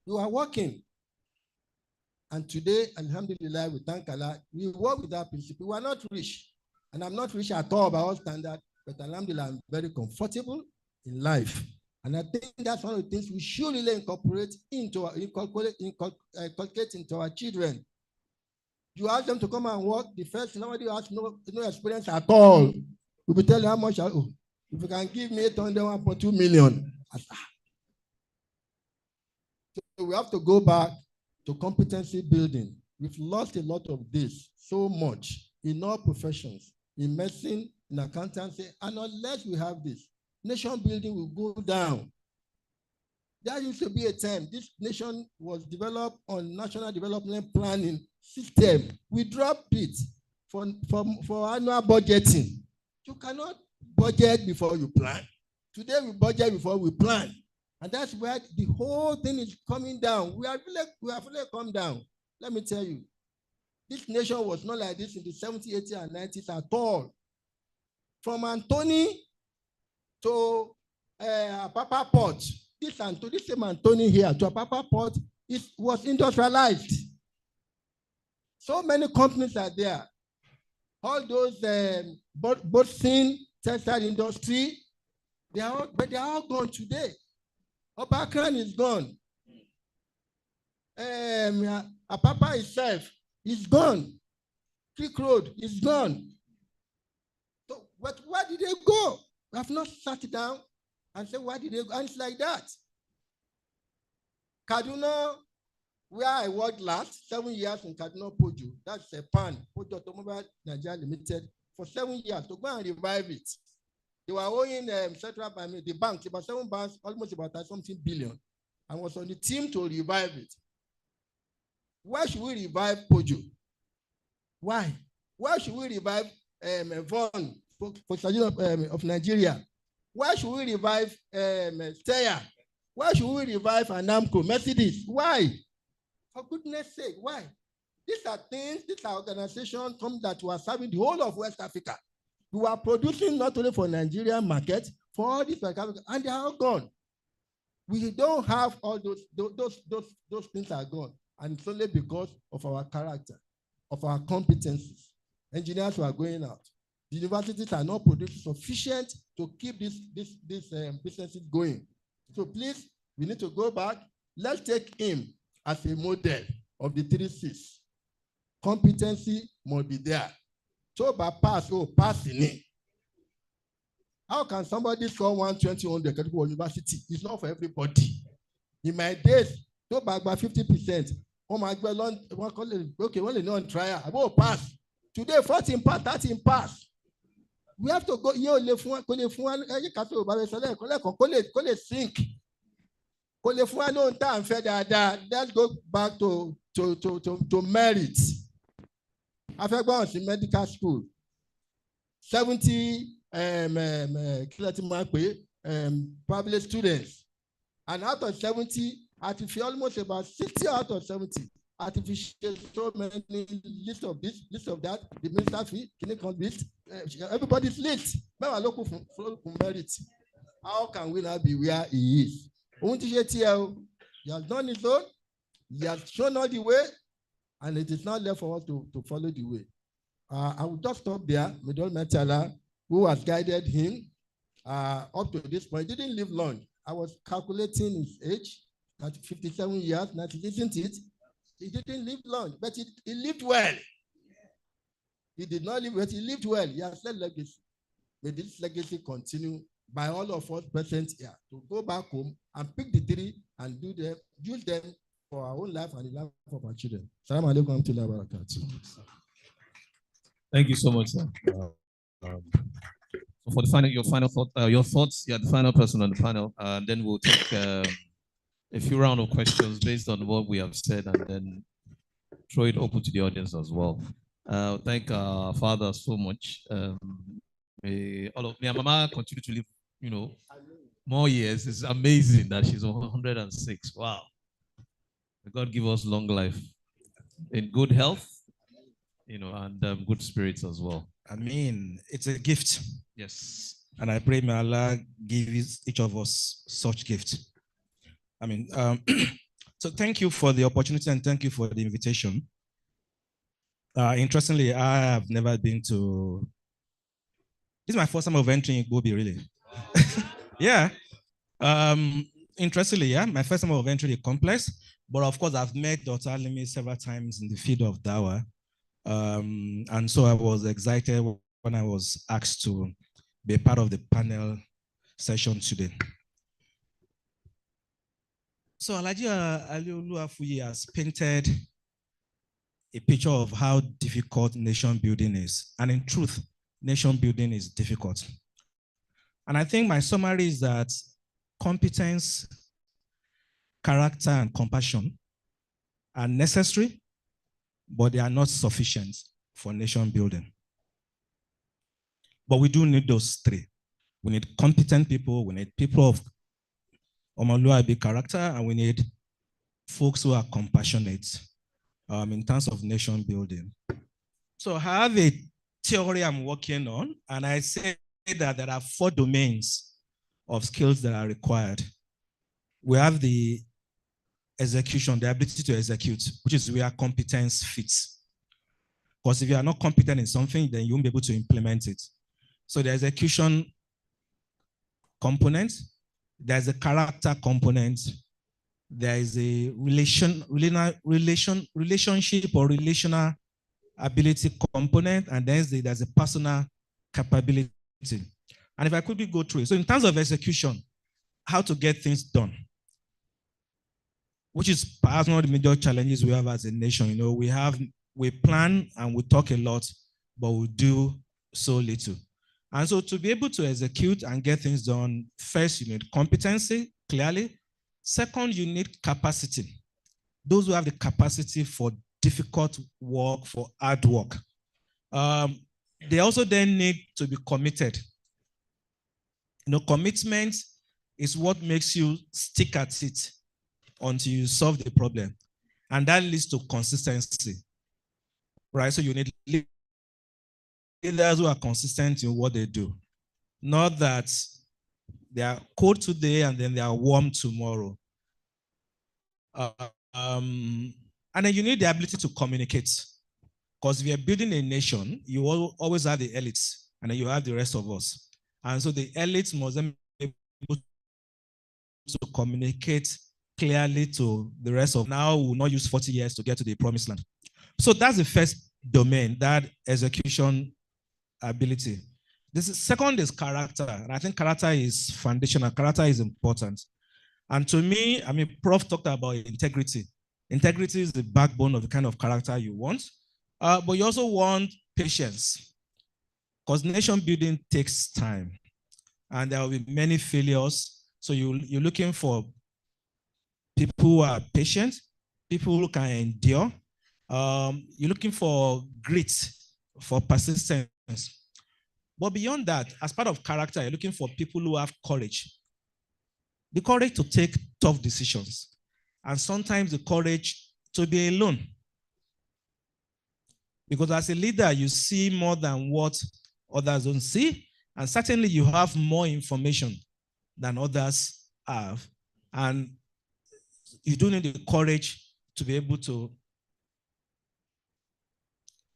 You are working. And today, alhamdulillah, we thank Allah, we work with that principle. We are not rich. And I'm not rich at all by all standards, but alhamdulillah, I'm very comfortable in life. And I think that's one of the things we should really inculcate into our children. You ask them to come and work, the first somebody who has no experience at all, we will tell you how much, if you can give me 1.2 million. So we have to go back to competency building. We've lost a lot of this, so much, in all professions, in medicine, in accountancy, and unless we have this, nation building will go down. There used to be a time, this nation was developed on national development planning system. We dropped it for annual budgeting. You cannot budget before you plan. Today we budget before we plan. And that's where the whole thing is coming down. We have really come down. Let me tell you, this nation was not like this in the 70s, 80s, and 90s at all. From Anthony to Papa Port, this same Anthony here to Papa Port, it was industrialized. So many companies are there. All those boating, textile industry, they are all gone today. Obakran is gone. Apapa itself is gone. Creek Road is gone. So, but where did they go? We have not sat down and said, why did they go? And it's like that. Kaduna, where I worked last, 7 years in Kaduna Pojo, that's a pan, Pojo Automobile Nigeria Limited, for 7 years to go and revive it. They were owing Central Bank, the bank, about 7 banks, almost about something billion, and was on the team to revive it. Why should we revive Pojo? Why? Why should we revive Von of Nigeria? Why should we revive Steya? Why should we revive Anamco, Mercedes? Why? For goodness sake, why? These are things, these are organizations that were serving the whole of West Africa. We are producing not only for Nigerian market, for all these and they are all gone. We don't have all those things are gone. And it's only because of our character, of our competencies. Engineers who are going out. The universities are not producing sufficient to keep these businesses going. So please, we need to go back. Let's take him as a model of the 3 C's. Competency must be there. So by pass in it. How can somebody score 120 on the university? It's not for everybody. In my days, go back by 50%. Oh my God, okay, only non trial. I will pass. Today, 14 pass, 13 pass. We have to go. Let's go back to merit. I've gone to medical school. 70 public students. And out of 70, artificial almost about 60 out of 70. Artificial, so many list of this, list of that, the minister fee, list, everybody's list. Merit. How can we not be where he is? He has done his own, he has shown all the way, and it is not left for us to follow the way. I will just stop there. Medol Metala, who has guided him up to this point, didn't live long. I was calculating his age, at 57 years, isn't it? He didn't live long, but he lived well. He did not live, but he lived well. He has left legacy. May this legacy continue by all of us present here to go back home and pick the 3 and use them for our own life and the life of our children. Assalamu alaikum warahmatullahi wabarakatuh. Thank you so much, sir. For the final, your final thought, your thoughts. You're the final person on the panel. Then we'll take a few round of questions based on what we have said, and then throw it open to the audience as well. Thank our father so much. May Mama continue to live, more years. It's amazing that she's 106. Wow. May God give us long life in good health, and good spirits as well. I mean, it's a gift. Yes. And I pray may Allah give each of us such gift. I mean, so thank you for the opportunity and thank you for the invitation. Interestingly, I have never been to, this is my first time of entering Igbobi, really. Yeah. Interestingly, yeah, my first time of entering the complex, but of course I've met Dr. Alimi several times in the field of Dawa. And so I was excited when I was asked to be a part of the panel session today. So Alhaji Alioluafuyi has painted a picture of how difficult nation building is. And in truth, nation building is difficult. And I think my summary is that competence, character, and compassion are necessary, but they are not sufficient for nation building. But we do need those three. We need competent people, we need people of Omoluabi character, and we need folks who are compassionate in terms of nation building. So I have a theory I'm working on, and I say that there are 4 domains of skills that are required. We have the execution, the ability to execute, which is where competence fits. Because if you are not competent in something, then you won't be able to implement it. So the execution component, there's a character component, there is a relationship or relational ability component, and then there's a personal capability. And if I quickly go through it, so in terms of execution, how to get things done, which is perhaps one of the major challenges we have as a nation. We plan and we talk a lot, but we do so little. And so to be able to execute and get things done, first, you need competency, clearly. Second, you need capacity. Those who have the capacity for difficult work, for hard work. They also then need to be committed. Commitment is what makes you stick at it until you solve the problem. And that leads to consistency, right? So you need leaders who are consistent in what they do. Not that they are cold today and then they are warm tomorrow. And then you need the ability to communicate. Because if you're building a nation, you always have the elites and then you have the rest of us. And so the elites must then be able to communicate clearly to the rest of now. We will not use 40 years to get to the promised land. So that's the first domain, that execution ability. Second is character. And I think character is foundational. Character is important. And to me, Prof talked about integrity. Integrity is the backbone of the kind of character you want. But you also want patience. Because nation building takes time. And there will be many failures. So you're looking for people who are patient, people who can endure. You're looking for grit, for persistence. But beyond that, as part of character, you're looking for people who have courage. The courage to take tough decisions. And sometimes the courage to be alone. Because as a leader, you see more than what others don't see. And certainly you have more information than others have. And you do need the courage to be able to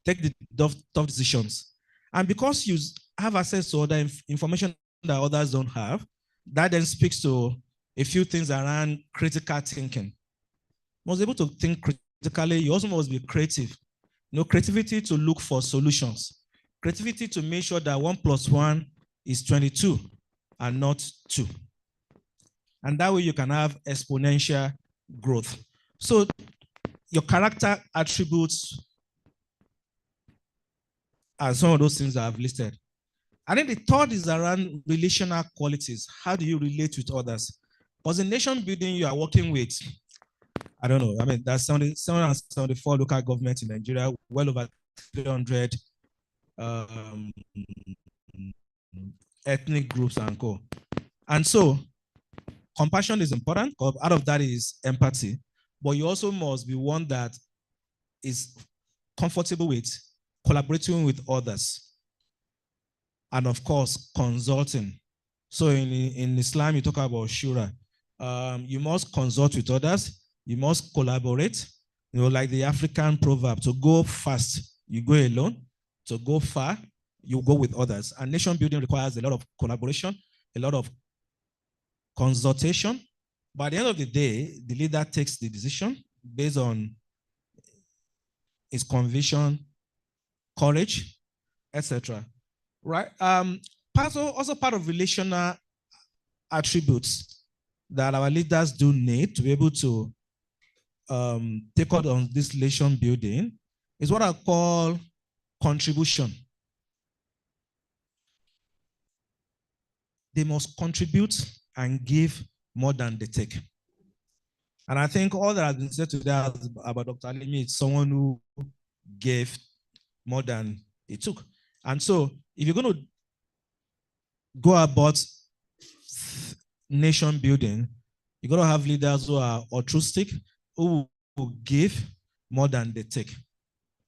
take the tough decisions. And because you have access to other information that others don't have, that then speaks to a few things around critical thinking. You must be able to think critically. You also must be creative. Creativity to look for solutions. Creativity to make sure that 1 + 1 is 22 and not 2. And that way you can have exponential growth. So your character attributes are some of those things that I've listed. And then the third is around relational qualities. How do you relate with others? Because in nation building, you are working with, I don't know, I mean, there's 774 local governments in Nigeria, well over 300 ethnic groups and co. And so compassion is important, because out of that is empathy, but you also must be one that is comfortable with collaborating with others. And of course, consulting. So in Islam, you talk about shura. You must consult with others. You must collaborate. You know, like the African proverb, to go fast, you go alone. To go far, you go with others. And nation building requires a lot of collaboration, a lot of consultation. But at the end of the day, the leader takes the decision based on his conviction, courage, etc. Right? Also part of relational attributes that our leaders do need to be able to take on this nation building is what I call contribution. They must contribute and give more than they take. And I think all that has been said today about Dr. Alimi is someone who gave more than he took. And so if you're going to go about nation building, you're going to have leaders who are altruistic, who will give more than they take.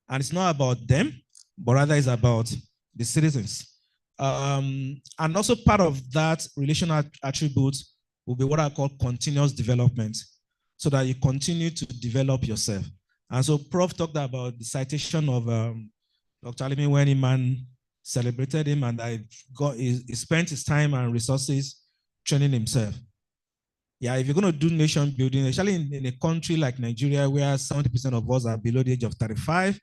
And it's not about them, but rather it's about the citizens. And also part of that relational attribute will be what I call continuous development, so that you continue to develop yourself. And so Prof talked about the citation of Dr. Alimi when Iman celebrated him, and he spent his time and resources training himself. Yeah, if you're going to do nation building, especially in a country like Nigeria, where 70% of us are below the age of 35,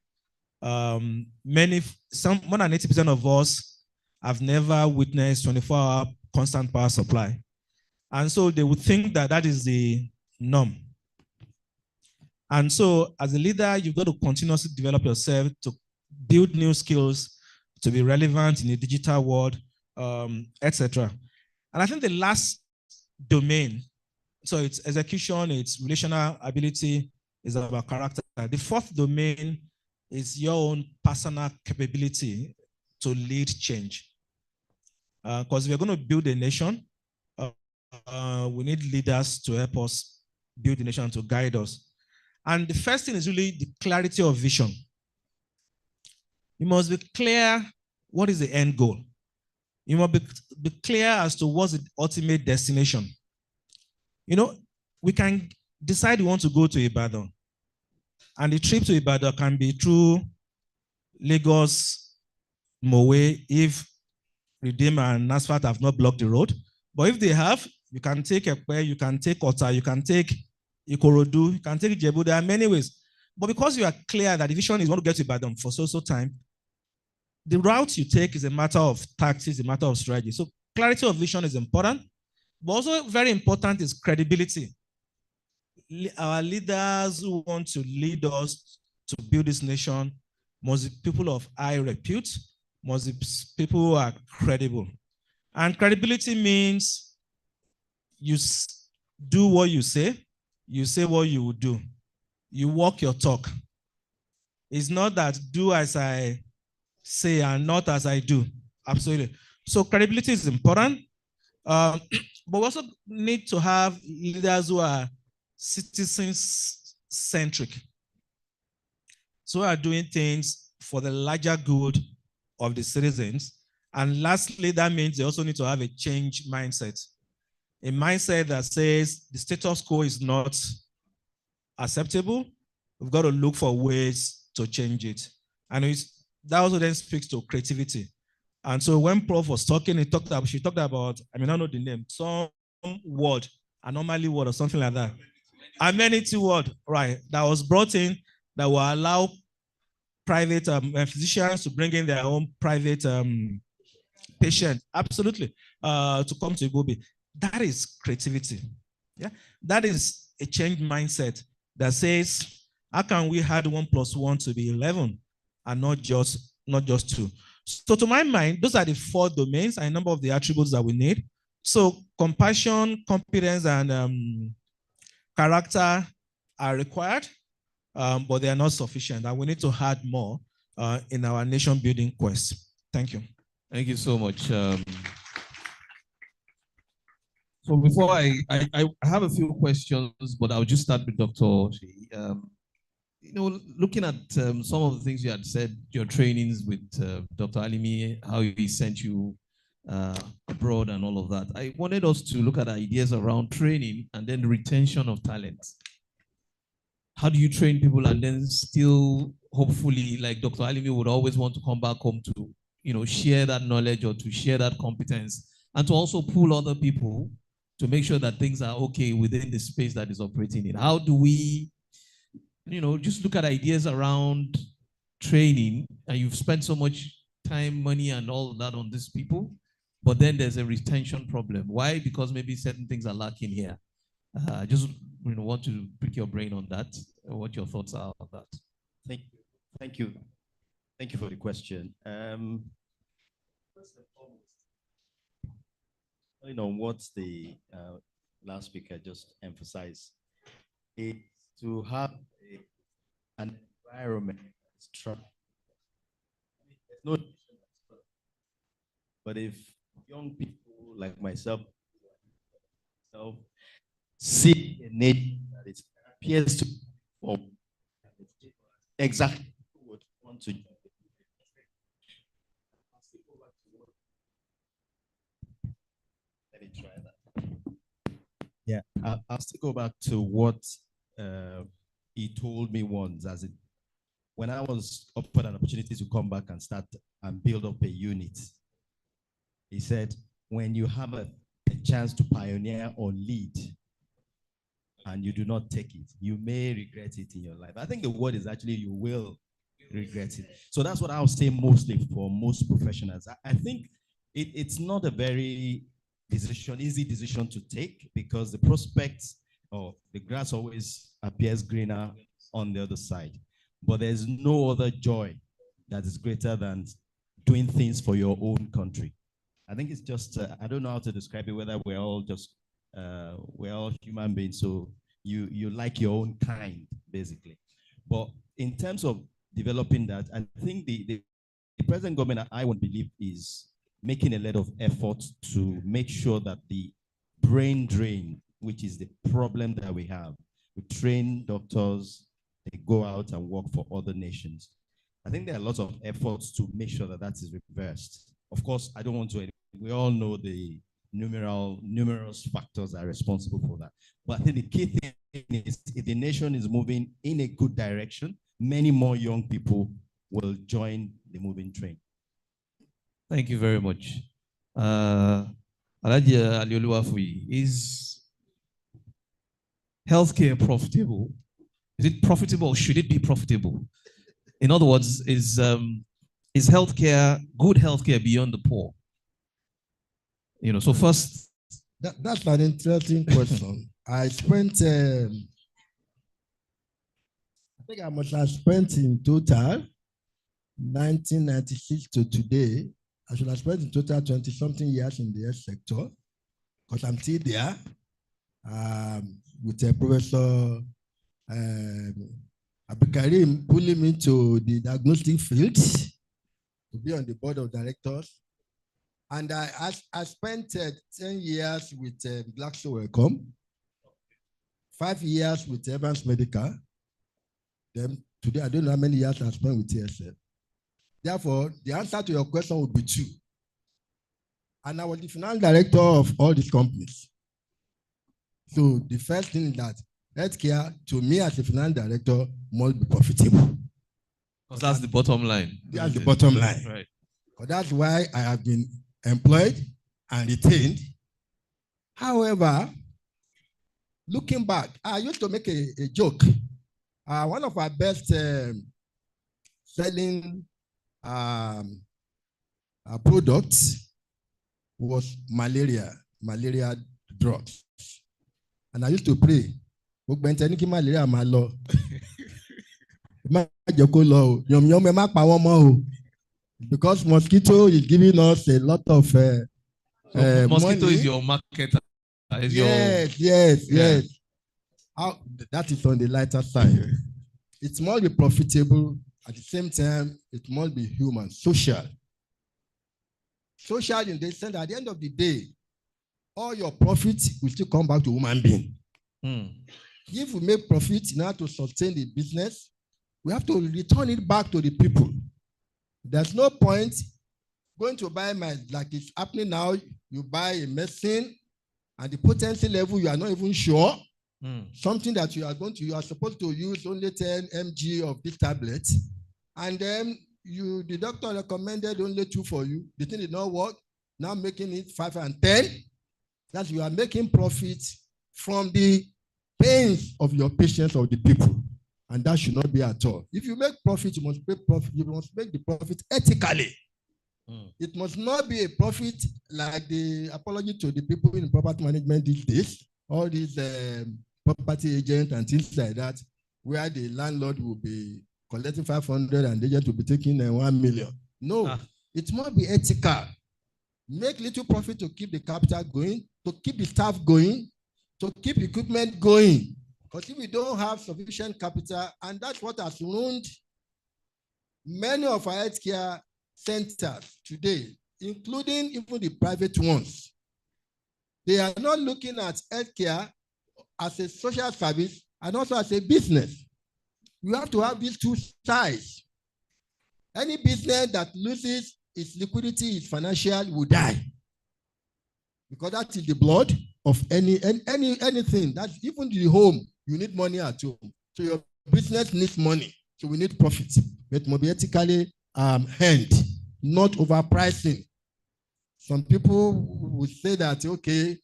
more than 80% of us have never witnessed 24-hour constant power supply. And so they would think that that is the norm. And so as a leader, you've got to continuously develop yourself to build new skills, to be relevant in the digital world, etc. And I think the last domain, so it's execution, it's relational ability, is about character. The fourth domain is your own personal capability to lead change. Because if we're going to build a nation, we need leaders to help us build the nation, to guide us. And the first thing is really the clarity of vision. You must be clear what is the end goal. You must be clear as to what's the ultimate destination. You know, we can decide we want to go to Ibadan. And the trip to Ibadan can be through Lagos, Mowe, if Redeem and Nasfat have not blocked the road. But if they have, you can take Ekpe, you can take Ota, you can take Ikorodu, you can take Ijebu. There are many ways. But because you are clear that the vision is want to get to Ibadan for so time, the route you take is a matter of tactics, a matter of strategy. So clarity of vision is important, but also very important is credibility. Our leaders who want to lead us to build this nation must be people of high repute, must be people who are credible. And credibility means you do what you say what you will do. You walk your talk. It's not that do as I say and not as I do. Absolutely. So credibility is important. But we also need to have leaders who are citizen-centric. So we are doing things for the larger good of the citizens. And lastly, that means they also need to have a change mindset. A mindset that says the status quo is not acceptable. We've got to look for ways to change it. And that also then speaks to creativity. And so when Prof was talking, she talked about, I mean, I don't know the name, some word, anomaly word or something like that. Amenity word, right, that was brought in that will allow private physicians to bring in their own private patient, absolutely, to come to Igobi. That is creativity. Yeah, that is a change mindset that says, how can we add 1 + 1 to be 11 and not just 2? So to my mind, those are the 4 domains and a number of the attributes that we need So compassion, competence, and character are required, but they are not sufficient. And we need to add more in our nation building quest. Thank you. Thank you so much. So before I have a few questions, but I'll just start with Dr. You know, looking at some of the things you had said, your trainings with Dr. Alimi, how he sent you abroad and all of that. I wanted us to look at ideas around training and then retention of talent. How do you train people and then still, hopefully, like Dr. Alimi would always want to come back home to, you know, share that knowledge or to share that competence and to also pull other people to make sure that things are okay within the space that is operating in. How do we, you know, just look at ideas around training, and you've spent so much time, money, and all of that on these people, but then there's a retention problem. Why? Because maybe certain things are lacking here. I just want to pick your brain on that, what your thoughts are on that. Thank you for the question. First and foremost, you know, what the last speaker just emphasized is to have an environment that's trust. There's no, but if young people like myself see a need that it appears to form exactly what you want to do. Let me try that. Yeah, I'll still go back to what he told me once, as it when I was offered an opportunity to come back and start and build up a unit. He said, when you have a chance to pioneer or lead and you do not take it, you may regret it in your life. I think the word is actually you will regret it. So that's what I'll say mostly for most professionals. I think it's not a very easy decision to take, because the prospects or the grass always appears greener on the other side. But there's no other joy that is greater than doing things for your own country. I think it's just, I don't know how to describe it, whether we're all just, we're all human beings, so you like your own kind, basically. But in terms of developing that, I think the present government, I would believe, is making a lot of effort to make sure that the brain drain, which is the problem that we have, we train doctors, they go out and work for other nations. I think there are lots of efforts to make sure that that is reversed. Of course, I don't want to, we all know the numerous factors are responsible for that. But I think the key thing is, if the nation is moving in a good direction, many more young people will join the moving train. Thank you very much. Is healthcare profitable? Is it profitable or should it be profitable? In other words, is healthcare, good healthcare beyond the poor? You know, so first. That's an interesting question. I spent, I think I must have spent in total, 1996 to today, I should have spent in total 20-something years in the health sector, because I'm still there with Professor Abikarim pulling me to the diagnostic field to be on the board of directors. And I spent 10 years with Glaxo-Wellcome, 5 years with Evans Medical. Then today, I don't know how many years I spent with TSL. Therefore, the answer to your question would be 2. And I was the finance director of all these companies. So the first thing is that healthcare, to me as a finance director, must be profitable. Because that's the bottom line. That's the bottom line. Right. But that's why I have been employed and retained. However, looking back, I used to make a joke. One of our best selling products was malaria drugs. And I used to pray, malaria because mosquito is giving us a lot of So mosquito money, is your market. Yes. That is on the lighter side. It must be profitable. At the same time, it must be human, social. Social in the sense that at the end of the day, all your profits will still come back to human being. If we make profit in order to sustain the business, we have to return it back to the people. There's no point going to buy like it's happening now, you buy a medicine and the potency level, you are not even sure. Something that you are supposed to use only 10 mg of this tablet, and then the doctor recommended only 2 for you. The thing did not work. Now making it 5 and 10. That you are making profit from the pains of your patients or the people, and that should not be at all. If you make profit, you must make profit. You must make the profit ethically. It must not be a profit like the apology to the people in property management these days, all these property agents and things like that, where the landlord will be collecting 500 and the agent will be taking 1 million. No, it must be ethical. Make little profit to keep the capital going, to keep the staff going, to keep equipment going. Because if we don't have sufficient capital, and that's what has ruined many of our healthcare centers today, including even the private ones. They are not looking at healthcare as a social service and also as a business. You have to have these two sides. Any business that loses its liquidity, its financial, will die. Because that is the blood of anything. That's even the home. You need money at home. So your business needs money. So we need profit. But it must be ethically hand, not overpricing. Some people would say that, okay,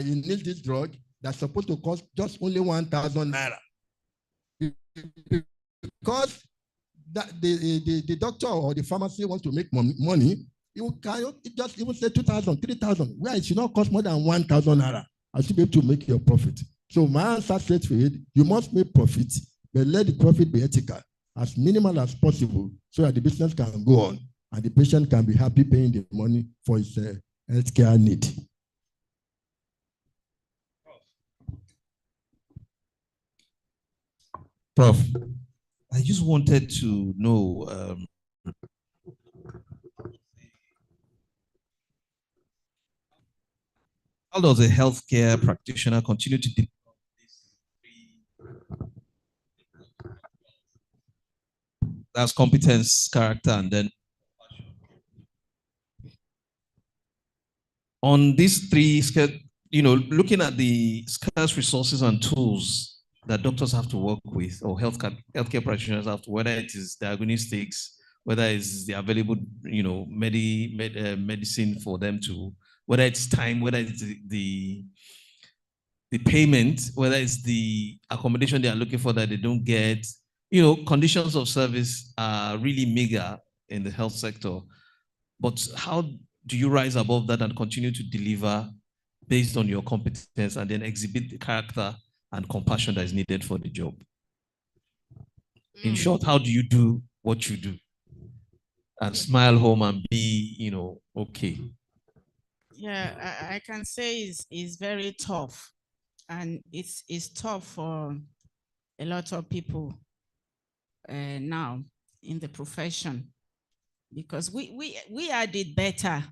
you need this drug that's supposed to cost just only 1,000 naira. Because the doctor or the pharmacy wants to make money, it just even say 2,000, 3,000, where it should not cost more than 1,000 naira. I should be able to make your profit. So my answer straight for it, you must make profit, but let the profit be ethical, as minimal as possible, so that the business can go on and the patient can be happy paying the money for his healthcare need. Prof, I just wanted to know, how does a healthcare practitioner continue to develop that's competence, character, and then on these three, looking at the scarce resources and tools that doctors have to work with, or healthcare practitioners have to, whether it is diagnostics, whether it's the available, medicine for them to, whether it's time, whether it's the payment, whether it's the accommodation they are looking for that they don't get, conditions of service are really meager in the health sector. But how do you rise above that and continue to deliver based on your competence and then exhibit the character and compassion that is needed for the job? In short, how do you do what you do and smile home and be, okay? Yeah, I can say it's very tough, and it's tough for a lot of people now in the profession, because we are the better,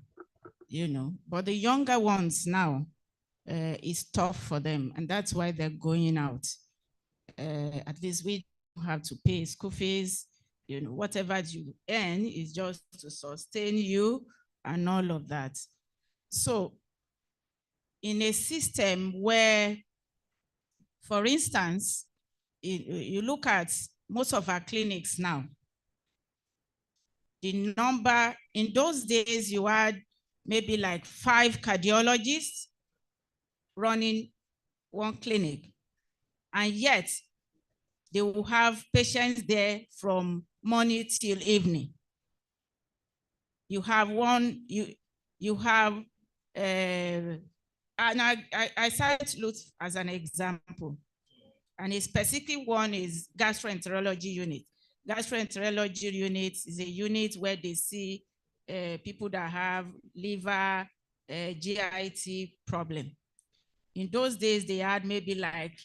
but the younger ones now, it's tough for them, and that's why they're going out. At least we don't have to pay school fees, whatever you earn is just to sustain you and all of that. So in a system where, for instance, you look at most of our clinics now, the number, in those days, you had maybe like 5 cardiologists running one clinic. And yet, they will have patients there from morning till evening. You have one, you have, and I cite Lutz as an example. And a specific one is gastroenterology unit. Gastroenterology unit is a unit where they see people that have liver, GIT problem. In those days, they had maybe like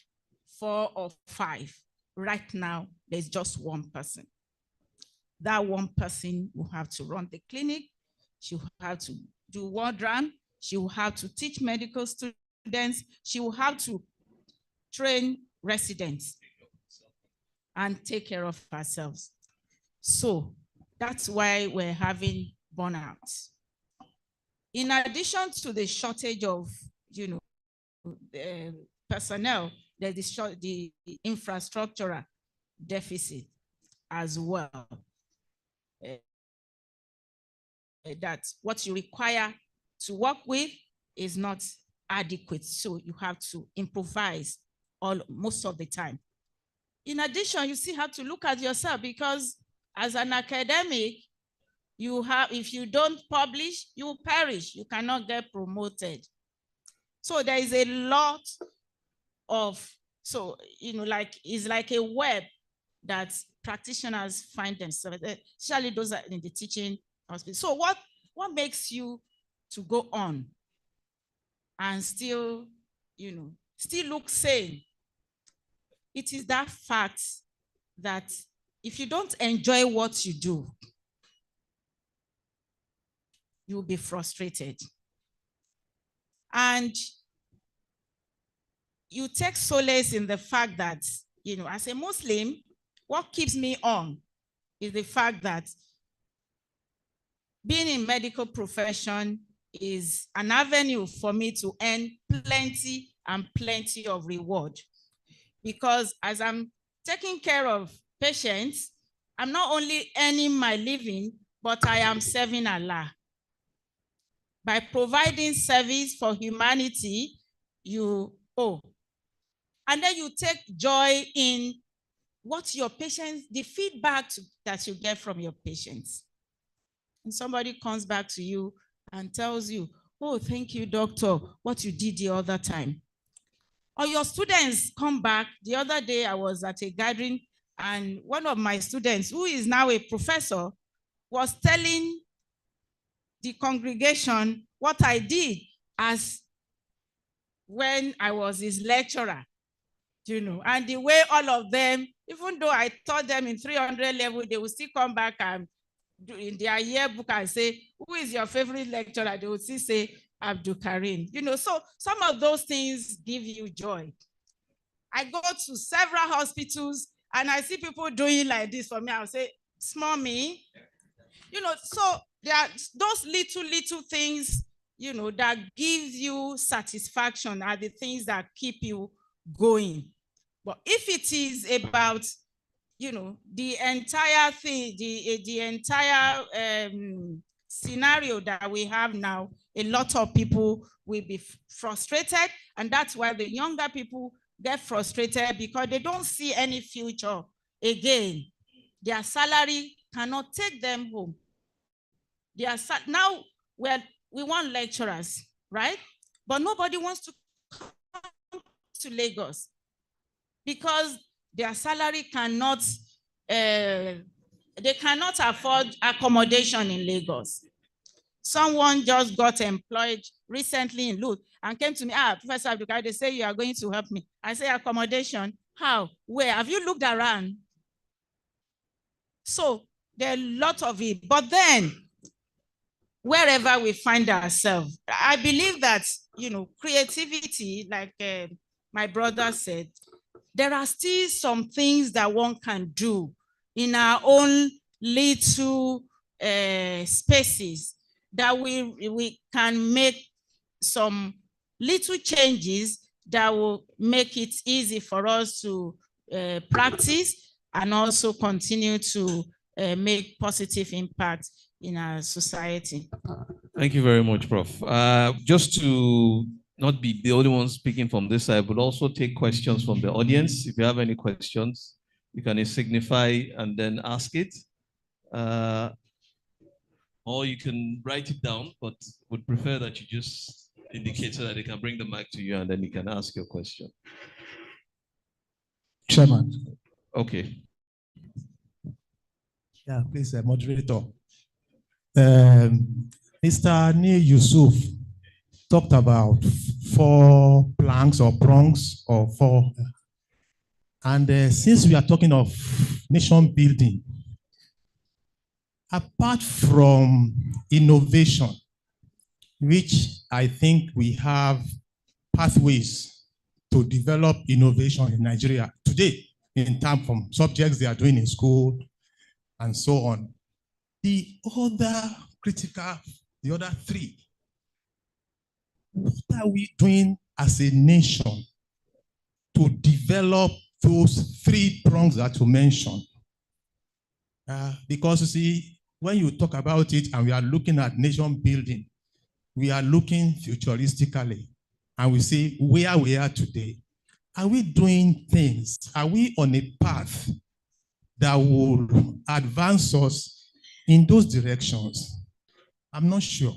4 or 5. Right now, there's just one person. That one person will have to run the clinic. She will have to do ward round. She will have to teach medical students. She will have to train residents and take care of ourselves. So that's why we're having burnout. In addition to the shortage of, personnel, there's the infrastructural deficit as well. That what you require to work with is not adequate, so you have to improvise most of the time. In addition, you still have to look at yourself, because as an academic, if you don't publish, you will perish. You cannot get promoted. So there is a lot of, it's like a web that practitioners find themselves, especially those that are in the teaching hospital. So what makes you to go on and still look sane? It is that fact that if you don't enjoy what you do, you'll be frustrated. And you take solace in the fact that, as a Muslim, what keeps me on is the fact that being in medical profession is an avenue for me to earn plenty and plenty of reward. Because as I'm taking care of patients, I'm not only earning my living, but I am serving Allah. By providing service for humanity, you owe. And then you take joy in what your patients, the feedback that you get from your patients. And somebody comes back to you and tells you, oh, thank you, doctor, what you did the other time. Or your students come back. The other day I was at a gathering, and one of my students, who is now a professor, was telling the congregation what I did as when I was his lecturer, and the way all of them, even though I taught them in 300 level, they will still come back and do in their yearbook and say, who is your favorite lecturer? They will still say, Abdul Karim. So some of those things give you joy. I go to several hospitals and I see people doing like this for me. I'll say, small me. So there are those little things, that gives you satisfaction are the things that keep you going. But if it is about, the entire thing, the entire scenario that we have now, a lot of people will be frustrated. And that's why the younger people get frustrated, because they don't see any future again. Their salary cannot take them home. Now we want lecturers, right? But nobody wants to come to Lagos because their salary cannot, they cannot afford accommodation in Lagos. Someone just got employed recently in Lut and came to me, Professor Abdul, they say you are going to help me. I say, accommodation? How? Where? Have you looked around? So there are a lot of it. But then, wherever we find ourselves, I believe that, creativity, like my brother said, there are still some things that one can do in our own little spaces, that we can make some little changes that will make it easy for us to practice and also continue to make positive impact in our society. Thank you very much, Prof. Just to not be the only one speaking from this side, but also take questions from the audience. If you have any questions, you can signify and then ask it. Or you can write it down, but would prefer that you just indicate so that they can bring the mic to you and then you can ask your question. Chairman. Okay. Yeah, please, moderator. Mr. Ni Yusuf, talked about 4 planks or prongs or 4. And since we are talking of nation building, apart from innovation, which I think we have pathways to develop innovation in Nigeria today in terms of subjects they are doing in school and so on. The other critical, the other 3, what are we doing as a nation to develop those 3 prongs that you mentioned? Because you see, when you talk about it and we are looking at nation building, we are looking futuristically and we see where we are today. Are we doing things? Are we on a path that will advance us in those directions? I'm not sure.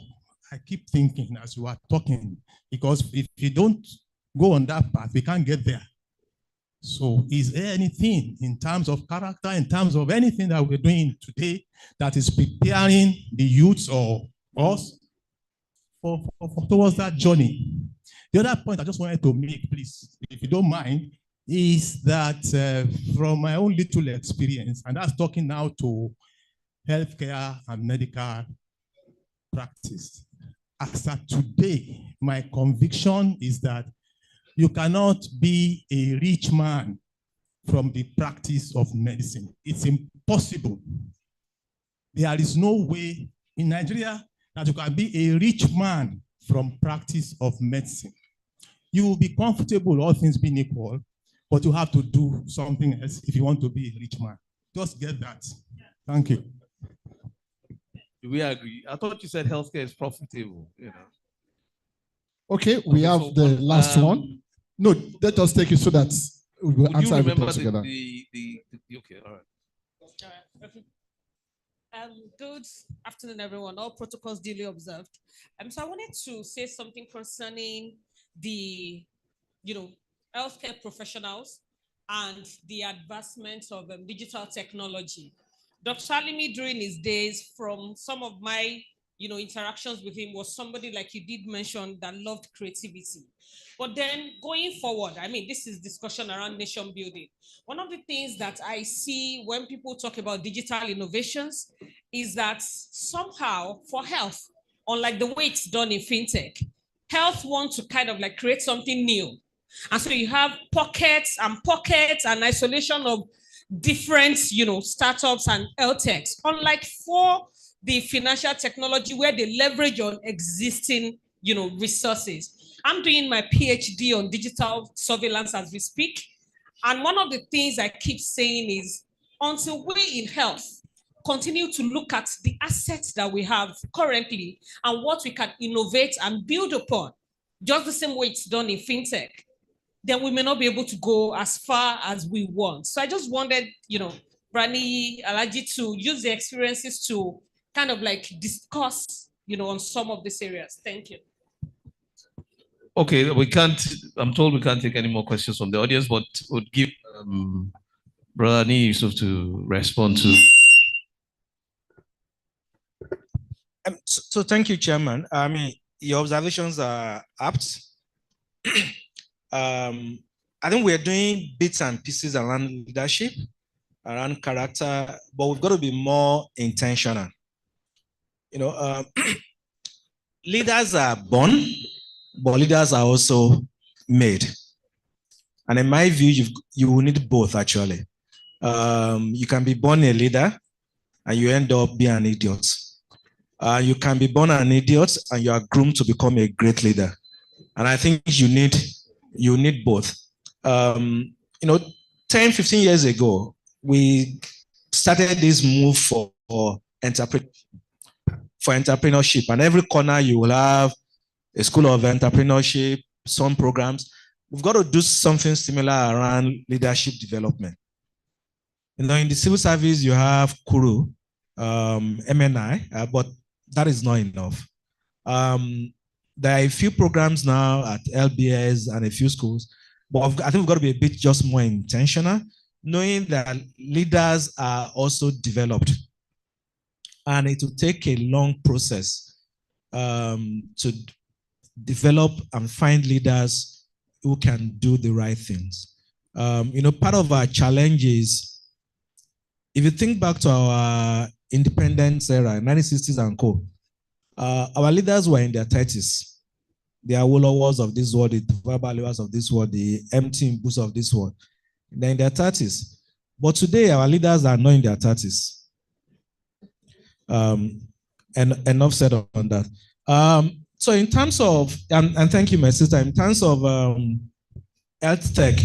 I keep thinking as you are talking, because if you don't go on that path, we can't get there. So is there anything in terms of character, in terms of anything that we're doing today that is preparing the youths or us towards that journey? The other point I just wanted to make, please, if you don't mind, is that from my own little experience, and that's talking now to healthcare and medical practice. As of today, my conviction is that you cannot be a rich man from the practice of medicine. It's impossible. There is no way in Nigeria that you can be a rich man from practice of medicine. You will be comfortable, all things being equal, but you have to do something else if you want to be a rich man. Just get that. Thank you. We agree. I thought you said healthcare is profitable, you know. Okay, we have so the last one. No, let us take it so that we will answer everything together. Okay, all right. Good afternoon, everyone. All protocols duly observed. So I wanted to say something concerning the, healthcare professionals and the advancement of digital technology. Dr. Alimi, during his days, from some of my, interactions with him, was somebody, like you did mention, that loved creativity. But then going forward, this is discussion around nation building. One of the things that I see when people talk about digital innovations is that somehow for health, unlike the way it's done in fintech, health wants to kind of like create something new. And so you have pockets and isolation of different, startups and health techs, unlike for the financial technology where they leverage on existing, resources. I'm doing my PhD on digital surveillance as we speak. And one of the things I keep saying is, until we in health continue to look at the assets that we have currently and what we can innovate and build upon, just the same way it's done in fintech, then we may not be able to go as far as we want. So I just wanted, Brani, Alaji, to use the experiences to kind of like discuss, on some of these areas. Thank you. Okay, I'm told we can't take any more questions from the audience, but we'll give Brother Yusuf to respond to. So thank you, Chairman. Your observations are apt. I think we're doing bits and pieces around leadership, around character, but we've got to be more intentional. Leaders are born, but leaders are also made. And in my view, you will need both, actually. You can be born a leader and you end up being an idiot. You can be born an idiot and you are groomed to become a great leader. And I think you need both. 10, 15 years ago, we started this move for entrepreneurship. And every corner you will have a school of entrepreneurship, some programs. We've got to do something similar around leadership development. In the civil service, you have Kuru, MNI, but that is not enough. There are a few programs now at LBS and a few schools, but I think we've got to be a bit just more intentional, knowing that leaders are also developed. And it will take a long process to develop and find leaders who can do the right things. Part of our challenge is, if you think back to our independence era, 1960s and co, our leaders were in their 30s. The Awolowos of this world, the Tafawa of this world, the M.T. Mbus of this world. They're in their 30s. But today, our leaders are not in their 30s. And enough said on that. So in terms of, and thank you, my sister, in terms of health tech,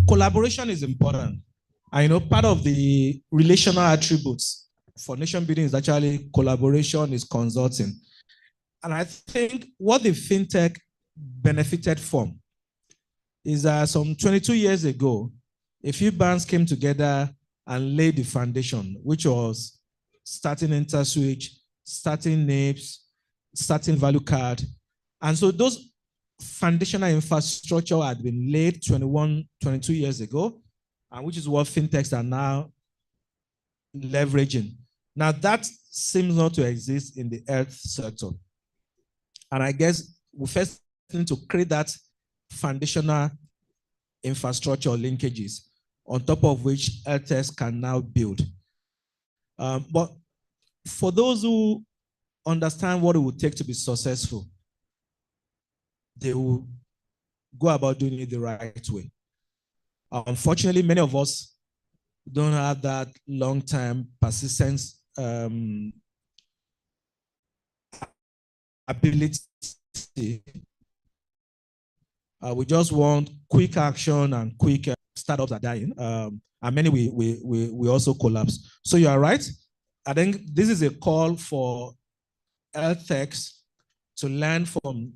collaboration is important. And part of the relational attributes for nation building is actually collaboration, is consulting. And I think what the fintech benefited from is that some 22 years ago, a few banks came together and laid the foundation, which was starting InterSwitch, starting NAPES, starting value card. And so those foundational infrastructure had been laid 22 years ago, and which is what fintechs are now leveraging. Now that seems not to exist in the health sector. And I guess we first need to create that foundational infrastructure linkages on top of which health techs can now build. But for those who understand what it would take to be successful, they will go about doing it the right way. Unfortunately, many of us don't have that long-term persistence ability. We just want quick action, and quick startups are dying, and many we also collapse. So you are right. I think this is a call for health techs to learn from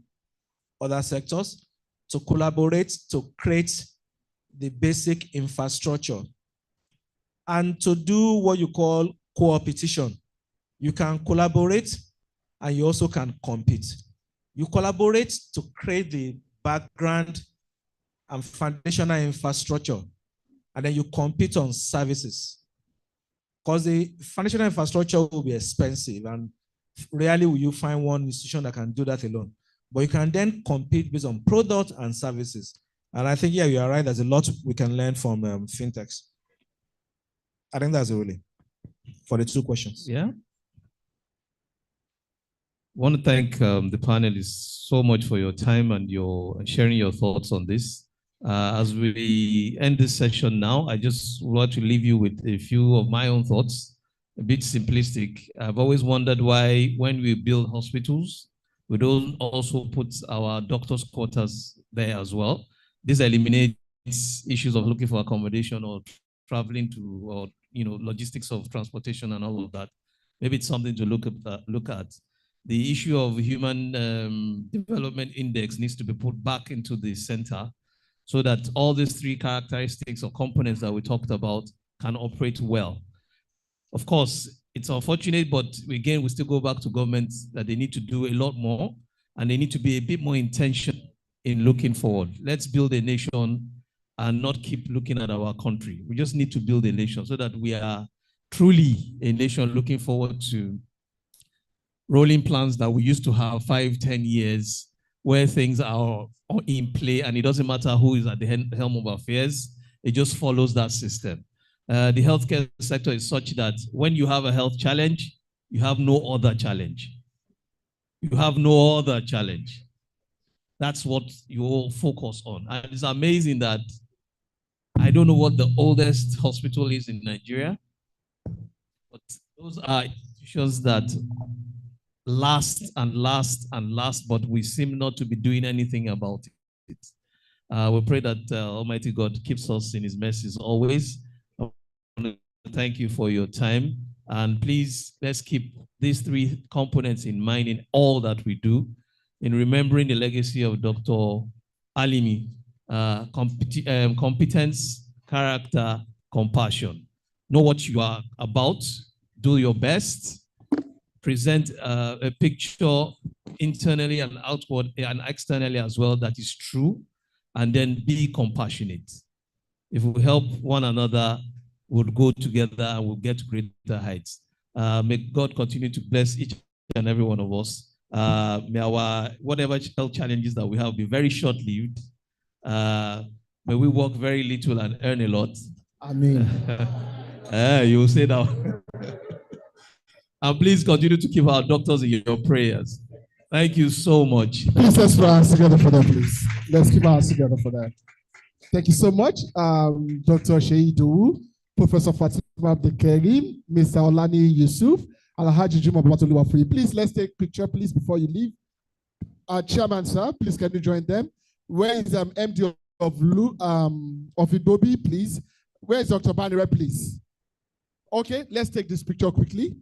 other sectors, to collaborate, to create the basic infrastructure, and to do what you call co-opetition. You can collaborate and you also can compete. You collaborate to create the background and foundational infrastructure, and then you compete on services. Because the foundational infrastructure will be expensive, and rarely will you find one institution that can do that alone. But you can then compete based on product and services. And I think, yeah, you are right. There's a lot we can learn from fintechs. I think that's really for the two questions. Yeah. I want to thank the panelists so much for your time and your sharing your thoughts on this. As we end this session now, I just want to leave you with a few of my own thoughts, a bit simplistic. I've always wondered why, when we build hospitals, we don't also put our doctors' quarters there as well. This eliminates issues of looking for accommodation or traveling to, or logistics of transportation and all of that. Maybe it's something to look at. The issue of human development index needs to be put back into the center, so that all these three characteristics or components that we talked about can operate well. Of course, it's unfortunate, but again, we still go back to governments that they need to do a lot more, and they need to be a bit more intentional in looking forward. Let's build a nation and not keep looking at our country. We just need to build a nation so that we are truly a nation looking forward to rolling plans that we used to have 5, 10 years, where things are in play and it doesn't matter who is at the helm of affairs, it just follows that system. The healthcare sector is such that when you have a health challenge, you have no other challenge. You have no other challenge. That's what you all focus on. And it's amazing that I don't know what the oldest hospital is in Nigeria, but those are institutions that last and last and last, but we seem not to be doing anything about it. We pray that Almighty God keeps us in his mercies always. I want to thank you for your time. And please, let's keep these three components in mind in all that we do, in remembering the legacy of Dr. Alimi, competence, character, compassion. Know what you are about, do your best, present a picture internally and outward and externally as well that is true, and then be compassionate. If we help one another, we'll go together and we'll get to greater heights. May God continue to bless each and every one of us May our whatever health challenges that we have be very short-lived. May we work very little and earn a lot. Amen. You will say that. And please continue to keep our doctors in your prayers. Thank you so much. Please let's put our hands together for that, please. Let's keep our hands together for that. Thank you so much, Dr. Sheidu, Professor Fatima Abdelkarim, Mr. Olani Yusuf, Alhaji Juma Babatoluwafri. Please let's take a picture, please, before you leave. Chairman, sir, please can you join them? Where is MD of Idobi, please? Where is Dr. Banire, please? Okay, let's take this picture quickly.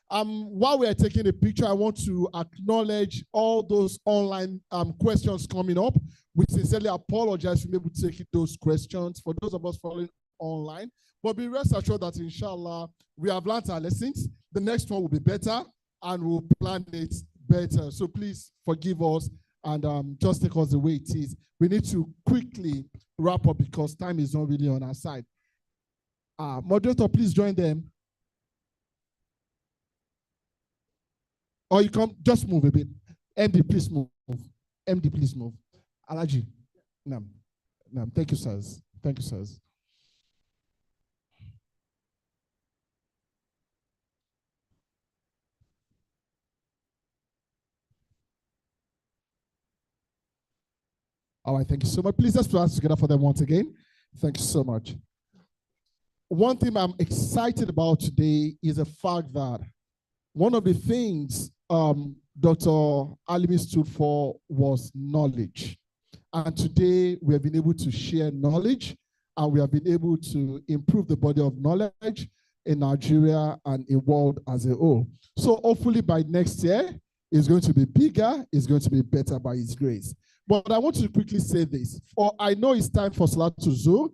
While we are taking a picture, I want to acknowledge all those online questions coming up. We sincerely apologize for being able to take those questions for those of us following online. But be rest assured that inshallah, we have learned our lessons. The next one will be better and we'll plan it better. So please forgive us and just take us the way it is. We need to quickly wrap up because time is not really on our side. Moderator, please join them. Or you come, just move a bit. MD, please move. MD, please move. Alaji. No. Thank you, sirs. Thank you, sirs. All right, thank you so much. Please let's put our hands together for them once again. Thank you so much. One thing I'm excited about today is the fact that one of the things Dr. Alimi stood for was knowledge. And today we have been able to share knowledge and we have been able to improve the body of knowledge in Nigeria and in the world as a whole. So hopefully by next year, it's going to be bigger, it's going to be better by His grace. But I want to quickly say this. For I know it's time for Salatul Zuhr,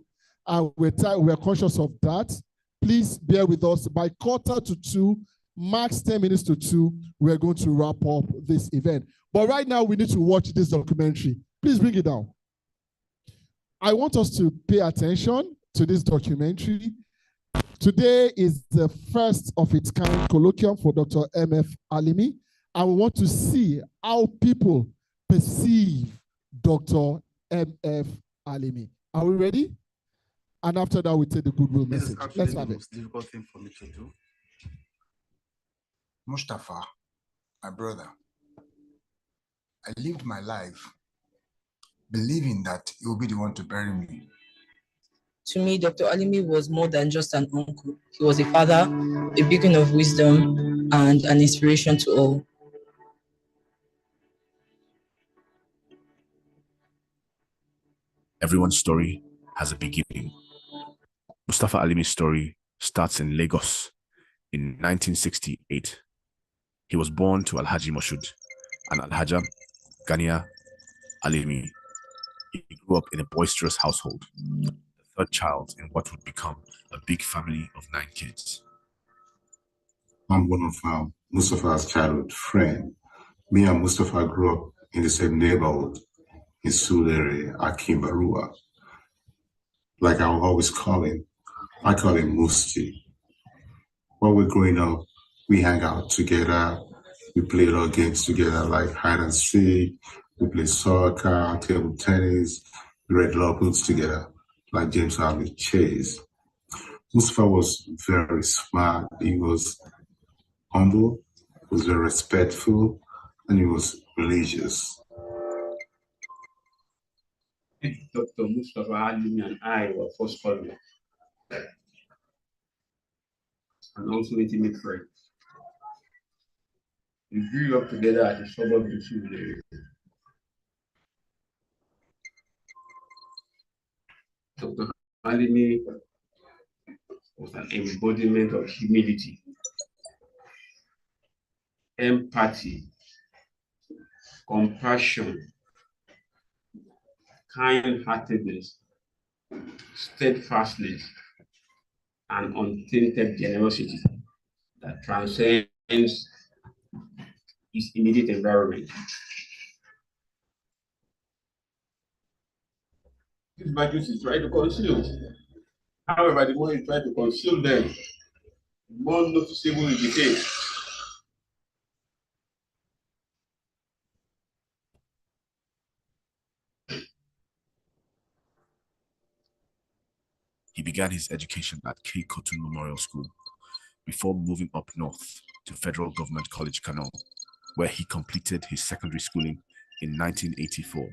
and we're conscious of that. Please bear with us. By 1:45, max 10 minutes to 2, we're going to wrap up this event. But right now, we need to watch this documentary. Please bring it down. I want us to pay attention to this documentary. Today is the first of its kind colloquium for Dr. M.F. Alimi, and we want to see how people perceive Dr. M.F. Alimi. Are we ready? And after that, we take the goodwill message. Let's have it. This is the most difficult thing for me to do. Mustapha, my brother, I lived my life believing that he will be the one to bury me. To me, Dr. Alimi was more than just an uncle. He was a father, a beacon of wisdom, and an inspiration to all. Everyone's story has a beginning. Mustapha Alimi's story starts in Lagos in 1968. He was born to Alhaji Moshood and Alhaja Gania Alimi. He grew up in a boisterous household, the third child in what would become a big family of 9 kids. I'm one of Mustapha's childhood friends. Me and Mustapha grew up in the same neighborhood in Sulere, Akimbarua. Like I always call him, I call him Musti. While we're growing up, we hang out together. We play a lot of games together like hide and seek. We play soccer, table tennis. We read law books together like James Harvey Chase. Mustapha was very smart. He was humble, he was very respectful, and he was religious. Dr. Mustapha Alimi and I were first cousins and also intimate friends. We grew up together at the suburb in Sulere. Dr. Alimi was an embodiment of humility, empathy, compassion, kind-heartedness, steadfastness, and untainted generosity that transcends his immediate environment. These virtues he tried to conceal. However, the more he tried to conceal them, the more noticeable it became. began his education at K. Kotun Memorial School before moving up north to Federal Government College, Kano, where he completed his secondary schooling in 1984.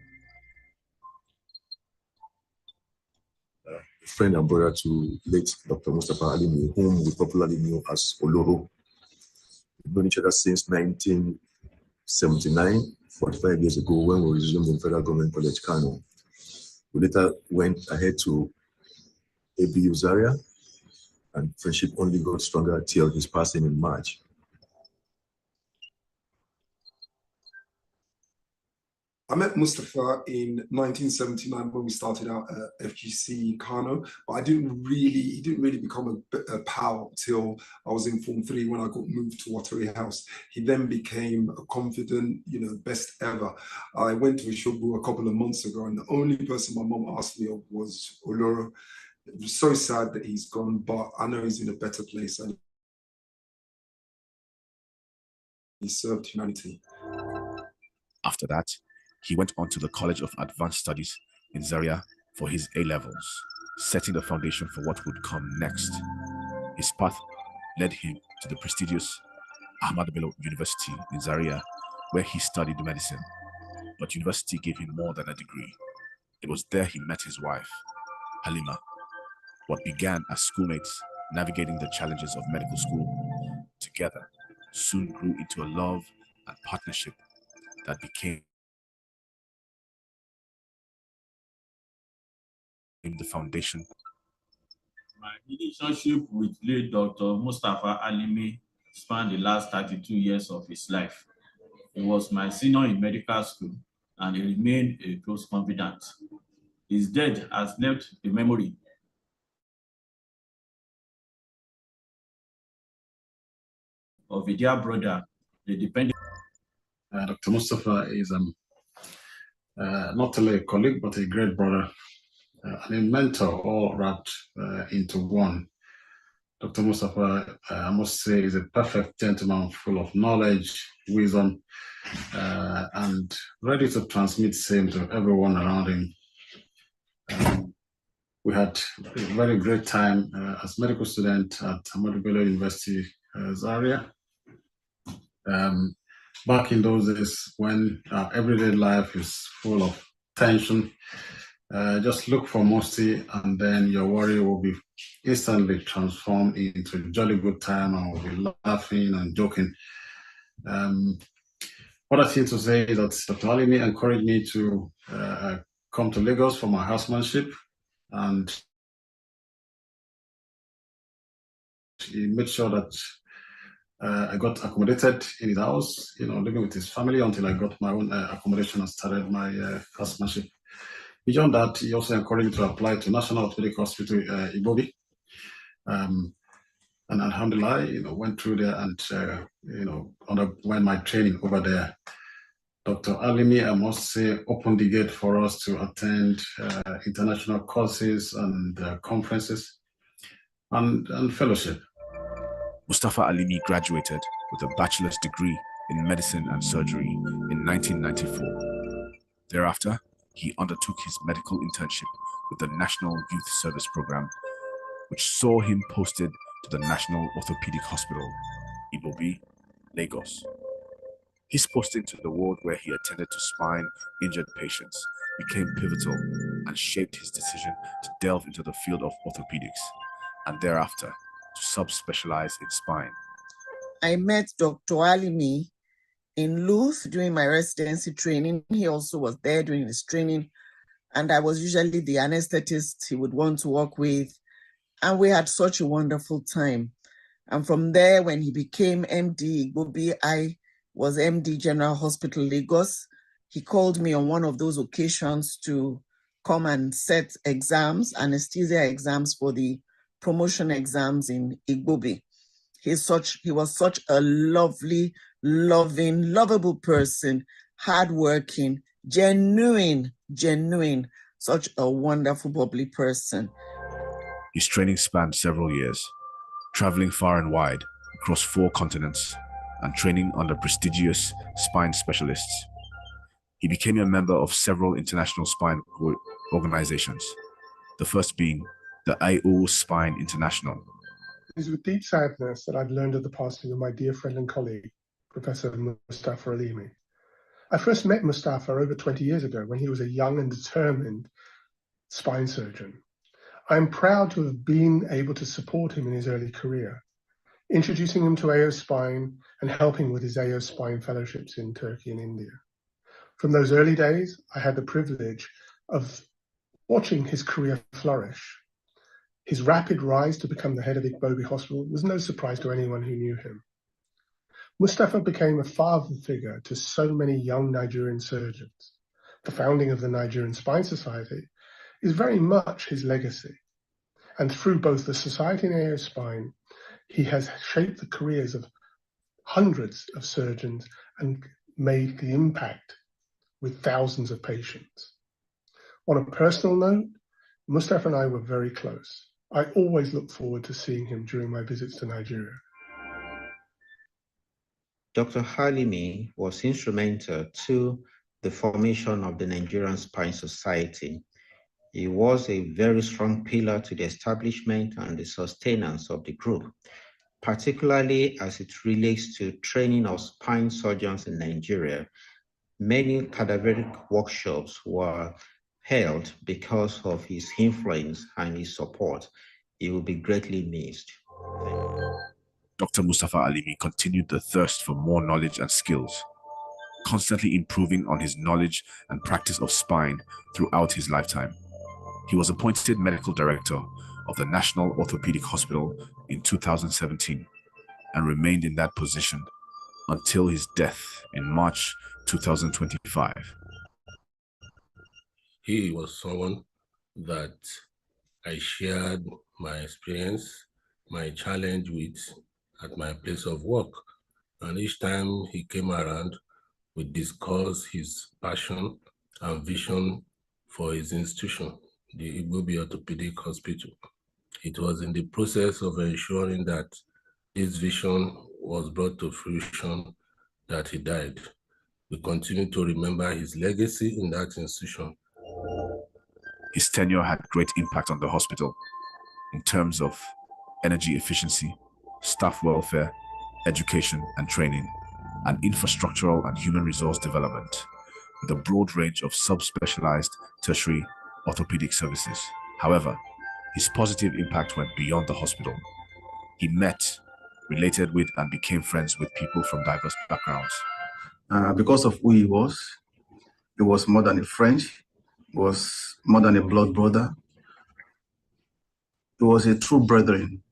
Friend and brother to late Dr. Mustapha Alimi, whom we popularly knew as Oloro. We've known each other since 1979, 45 years ago, when we resumed in Federal Government College, Kano. We later went ahead to ABU Zaria, and friendship only got stronger till his passing in March. I met Mustapha in 1979 when we started out at FGC Kano, but he didn't really become a pal till I was in Form 3 when I got moved to Watery House. He then became a confident, best ever. I went to Ishogbu a couple of months ago, and the only person my mom asked me of was Oloro. It was so sad that he's gone, but I know he's in a better place and he served humanity. After that, he went on to the College of Advanced Studies in Zaria for his A-levels, setting the foundation for what would come next. His path led him to the prestigious Ahmadu Bello University in Zaria, where he studied medicine. But university gave him more than a degree. It was there he met his wife, Halima. What began as schoolmates navigating the challenges of medical school together soon grew into a love and partnership that became the foundation. My relationship with late Dr. Mustapha Alimi spanned the last 32 years of his life. He was my senior in medical school and he remained a close confidant. His death has left a memory of a dear brother, the dependent. Dr. Mustapha is not only a colleague, but a great brother. And a mentor, all wrapped into one. Dr. Mustapha, I must say, is a perfect gentleman, full of knowledge, wisdom, and ready to transmit same to everyone around him. We had a very great time as medical student at Ahmadu Bello University, Zaria. Back in those days when everyday life is full of tension, just look for Musti and then your worry will be instantly transformed into a jolly good time and we'll be laughing and joking. What I think to say is that Dr. Alimi encouraged me to come to Lagos for my housemanship, and he made sure that I got accommodated in his house, living with his family until I got my own accommodation and started my housemanship. Beyond that, he also encouraged me to apply to National Orthopedic Hospital, Ibobi. And alhamdulillah, went through there and, underwent my training over there. Dr. Alimi, I must say, opened the gate for us to attend international courses and conferences and fellowship. Mustapha Alimi graduated with a bachelor's degree in medicine and surgery in 1994. Thereafter, he undertook his medical internship with the National Youth Service Program, which saw him posted to the National Orthopedic Hospital, Ibobi, Lagos. His posting to the ward where he attended to spine-injured patients became pivotal and shaped his decision to delve into the field of orthopedics, and thereafter to subspecialize in spine. I met Dr. Alimi in Louth during my residency training. He also was there during his training, and I was usually the anesthetist he would want to work with, and we had such a wonderful time. And from there, when he became MD Igbobi, I was MD General Hospital Lagos. He called me on one of those occasions to come and set exams, anesthesia exams for the promotion exams in Igbobi. He was such a lovely, loving, lovable person, hardworking, genuine, such a wonderful, bubbly person. His training spanned several years, traveling far and wide across 4 continents and training under prestigious spine specialists. He became a member of several international spine organizations, the first being the the IO Spine International. It is with deep sadness that I've learned of the passing of my dear friend and colleague, Professor Mustapha Alimi. I first met Mustapha over 20 years ago when he was a young and determined spine surgeon. I am proud to have been able to support him in his early career, introducing him to AO Spine and helping with his AO Spine fellowships in Turkey and India. From those early days, I had the privilege of watching his career flourish. His rapid rise to become the head of Igbobi Hospital was no surprise to anyone who knew him. Mustapha became a father figure to so many young Nigerian surgeons. The founding of the Nigerian Spine Society is very much his legacy. And through both the Society and AO Spine, he has shaped the careers of hundreds of surgeons and made the impact with thousands of patients. On a personal note, Mustapha and I were very close. I always look forward to seeing him during my visits to Nigeria. Dr. Alimi was instrumental to the formation of the Nigerian Spine Society. He was a very strong pillar to the establishment and the sustenance of the group, particularly as it relates to training of spine surgeons in Nigeria. Many cadaveric workshops were held because of his influence and his support. He will be greatly missed. Dr. Mustapha Alimi continued the thirst for more knowledge and skills, constantly improving on his knowledge and practice of spine throughout his lifetime. He was appointed medical director of the National Orthopedic Hospital in 2017 and remained in that position until his death in March 2025. He was someone that I shared my experience, my challenge with at my place of work. And each time he came around, we discussed his passion and vision for his institution, the Igbobi Orthopedic Hospital. It was in the process of ensuring that this vision was brought to fruition that he died. We continue to remember his legacy in that institution. His tenure had great impact on the hospital in terms of energy efficiency, staff welfare, education and training, and infrastructural and human resource development, with a broad range of subspecialized tertiary orthopedic services. However, his positive impact went beyond the hospital. He met, related with, and became friends with people from diverse backgrounds. Because of who he was more than a friend, he was more than a blood brother. He was a true brethren.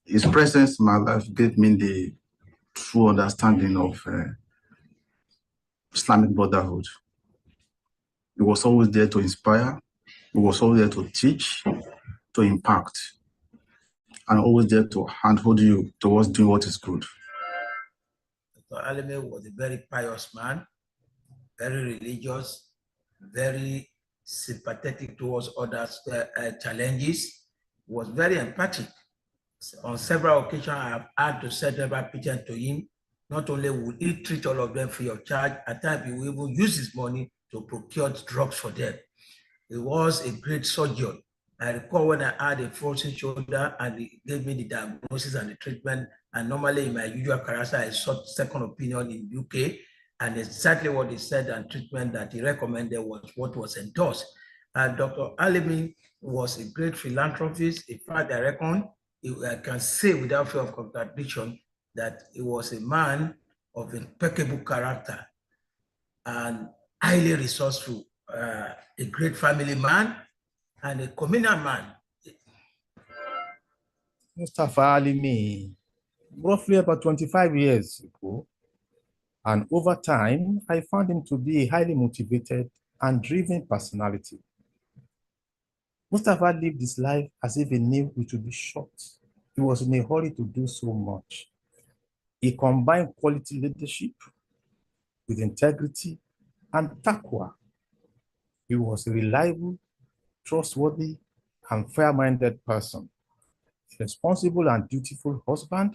His presence in my life gave me the true understanding of Islamic brotherhood. He was always there to inspire. He was always there to teach, to impact, and always there to handhold you towards doing what is good. Dr. Alimi was a very pious man, very religious, very sympathetic towards others' challenges, was very empathic. On several occasions, I have had to send several patients to him. Not only would he treat all of them free of charge, at times he will even use his money to procure drugs for them. He was a great surgeon. I recall when I had a frozen shoulder and he gave me the diagnosis and the treatment. And normally in my usual character, I sought second opinion in UK, and exactly what he said and treatment that he recommended was what was endorsed. Dr. Alimi was a great philanthropist. In fact, I reckon I can say without fear of contradiction that he was a man of impeccable character and highly resourceful, a great family man and a communal man. Mustapha Alimi, roughly about 25 years ago, and over time, I found him to be a highly motivated and driven personality. Mustapha lived his life as if he knew it would be short. He was in a hurry to do so much. He combined quality leadership with integrity and taqwa. He was a reliable, trustworthy, and fair-minded person, a responsible and dutiful husband,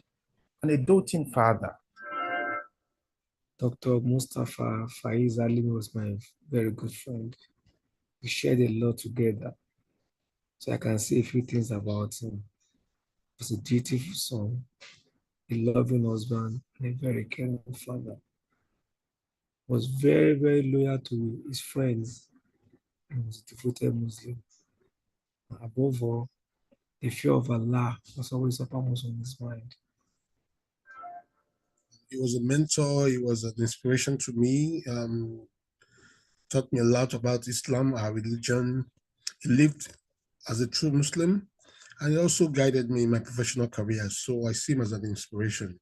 and a doting father. Dr. Mustapha Faiz Alimi was my very good friend. We shared a lot together. So I can say a few things about him. He was a dutiful son, a loving husband, and a very caring father. He was very, very loyal to his friends. He was a devoted Muslim. Above all, the fear of Allah was always uppermost on his mind. He was a mentor. He was an inspiration to me. Taught me a lot about Islam, our religion. He lived as a true Muslim, and he also guided me in my professional career. So I see him as an inspiration.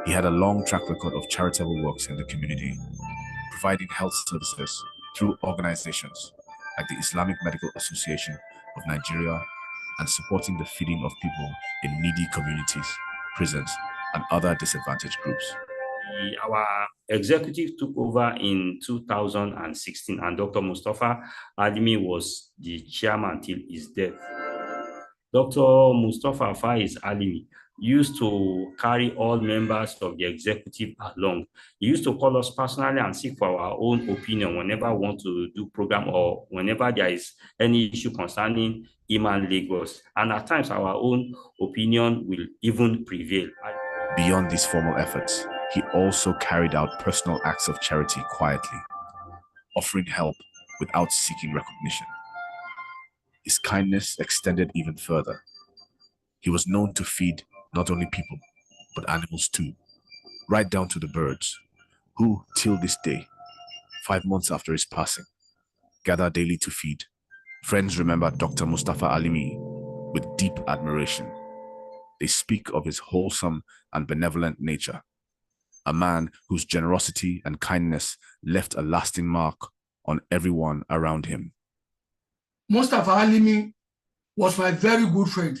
He had a long track record of charitable works in the community, providing health services through organizations like the Islamic Medical Association of Nigeria and supporting the feeding of people in needy communities, prisons, and other disadvantaged groups. Our executive took over in 2016, and Dr. Mustapha Alimi was the chairman till his death. Dr. Mustapha Falz Alimi used to carry all members of the executive along. He used to call us personally and seek for our own opinion whenever we want to do program or whenever there is any issue concerning Iman Lagos. And at times our own opinion will even prevail. Beyond these formal efforts, he also carried out personal acts of charity quietly, offering help without seeking recognition. His kindness extended even further. He was known to feed not only people, but animals too, right down to the birds, who, till this day, 5 months after his passing, gather daily to feed. Friends remember Dr. Mustapha Alimi with deep admiration. They speak of his wholesome and benevolent nature, a man whose generosity and kindness left a lasting mark on everyone around him. Mustapha Alimi was my very good friend.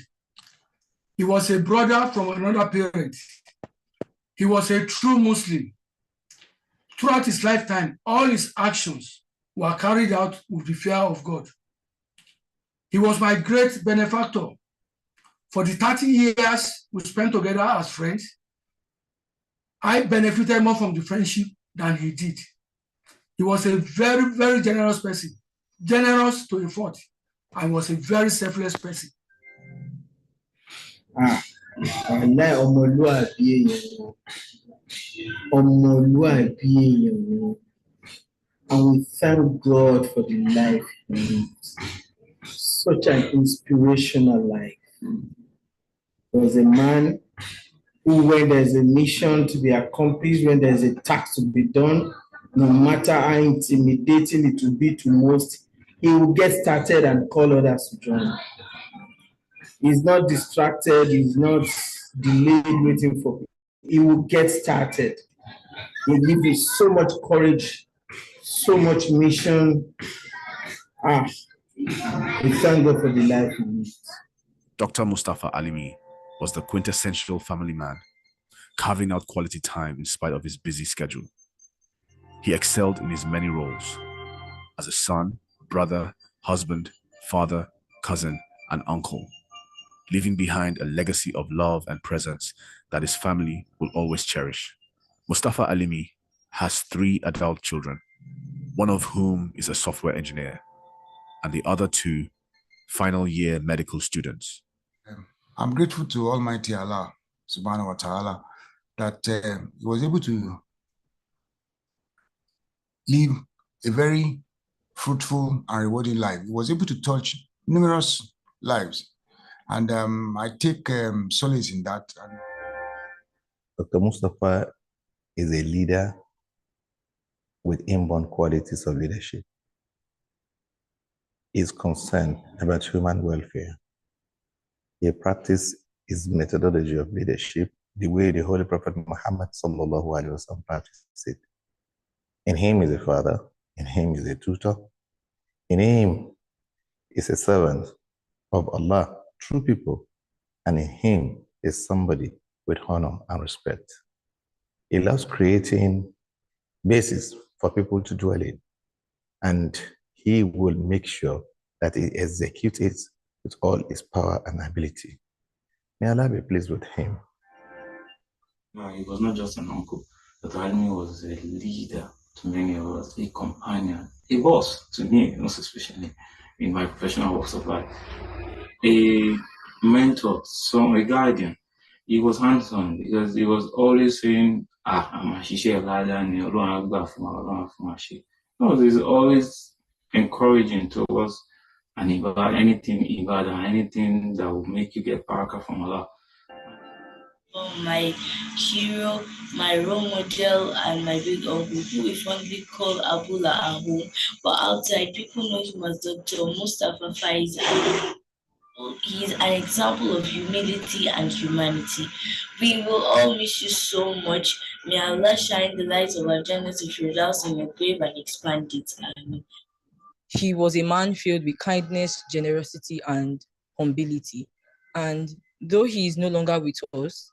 He was a brother from another parent. He was a true Muslim. Throughout his lifetime, all his actions were carried out with the fear of God. He was my great benefactor. For the 30 years we spent together as friends, I benefited more from the friendship than he did. He was a very, very generous person, generous to a fault, and was a very selfless person. And we thank God for the life he lived. Such an inspirational life. He was a man who, when there's a mission to be accomplished, when there's a task to be done, no matter how intimidating it will be to most, he will get started and call others to join. He's not distracted, he's not delayed waiting for people. He will get started. He lived with so much courage, so much mission. We thank God for the life he lived. Dr. Mustapha Alimi was the quintessential family man, carving out quality time in spite of his busy schedule. He excelled in his many roles as a son, brother, husband, father, cousin, and uncle, leaving behind a legacy of love and presence that his family will always cherish. Mustapha Alimi has 3 adult children, one of whom is a software engineer, and the other 2 final year medical students. I'm grateful to Almighty Allah, Subhanahu wa Ta'ala, that he was able to live a very fruitful and rewarding life. He was able to touch numerous lives. And I take solace in that. Dr. Mustapha is a leader with inborn qualities of leadership. He is concerned about human welfare. He practiced his methodology of leadership the way the Holy Prophet Muhammad sallallahu alaihi wasallam practiced it. In him is a father, in him is a tutor, in him is a servant of Allah, true people, and in him is somebody with honor and respect. He loves creating bases for people to dwell in, and he will make sure that he executes it with all his power and ability. May Allah be pleased with him. No, he was not just an uncle. Dr. Alimi was a leader to many of us, a companion, a boss to me, most especially. in my professional walks of life. A mentor, a guardian. He was hands-on because he was always saying, I'm a shisha lada and you don't have to he's always encouraging towards anything that will make you get barakah from Allah. My hero, my role model, and my big uncle, who we fondly call Abula at home, but outside people know him as Dr. Mustapha Falz. He is an example of humility and humanity. We will all miss you so much. May Allah shine the light of our Jannah to Firdaus in your grave and expand it. Amen. He was a man filled with kindness, generosity, and humility. And though he is no longer with us,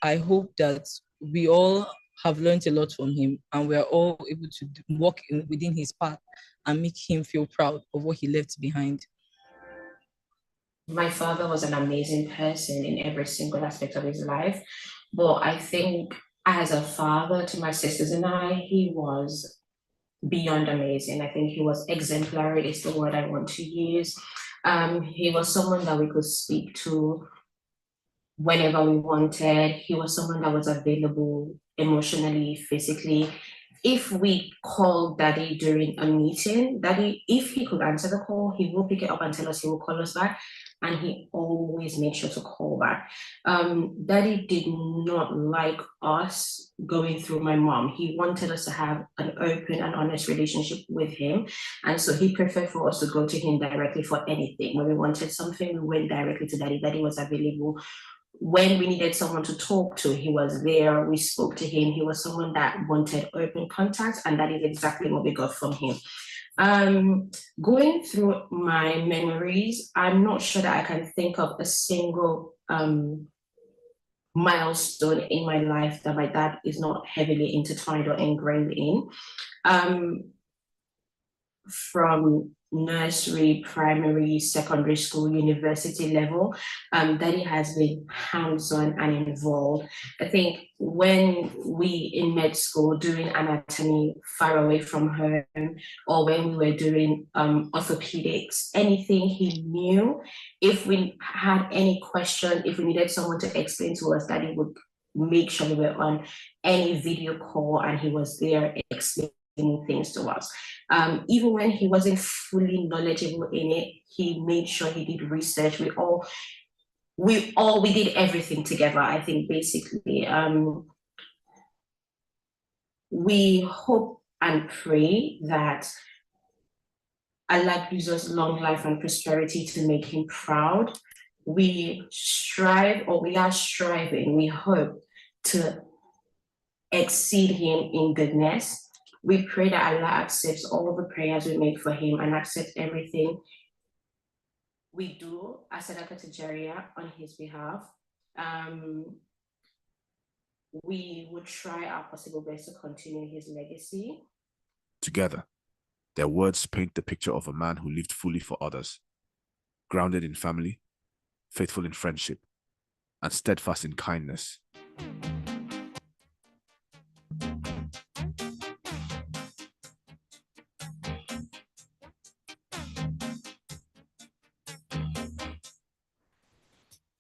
I hope that we all have learned a lot from him and we are all able to walk within his path and make him feel proud of what he left behind. My father was an amazing person in every single aspect of his life, but I think as a father to my sisters and I, he was beyond amazing. I think he was exemplary, is the word I want to use. He was someone that we could speak to whenever we wanted. He was someone that was available emotionally, physically. If we called Daddy during a meeting, Daddy, if he could answer the call, he will pick it up and tell us he will call us back. And he always made sure to call back. Daddy did not like us going through my mom. He wanted us to have an open and honest relationship with him. And so he preferred for us to go to him directly for anything. When we wanted something, we went directly to Daddy. Daddy was available. When we needed someone to talk to, he was there. We spoke to him. He was someone that wanted open contact, and that is exactly what we got from him. Going through my memories, I'm not sure that I can think of a single milestone in my life that my dad is not heavily intertwined or ingrained in. From nursery, primary, secondary school, university level, Daddy has been hands-on and involved. I think when we in med school doing anatomy far away from home, or when we were doing orthopedics, anything he knew, if we had any question, if we needed someone to explain to us, Daddy would make sure we were on any video call and he was there explaining things to us. Even when he wasn't fully knowledgeable in it, he made sure he did research. We did everything together. I think basically, we hope and pray that Allah gives us long life and prosperity to make him proud. We are striving, we hope to exceed him in goodness. We pray that Allah accepts all the prayers we make for him and accepts everything we do as Sadaqah Jariyah on his behalf. We would try our possible best to continue his legacy. Together, their words paint the picture of a man who lived fully for others, grounded in family, faithful in friendship, and steadfast in kindness.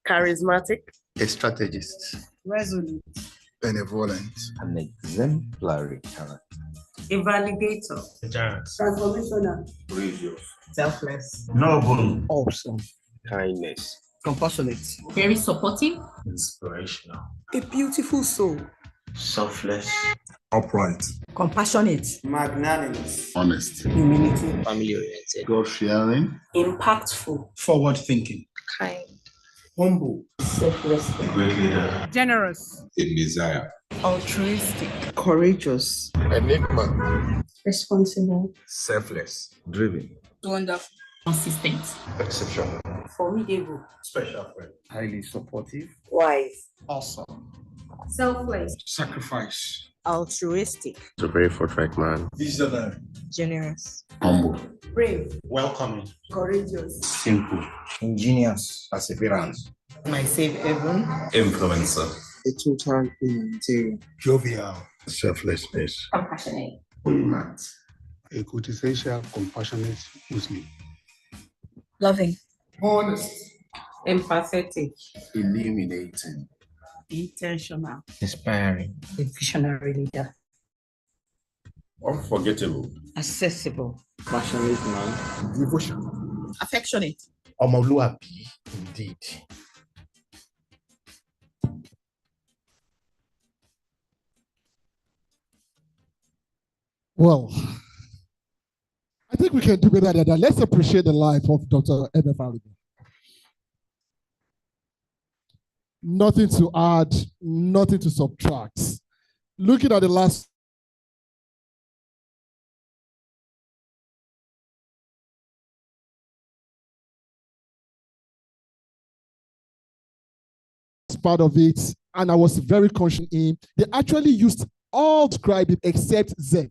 Charismatic, a strategist, resolute, benevolent, an exemplary character, a validator, a giant, transformational, courageous, selfless, noble, awesome, kindness, compassionate, very supportive, inspirational, a beautiful soul, selfless, upright, compassionate, magnanimous, honest, humility, family-oriented, God-fearing, impactful, forward-thinking, kind, humble, self-respect, great leader, generous, a messiah, altruistic, courageous, enigma, responsible, selfless, driven, wonderful, consistent, exceptional, formidable, special friend, highly supportive, wise, awesome, selfless, sacrifice, altruistic, a very forthright man, visionary, generous, humble, brave, welcoming, courageous, simple, ingenious, perseverant, my safe haven, influencer, a total humanitarian, jovial, selflessness, compassionate, polymath, a quintessential compassionate Muslim. Loving. Honest. Empathetic. Illuminating. Intentional. Inspiring. A visionary leader. Unforgettable. Accessible. Passionate man. Devotion. Affectionate. Omoluabi, indeed. Well, I think we can do better than that. Let's appreciate the life of Dr. M.F. Alimi. Nothing to add, nothing to subtract. Looking at the last part of it, and I was very conscious in, they actually used all describe it except Z.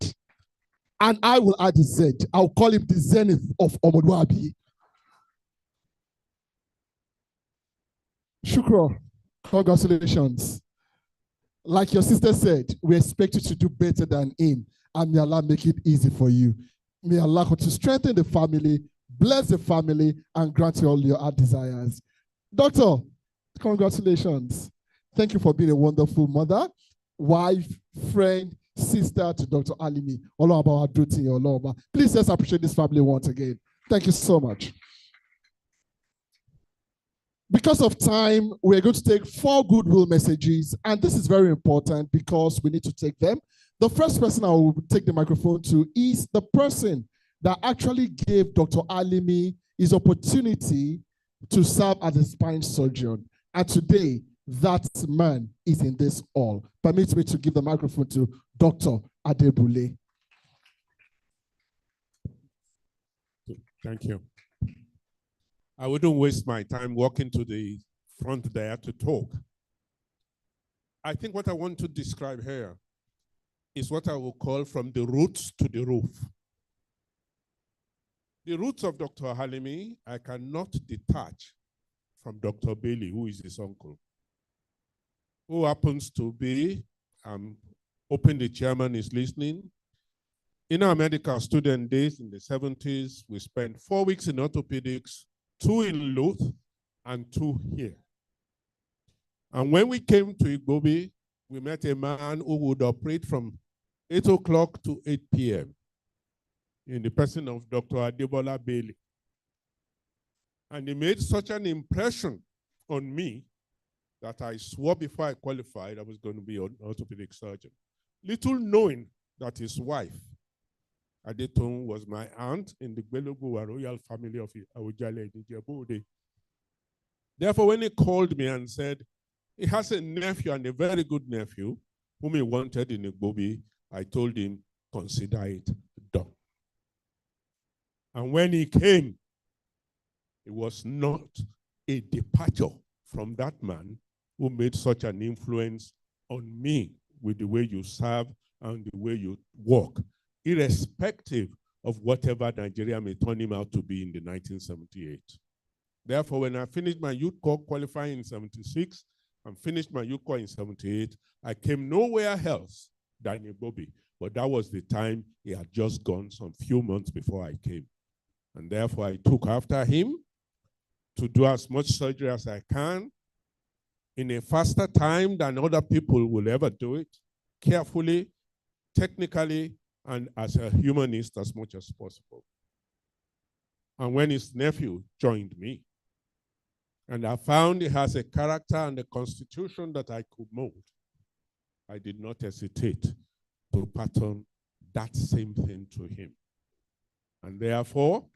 And I will add the Z. I'll call him the zenith of Omoluabi. Shukra, congratulations. Like your sister said, we expect you to do better than him, and may Allah make it easy for you. May Allah continue to strengthen the family, bless the family, and grant you all your heart desires. Doctor, congratulations. Thank you for being a wonderful mother, wife, friend, sister to Dr. Alimi. All about our duty, all over. Please just appreciate this family once again. Thank you so much. Because of time, we're going to take 4 goodwill messages, and this is very important because we need to take them. The first person I will take the microphone to is the person that actually gave Dr. Alimi his opportunity to serve as a spine surgeon. And today, that man is in this hall. Permit me to give the microphone to Dr. Adebule. Thank you. I wouldn't waste my time walking to the front there to talk. I think what I want to describe here is what I will call from the roots to the roof. The roots of Dr. Alimi, I cannot detach from Dr. Bailey, who is his uncle, who happens to be, hoping the chairman is listening. In our medical student days in the 70s, we spent 4 weeks in orthopedics, 2 in Louth and 2 here. And when we came to Igbobi, we met a man who would operate from 8 o'clock to 8 p.m. in the person of Dr. Adebola Bailey. And he made such an impression on me that I swore before I qualified I was going to be an orthopedic surgeon. Little knowing that his wife, Adetun, was my aunt in the Gbelogu royal family of Awujale in Ijebu-Ode. Therefore, when he called me and said, he has a nephew and a very good nephew whom he wanted in Igbobi, I told him, consider it done. And when he came, it was not a departure from that man who made such an influence on me with the way you serve and the way you work, irrespective of whatever Nigeria may turn him out to be in the 1978. Therefore, when I finished my youth corps qualifying in 76 and finished my youth corps in 78, I came nowhere else than Igbobi. But that was the time he had just gone some few months before I came. And therefore, I took after him to do as much surgery as I can in a faster time than other people will ever do it, carefully, technically, and as a humanist as much as possible. And when his nephew joined me, and I found he has a character and a constitution that I could mold, I did not hesitate to pattern that same thing to him. And therefore,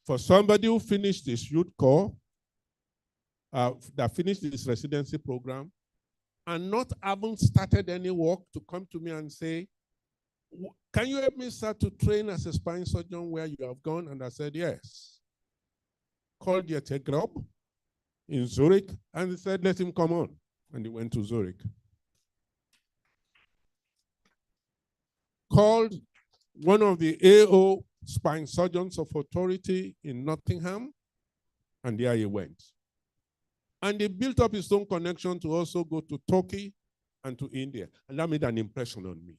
for somebody who finished his youth corps, that finished his residency program, and not having started any work, to come to me and say, can you help me start to train as a spine surgeon where you have gone? And I said, yes. Called Yete Grob in Zurich, and he said, let him come on. And he went to Zurich. Called one of the AO spine surgeons of authority in Nottingham, and there he went. And he built up his own connection to also go to Turkey and to India. And that made an impression on me.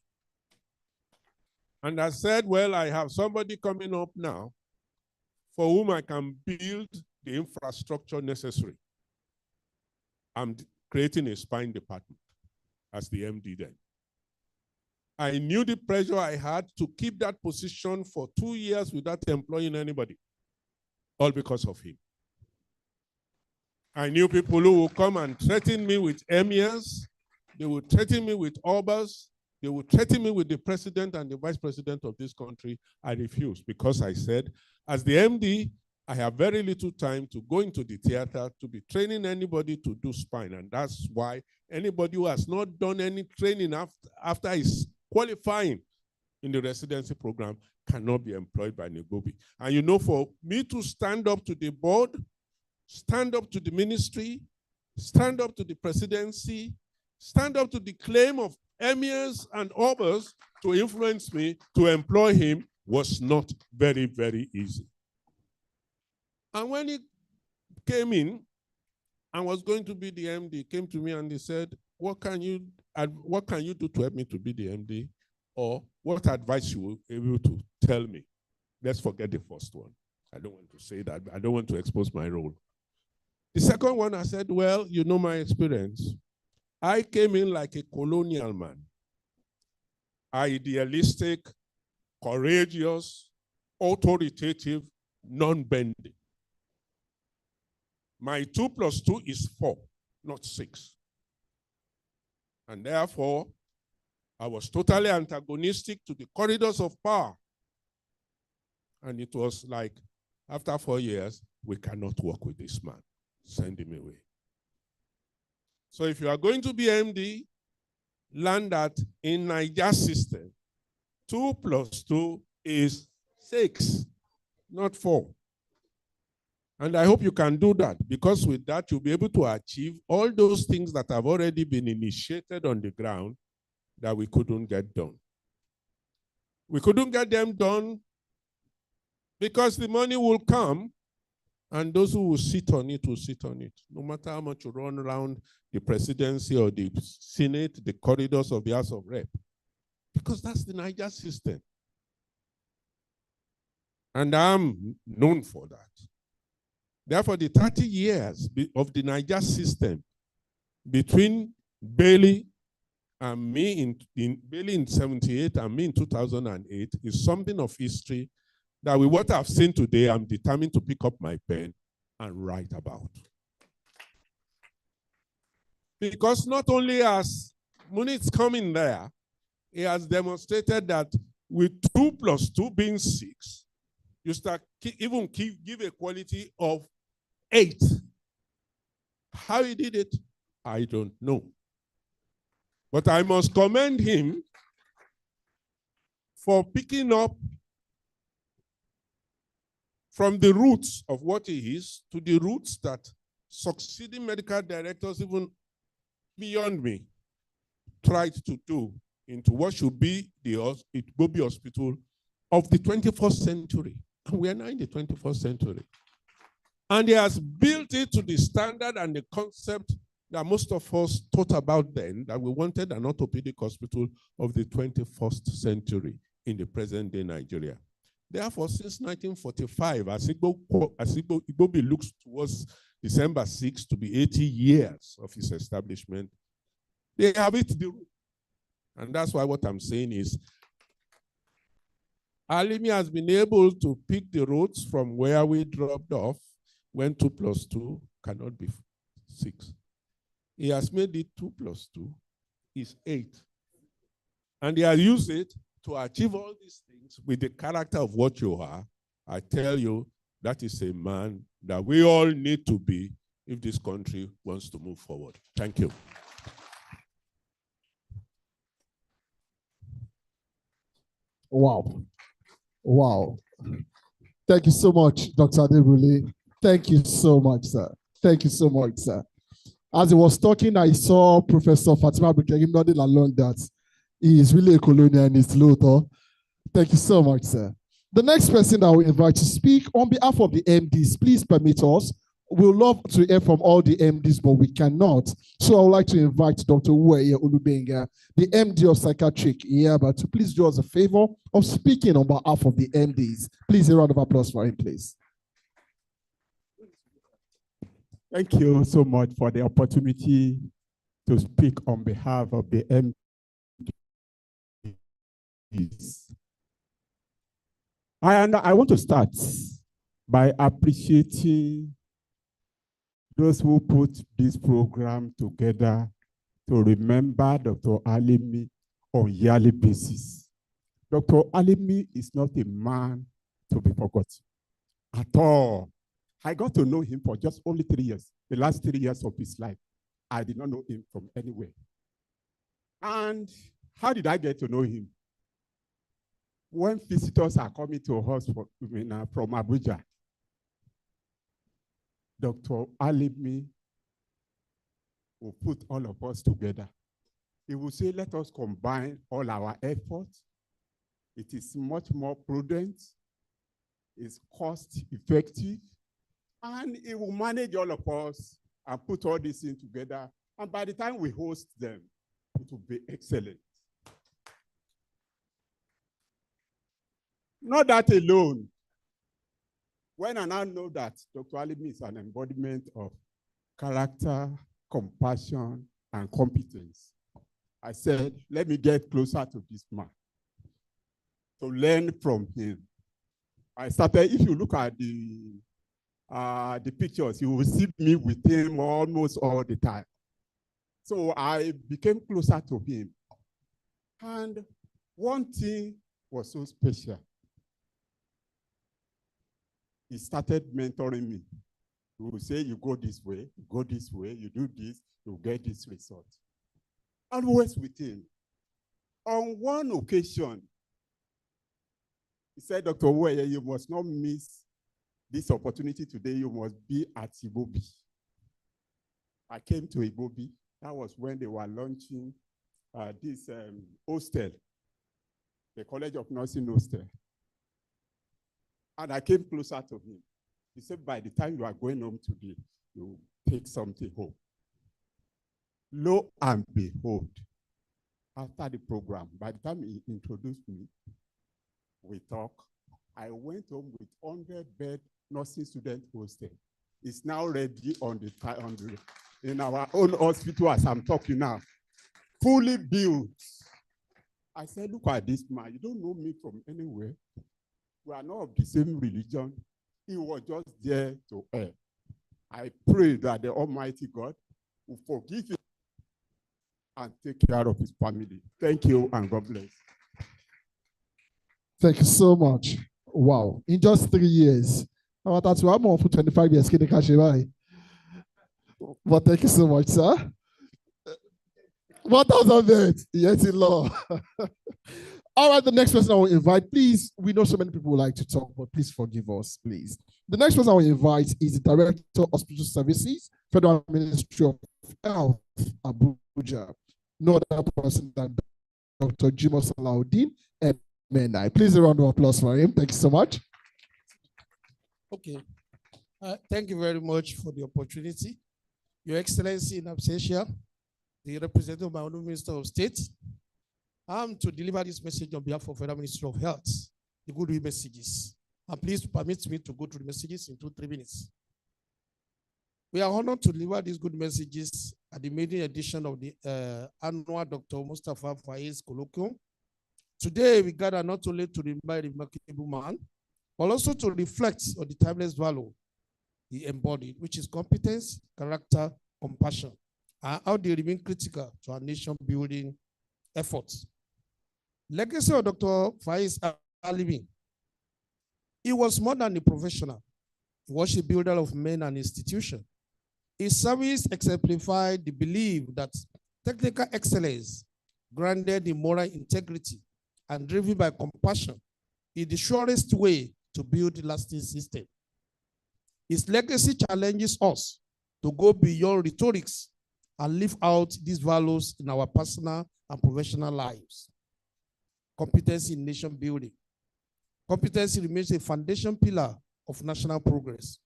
And I said, well, I have somebody coming up now for whom I can build the infrastructure necessary. I'm creating a spine department as the MD then. I knew the pressure I had to keep that position for 2 years without employing anybody, all because of him. I knew people who would come and threaten me with emirs, they would threaten me with obas, they would threaten me with the president and the vice president of this country. I refused because I said, as the MD, I have very little time to go into the theater to be training anybody to do spine. And that's why anybody who has not done any training after is qualifying in the residency program cannot be employed by Negobi. And you know, for me to stand up to the board, stand up to the ministry, stand up to the presidency, stand up to the claim of emirs and others to influence me to employ him was not very, very easy. And when he came in and was going to be the MD, he came to me and he said, what can you do to help me to be the MD? Or what advice you will be able to tell me? Let's forget the first one. I don't want to say that. I don't want to expose my role. The second one, I said, well, you know my experience. I came in like a colonial man. Idealistic, courageous, authoritative, non-bending. My 2 + 2 is 4, not 6. And therefore, I was totally antagonistic to the corridors of power. And it was like, after 4 years, we cannot work with this man. Send him away. So if you are going to be MD, learn that in Niger system, 2 + 2 is 6, not 4. And I hope you can do that, because with that, you'll be able to achieve all those things that have already been initiated on the ground that we couldn't get done. We couldn't get them done because the money will come, and those who will sit on it will sit on it. No matter how much you run around the presidency or the Senate, the corridors of the House of Rep, because that's the Niger system. And I'm known for that. Therefore, the 30 years of the Niger system between Bailey and me in Bailey in 78 and me in 2008 is something of history that with what I've seen today, I'm determined to pick up my pen and write about. Because not only has Munich come in there, he has demonstrated that with 2 + 2 being 6, you start even give a quality of 8. How he did it, I don't know. But I must commend him for picking up from the roots of what he is to the roots that succeeding medical directors, even beyond me, tried to do into what should be the Igbobi hospital of the 21st century. And we are now in the 21st century. And he has built it to the standard and the concept that most of us thought about then, that we wanted an orthopedic hospital of the 21st century in the present day Nigeria. Therefore, since 1945, as Igbobi looks towards December 6 to be 80 years of his establishment, they have it the root. And that's why what I'm saying is, Alimi has been able to pick the roads from where we dropped off when 2 + 2 cannot be 6. He has made it 2 + 2 is 8. And he has used it to achieve all these things with the character of what you are. I tell you, that is a man that we all need to be if this country wants to move forward. Thank you. Wow. Wow. Thank you so much, Dr. Adebule. Thank you so much, sir. Thank you so much, sir. As he was talking, I saw Professor Fatima Bukerim nodding along that he is really a colonialist, Luther. Thank you so much, sir. The next person I will invite to speak on behalf of the MDs, please permit us. We'd love to hear from all the MDs, but we cannot. So I would like to invite Dr. Uweye Olubenga, the MD of Psychiatric Yaba, to please do us a favor of speaking on behalf of the MDs. Please, a round of applause for him, please. Thank you so much for the opportunity to speak on behalf of the MDs. And I want to start by appreciating those who put this program together to remember Dr. Alimi on yearly basis. Dr. Alimi is not a man to be forgotten at all. I got to know him for just only 3 years, the last 3 years of his life. I did not know him from anywhere. And how did I get to know him? When visitors are coming to us from Abuja, Dr. Alimi will put all of us together. He will say, let us combine all our efforts. It is much more prudent, it's cost effective, and it will manage all of us and put all this in together. And by the time we host them, it will be excellent. Not that alone. When I now know that Dr. Alimi is an embodiment of character, compassion, and competence, I said, let me get closer to this man to learn from him. I started, if you look at the pictures, you will see me with him almost all the time. So I became closer to him. And one thing was so special. He started mentoring me. He would say, you go this way, you do this, you get this result. Always with him. On one occasion, he said, Dr. Uweye, you must not miss this opportunity today. You must be at Ibobi. I came to Ibobi. That was when they were launching this hostel, the College of Nursing hostel. And I came closer to him. He said, by the time you are going home today, you take something home. Lo and behold, after the program, by the time he introduced me, we talked. I went home with 100-bed nursing student hostel. It's now ready in our own hospital as I'm talking now, fully built. I said, look at this man. You don't know me from anywhere. We are not of the same religion. He was just there to help. I pray that the Almighty God will forgive him and take care of his family. Thank you, and God bless. Thank you so much. Wow. In just 3 years. I'm more for 25 years. But thank you so much, sir. 1,000 beds. Yes, in law. All right, the next person I will invite, please. We know so many people would like to talk, but please forgive us, please. The next person I will invite is the Director of Hospital Services, Federal Ministry of Health, Abuja. No other person than Dr. Jimo Salahuddin, MNI. Please a round of applause for him. Thank you so much. Okay. Thank you very much for the opportunity. Your Excellency in absentia, the representative of my own Minister of State, I'm to deliver this message on behalf of Federal Ministry of Health, the good messages. And please permit me to go through the messages in 2-3 minutes. We are honored to deliver these good messages at the maiden edition of the annual Dr. Mustapha Falz Colloquium. Today, we gather not only to remember a remarkable man, but also to reflect on the timeless value he embodied, which is competence, character, compassion, and how they remain critical to our nation-building efforts. Legacy of Dr. Falz Alimi. He was more than a professional. He was a builder of men and institutions. His service exemplified the belief that technical excellence, grounded in moral integrity and driven by compassion, is the surest way to build a lasting system. His legacy challenges us to go beyond rhetorics and live out these values in our personal and professional lives. Competency in nation building. Competency remains a foundation pillar of national progress.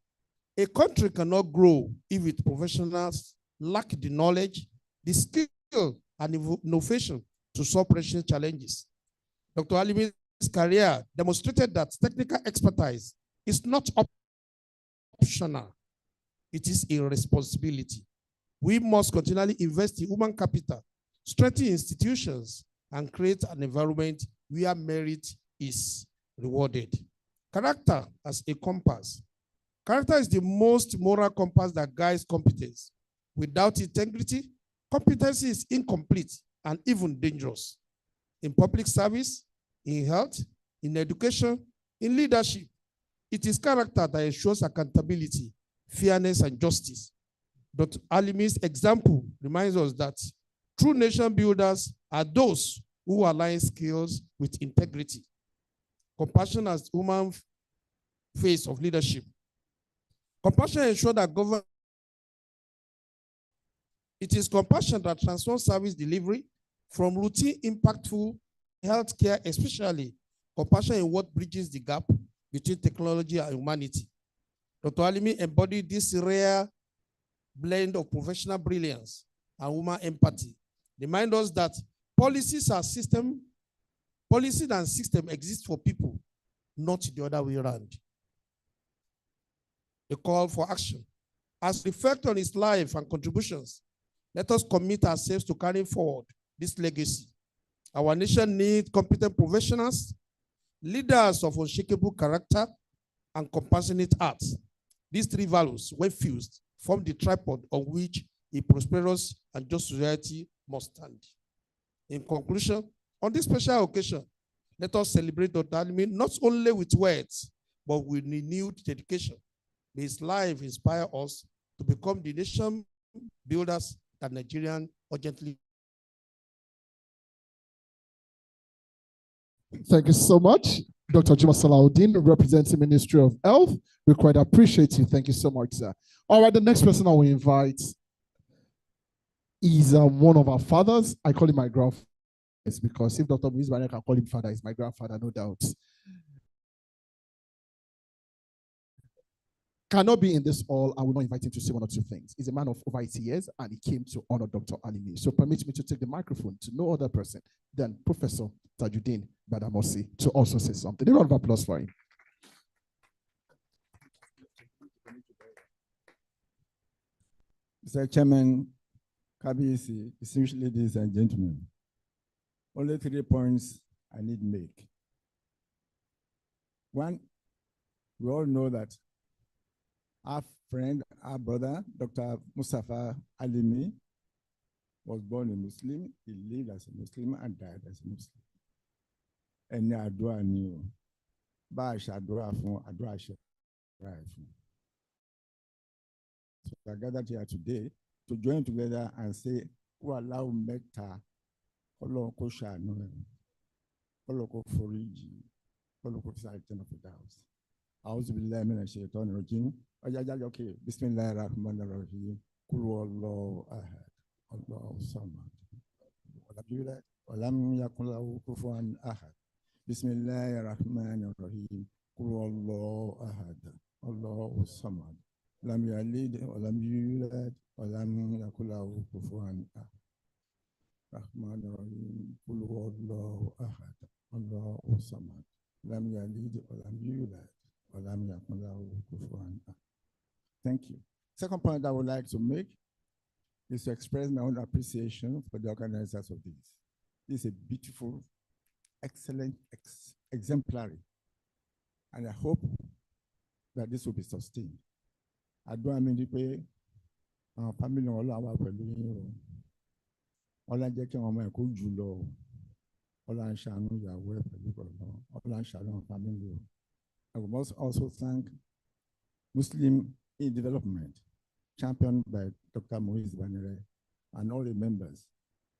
A country cannot grow if its professionals lack the knowledge, the skill, and innovation to solve pressing challenges. Dr. Alimi's career demonstrated that technical expertise is not optional. It is a responsibility. We must continually invest in human capital, strengthen institutions, and create an environment where merit is rewarded. Character as a compass. Character is the most moral compass that guides competence. Without integrity, competency is incomplete and even dangerous. In public service, in health, in education, in leadership, it is character that ensures accountability, fairness, and justice. Dr. Alimi's example reminds us that true nation builders are those who align skills with integrity. Compassion as human face of leadership. Compassion ensures that government. It is compassion that transforms service delivery from routine impactful healthcare, especially compassion in what bridges the gap between technology and humanity. Dr. Alimi embodied this rare blend of professional brilliance and human empathy. Remind us that policies and system exist for people, not the other way around. A call for action. As we reflect on his life and contributions, let us commit ourselves to carrying forward this legacy. Our nation needs competent professionals, leaders of unshakable character, and compassionate hearts. These three values, when fused, form the tripod on which a prosperous and just society must stand. In conclusion, on this special occasion, let us celebrate Dr. Alimi not only with words, but with renewed dedication. May his life inspire us to become the nation builders that Nigerian urgently. Thank you so much, Dr. Juma Salahuddin, representing Ministry of Health. We quite appreciate you. Thank you so much, sir. All right, the next person I will invite is one of our fathers. I call him my grandfather because if Dr. Muiz Bane can call him father, he's my grandfather, no doubt. Cannot be in this hall. I will not invite him to say one or two things. He's a man of over 80 years and he came to honor Dr. Alimi. So permit me to take the microphone to no other person than Professor Tajuddin Badamosi to also say something. A round of applause for him. Mr. Chairman, Kabisi, distinguished ladies and gentlemen, only 3 points I need to make. One, we all know that our friend, our brother, Dr. Mustapha Alimi, was born a Muslim. He lived as a Muslim and died as a Muslim. And Adua knew. Bash Adua from Adua Shef. So I gathered here today to join together and say, who allow Meta, Koloko Shano, Koloko Foriji, Koloko Satan of the Dows. I also be lemon and shaitan rojim. Okay, Bismillah Rahman Rahim. Kulu Allah Ahad. Allah Samad. Walam Yakulahu Kufuan Ahad. Bismillah Rahman Rahim. Kulu Allah Ahad. Allah Samad. Lam Yalid, Walam Yulad, Walam Yakulahu Kufuan Ahad. Rahman Rahim. Kulu Allah Ahad. Allah Samad. Lam Yalid, Walam Yulad. Thank you. Second point I would like to make is to express my own appreciation for the organizers of this. This is a beautiful, excellent, exemplary, and I hope that this will be sustained. I don't mean to pay our family all our all I get on my cool Julo, all I shall know your way, all I shall know family. I must also thank Muslim in Development, championed by Dr. Muiz Bane and all the members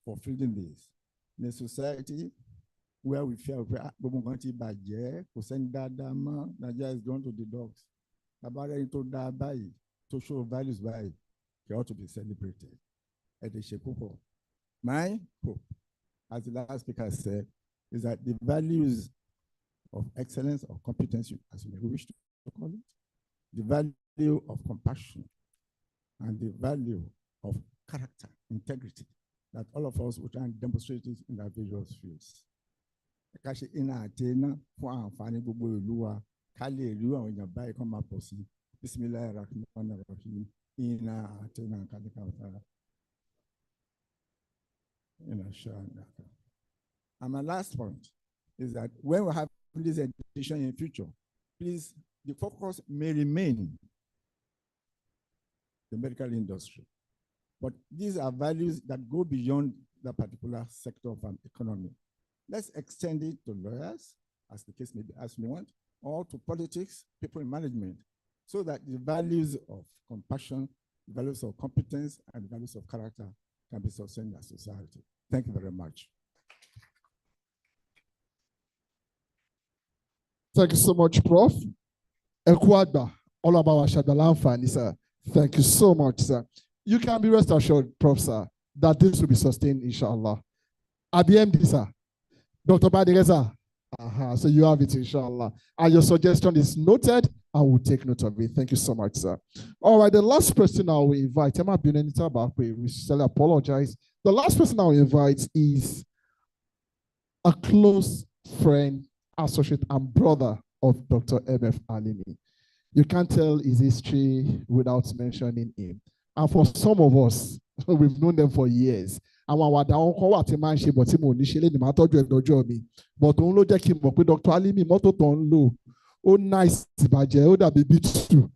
for fielding this. In a society where we feel Nigeria is going to the dogs. To show values by, they ought to be celebrated. My hope, as the last speaker said, is that the values of excellence or competence, as you may wish to call it, the value of compassion, and the value of character, integrity, that all of us will try and demonstrate it in our visual fields. Bismillah ar-Rahman ar-Rahim. in and my last point is that when we have this education in the future, please, the focus may remain the medical industry. But these are values that go beyond the particular sector of an economy. Let's extend it to lawyers, as the case may be, as we want, or to politics, people in management, so that the values of compassion, the values of competence, and the values of character can be sustained in our society. Thank you very much. Thank you so much, Prof. Ekwada, all about Shadalanfani, sir. Thank you so much, sir. You can be rest assured, Prof, sir, that this will be sustained, inshallah. ABMD, sir. Dr. Badireza. So you have it, inshallah. And your suggestion is noted, and we'll take note of it. Thank you so much, sir. All right, the last person I will invite, Emma Binenita Bakwe, we sincerely apologize. The last person I will invite is a close friend, associate, and brother of Dr. M.F. Alimi. You can't tell his history without mentioning him. And for some of us, we've known them for years. Àwọn àwàdà wọn kọ́ wà tí máa ń ṣe bọ̀ tí mo ní ṣe lénìí máa tọ́jú ẹ̀ lọ́jọ́ mi. But òun ló jẹ́ kí n mọ̀ pé Dr. Alimi mọ́tò tó ń lò ó nice ìbàjẹ́ ó dàbí B2.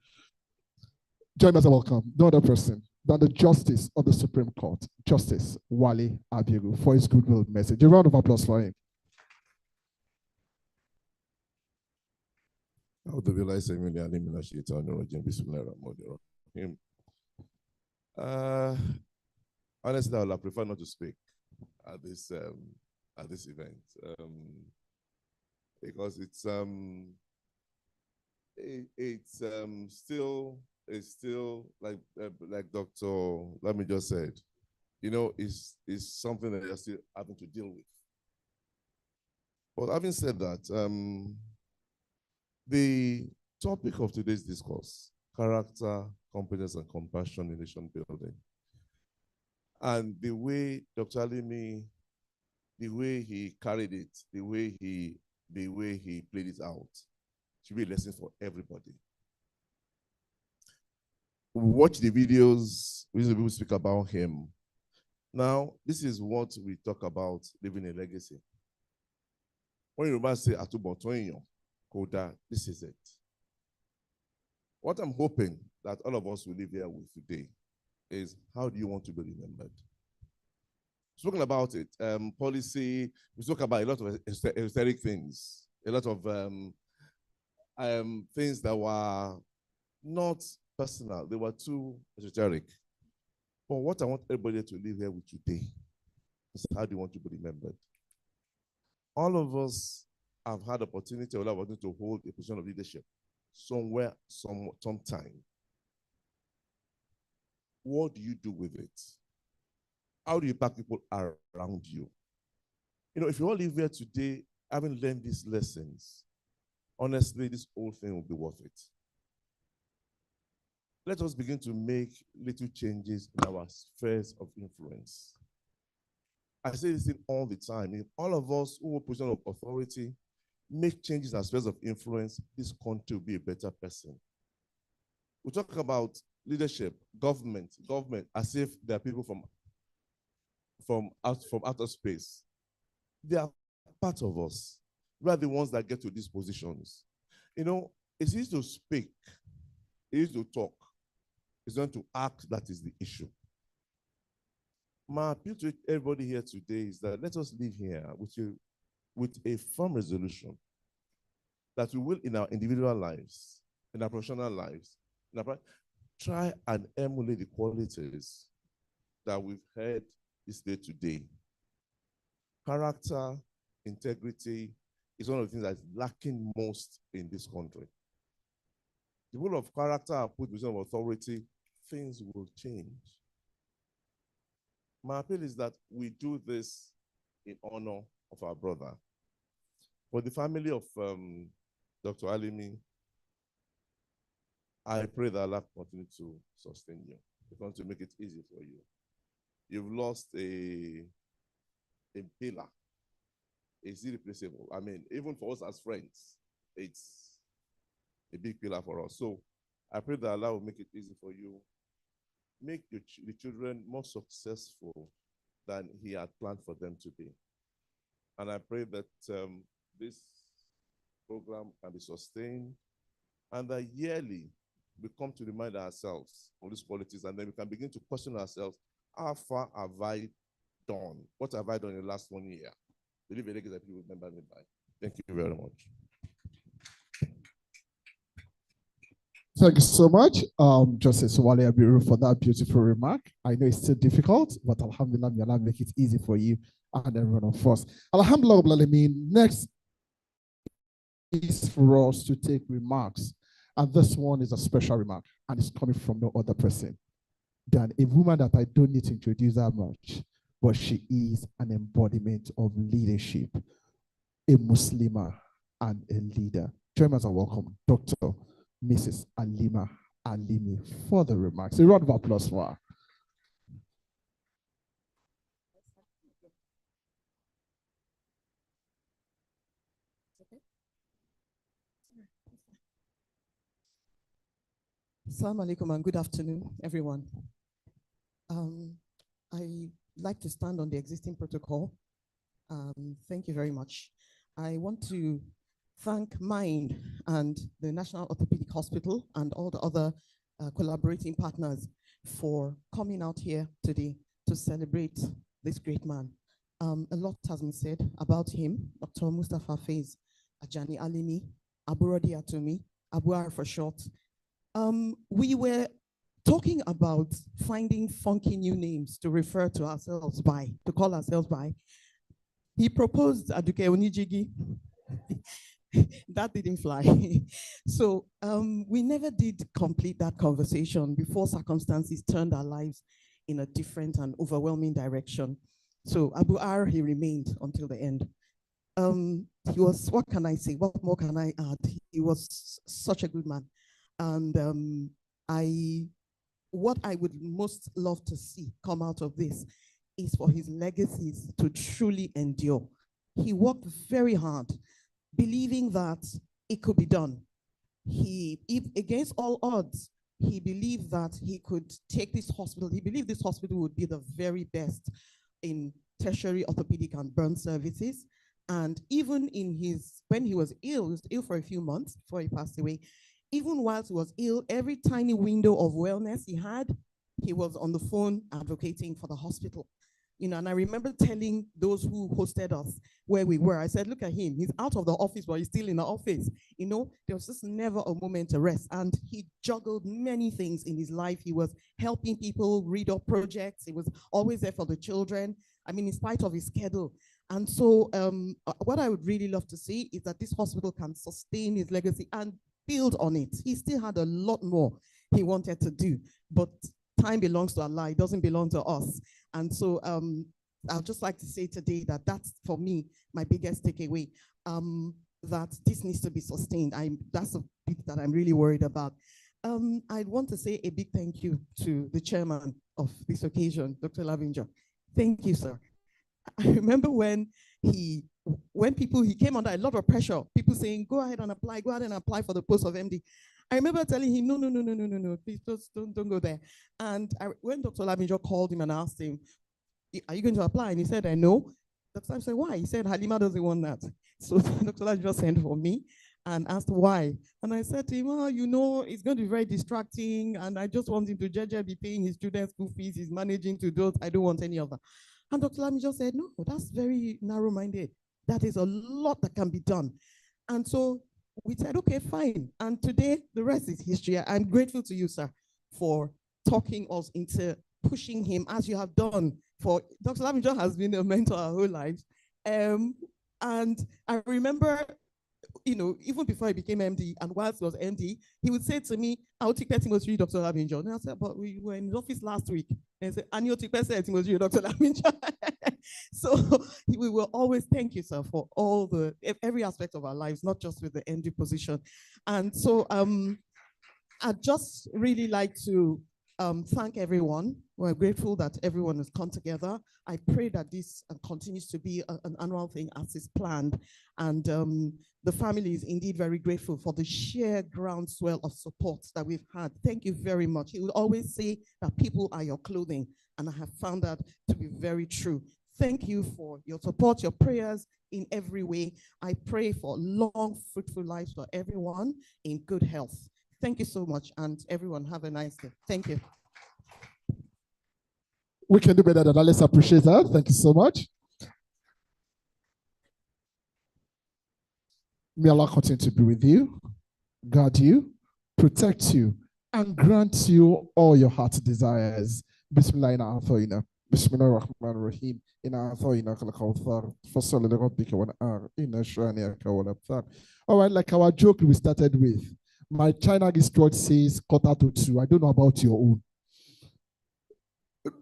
Join me as a welcome, no other person than the Justice of the Supreme Court, Justice Wale Abiru, for his goodwill message. A round of applause for him. Honestly, I would prefer not to speak at this event because it's still like Dr. Let me just say it, you know, is something that you're still having to deal with. But having said that, the topic of today's discourse, character, competence, and compassion in nation building. And the way Dr. Alimi, the way he carried it, the way he played it out, should be a lesson for everybody. Watch the videos, people speak about him. Now, this is what we talk about leaving a legacy. When you say Atubotoinyo, Koda, this is it. What I'm hoping that all of us will leave here with today is, how do you want to be remembered? Spoken about it, policy, we spoke about a lot of esoteric things, a lot of things that were not personal, they were too esoteric. But what I want everybody to leave here with today is, how do you want to be remembered? All of us have had opportunity or opportunity to hold a position of leadership somewhere, sometime. What do you do with it? How do you pack people around you? You know, if you all live here today, having learned these lessons, honestly, this whole thing will be worth it. Let us begin to make little changes in our spheres of influence. I say this thing all the time. If all of us who are position of authority make changes in our spheres of influence, this country will be a better person. We talk about leadership, government, as if there are people from outer space. They are part of us. We are the ones that get to these positions. You know, it's easy to speak, it's easy to talk. It's not to act that is the issue. My appeal to everybody here today is that let us live here with a firm resolution that we will, in our individual lives, in our professional lives, try and emulate the qualities that we've heard this day today. Character, integrity is one of the things that's lacking most in this country. The role of character are put in position of authority, things will change. My appeal is that we do this in honor of our brother. For the family of Dr. Alimi, I pray that Allah continue to sustain you. He's going to make it easy for you. You've lost a pillar. It's irreplaceable. I mean, even for us as friends, it's a big pillar for us. So I pray that Allah will make it easy for you. make the children more successful than he had planned for them to be. And I pray that this program can be sustained and that yearly we come to remind ourselves of these qualities, and then we can begin to question ourselves, how far have I done? What have I done in the last 1 year? Leave a legacy that people remember me by. Thank you very much. Thank you so much, Justice Wale Abiru, for that beautiful remark. I know it's still difficult, but Alhamdulillah, may Allah make it easy for you and everyone of us. Alhamdulillah, next is for us to take remarks. And this one is a special remark, and it's coming from no other person than a woman that I don't need to introduce that much, but she is an embodiment of leadership, a Muslimah and a leader. Join us and welcome Dr. Mrs. Alimi for the remarks. A round of applause for her. Assalamu alaikum and good afternoon, everyone. I like to stand on the existing protocol. Thank you very much. I want to thank Maiden and the National Orthopedic Hospital and all the other collaborating partners for coming out here today to celebrate this great man. A lot has been said about him, Dr. Mustapha Falz Ajani Alimi, Aburodi Atomi, Abuar for short. We were talking about finding funky new names to refer to ourselves by, to call ourselves by. He proposed Aduke Onijigi. That didn't fly. So we never did complete that conversation before circumstances turned our lives in a different and overwhelming direction. So Abu R, he remained until the end. He was, what can I say? What more can I add? He was such a good man. And what I would most love to see come out of this is for his legacies to truly endure. He worked very hard, believing that it could be done. Against all odds, he believed that he could take this hospital. He believed this hospital would be the very best in tertiary orthopedic and burn services. And even when he was ill for a few months before he passed away, even whilst he was ill, every tiny window of wellness he was on the phone advocating for the hospital. And I remember telling those who hosted us where we were, I said, look at him, he's out of the office, but he's still in the office. There was just never a moment to rest. And he juggled many things in his life. He was helping people read up projects. He was always there for the children. In spite of his schedule. And so what I would really love to see is that this hospital can sustain his legacy and build on it. He still had a lot more he wanted to do, but time belongs to Allah. It doesn't belong to us. And so I'd just like to say today that that's, for me, my biggest takeaway, that this needs to be sustained. That's a bit that I'm really worried about. I want to say a big thank you to the chairman of this occasion, Dr. Lavinger. Thank you, sir. I remember when he came under a lot of pressure, people saying, go ahead and apply for the post of MD. I remember telling him, no, please just don't go there. And when Dr. Lavinger called him and asked him, are you going to apply? And he said, no. Dr. Lavinger said, why? He said, Halima doesn't want that. So Dr. Lavinger sent for me and asked why. And I said to him, it's going to be very distracting. And I just want him to be paying his students' school fees. He's managing to do it. I don't want any of that. And Dr. Lavinger said, no, that's very narrow-minded. That is a lot that can be done. And so we said, okay, fine. And today, the rest is history. I'm grateful to you, sir, for talking us into pushing him as you have done. For Dr. Lavinger has been a mentor our whole lives. And I remember, even before I became MD and whilst he was MD, he would say to me, I'll take that Timothy, Dr. Lavinger. And I said, but we were in his office last week. And he said, and you'll take that Timothy, Dr. Lavinger. So we will always thank you, sir, for every aspect of our lives, not just with the MD position. And so I'd just really like to thank everyone. We're grateful that everyone has come together. I pray that this continues to be an annual thing as is planned. And the family is indeed very grateful for the sheer groundswell of support that we've had. Thank you very much. He will always say that people are your clothing, and I have found that to be very true. Thank you for your support, your prayers in every way. I pray for long, fruitful lives for everyone in good health. Thank you so much, and everyone have a nice day. Thank you. We can do better than that. Let's appreciate that. Thank you so much. May Allah continue to be with you, guard you, protect you, and grant you all your heart's desires. Bismillah inna a'thayna. Bismillah ar-Rahman ar-Rahim. Inna a'thayna kal-kawthar. Fassalli li rabbika wan'ar. Inna shani'aka wal-abtar. All right, like our joke we started with. My China wristwatch says 1:45. I don't know about your own.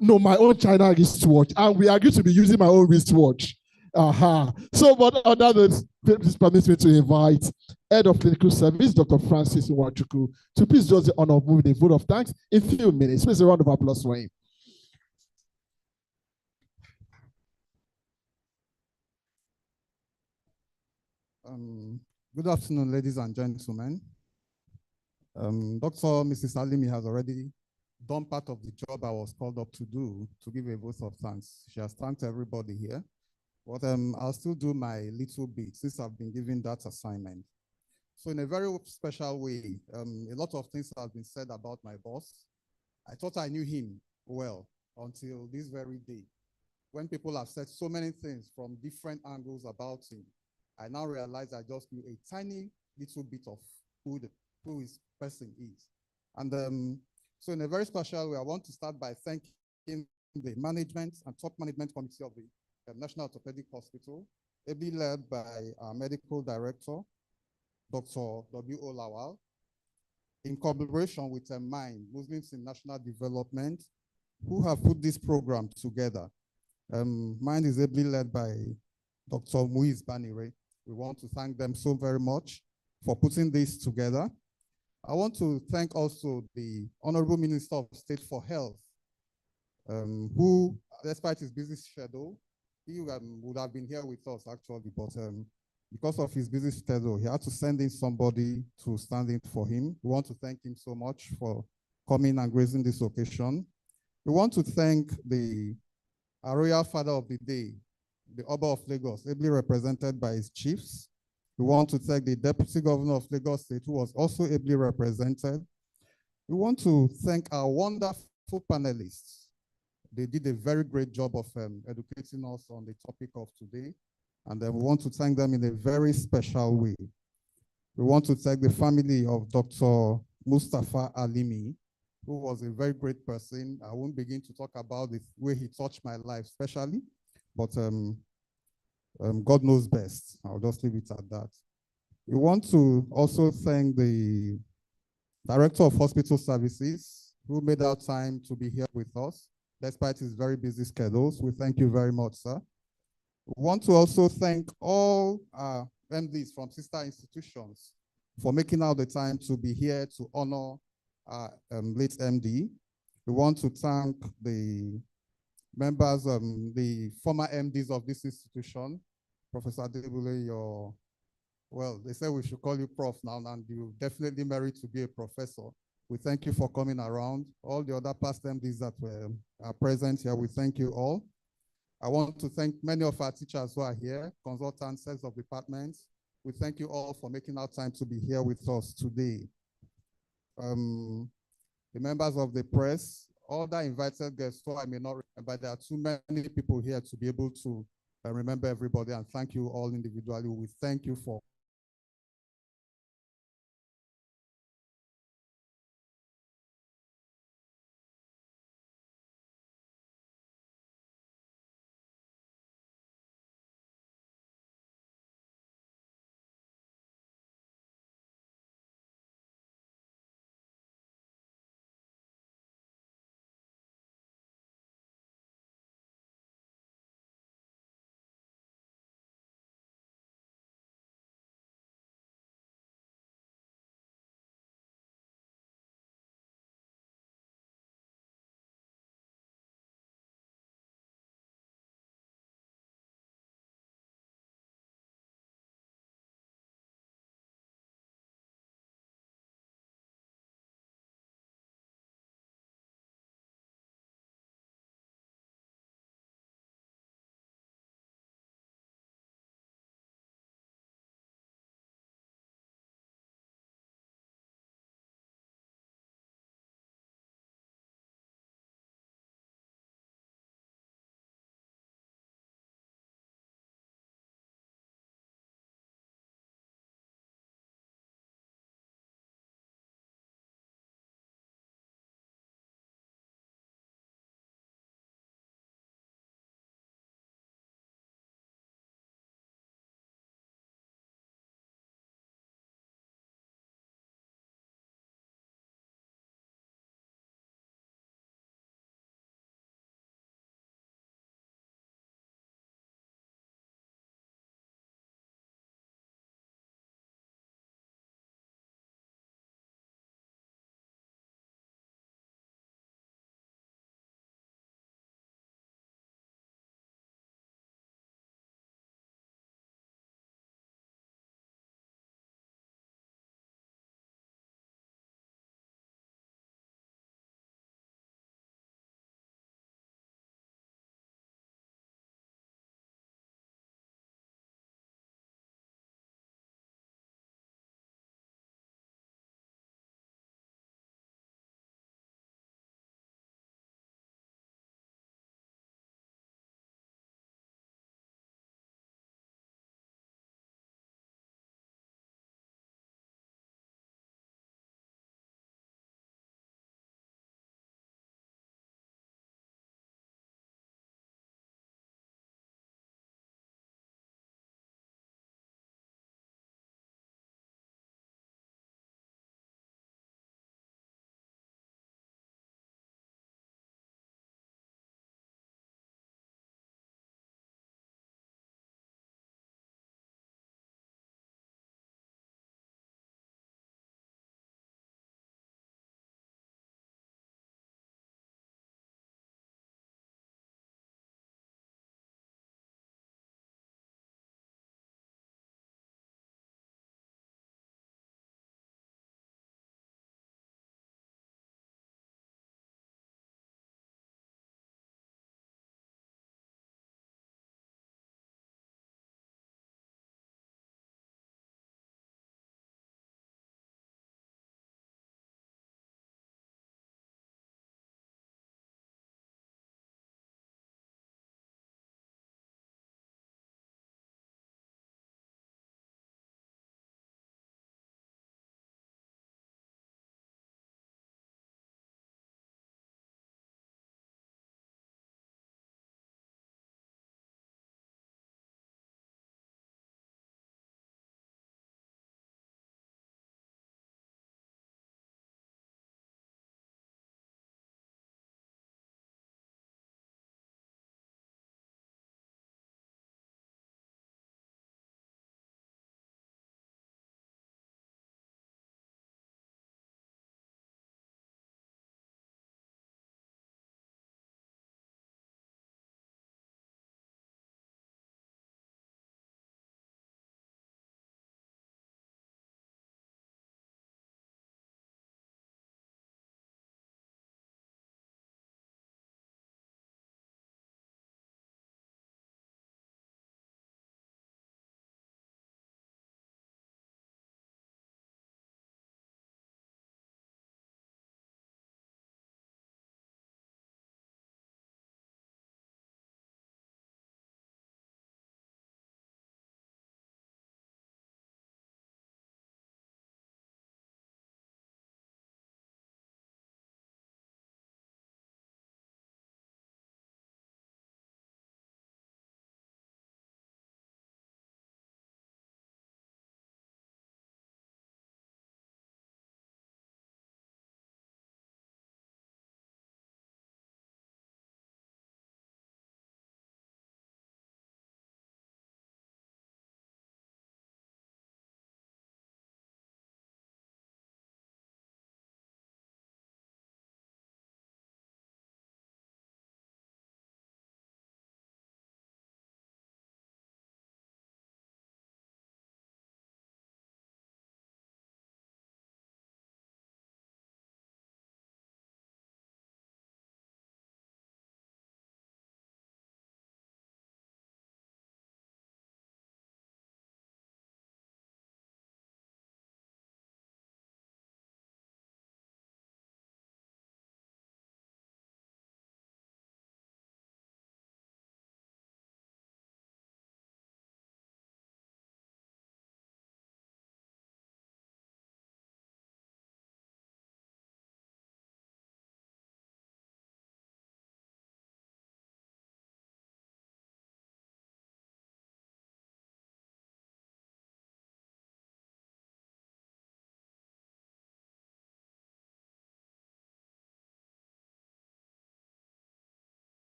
No, my own China wristwatch. And we agree to be using my own wristwatch. So, but other than this, permits me to invite Head of Clinical Service, Dr. Francis Nwachuku, to please do us the honor of moving a vote of thanks in a few minutes. Please a round of applause for him. Good afternoon, ladies and gentlemen. Dr. Mrs. Alimi has already done part of the job I was called up to do, to give a vote of thanks. She has thanked everybody here, but I'll still do my little bit since I've been given that assignment. So in a very special way, a lot of things have been said about my boss. I thought I knew him well until this very day, when people have said so many things from different angles about him. I now realize I just knew a tiny little bit of who his person is. And so in a very special way, I want to start by thanking the management and top management committee of the National Orthopedic Hospital, ably led by our medical director, Dr. W.O. Lawal, in collaboration with MIND, Muslims in National Development, who have put this program together. MIND is ably led by Dr. Muiz Banire. We want to thank them so very much for putting this together. I want to thank also the Honorable Minister of State for Health, who, despite his busy schedule, he would have been here with us actually, but because of his busy schedule, he had to send in somebody to stand in for him. We want to thank him so much for coming and gracing this occasion. We want to thank our royal father of the day, the Oba of Lagos, ably represented by his chiefs. We want to thank the Deputy Governor of Lagos State, who was also ably represented. We want to thank our wonderful panelists. They did a very great job of educating us on the topic of today. And then we want to thank them in a very special way. We want to thank the family of Dr. Mustapha Alimi, who was a very great person. I won't begin to talk about the way he touched my life, especially, but God knows best. I'll just leave it at that. We want to also thank the Director of Hospital Services, who made out time to be here with us, despite his very busy schedules. We thank you very much, sir. We want to also thank all our MDs from sister institutions for making out the time to be here to honor our late MD. We want to thank the members, the former MDs of this institution. Professor Adebule, well, they say we should call you Prof now, and you definitely merit to be a professor. We thank you for coming around. All the other past MDs that are present here, we thank you all. I want to thank many of our teachers who are here, consultants, heads of departments. We thank you all for making our time to be here with us today. The members of the press, all the invited guests, so I may not remember, there are too many people here to be able to remember everybody, and thank you all individually. We thank you for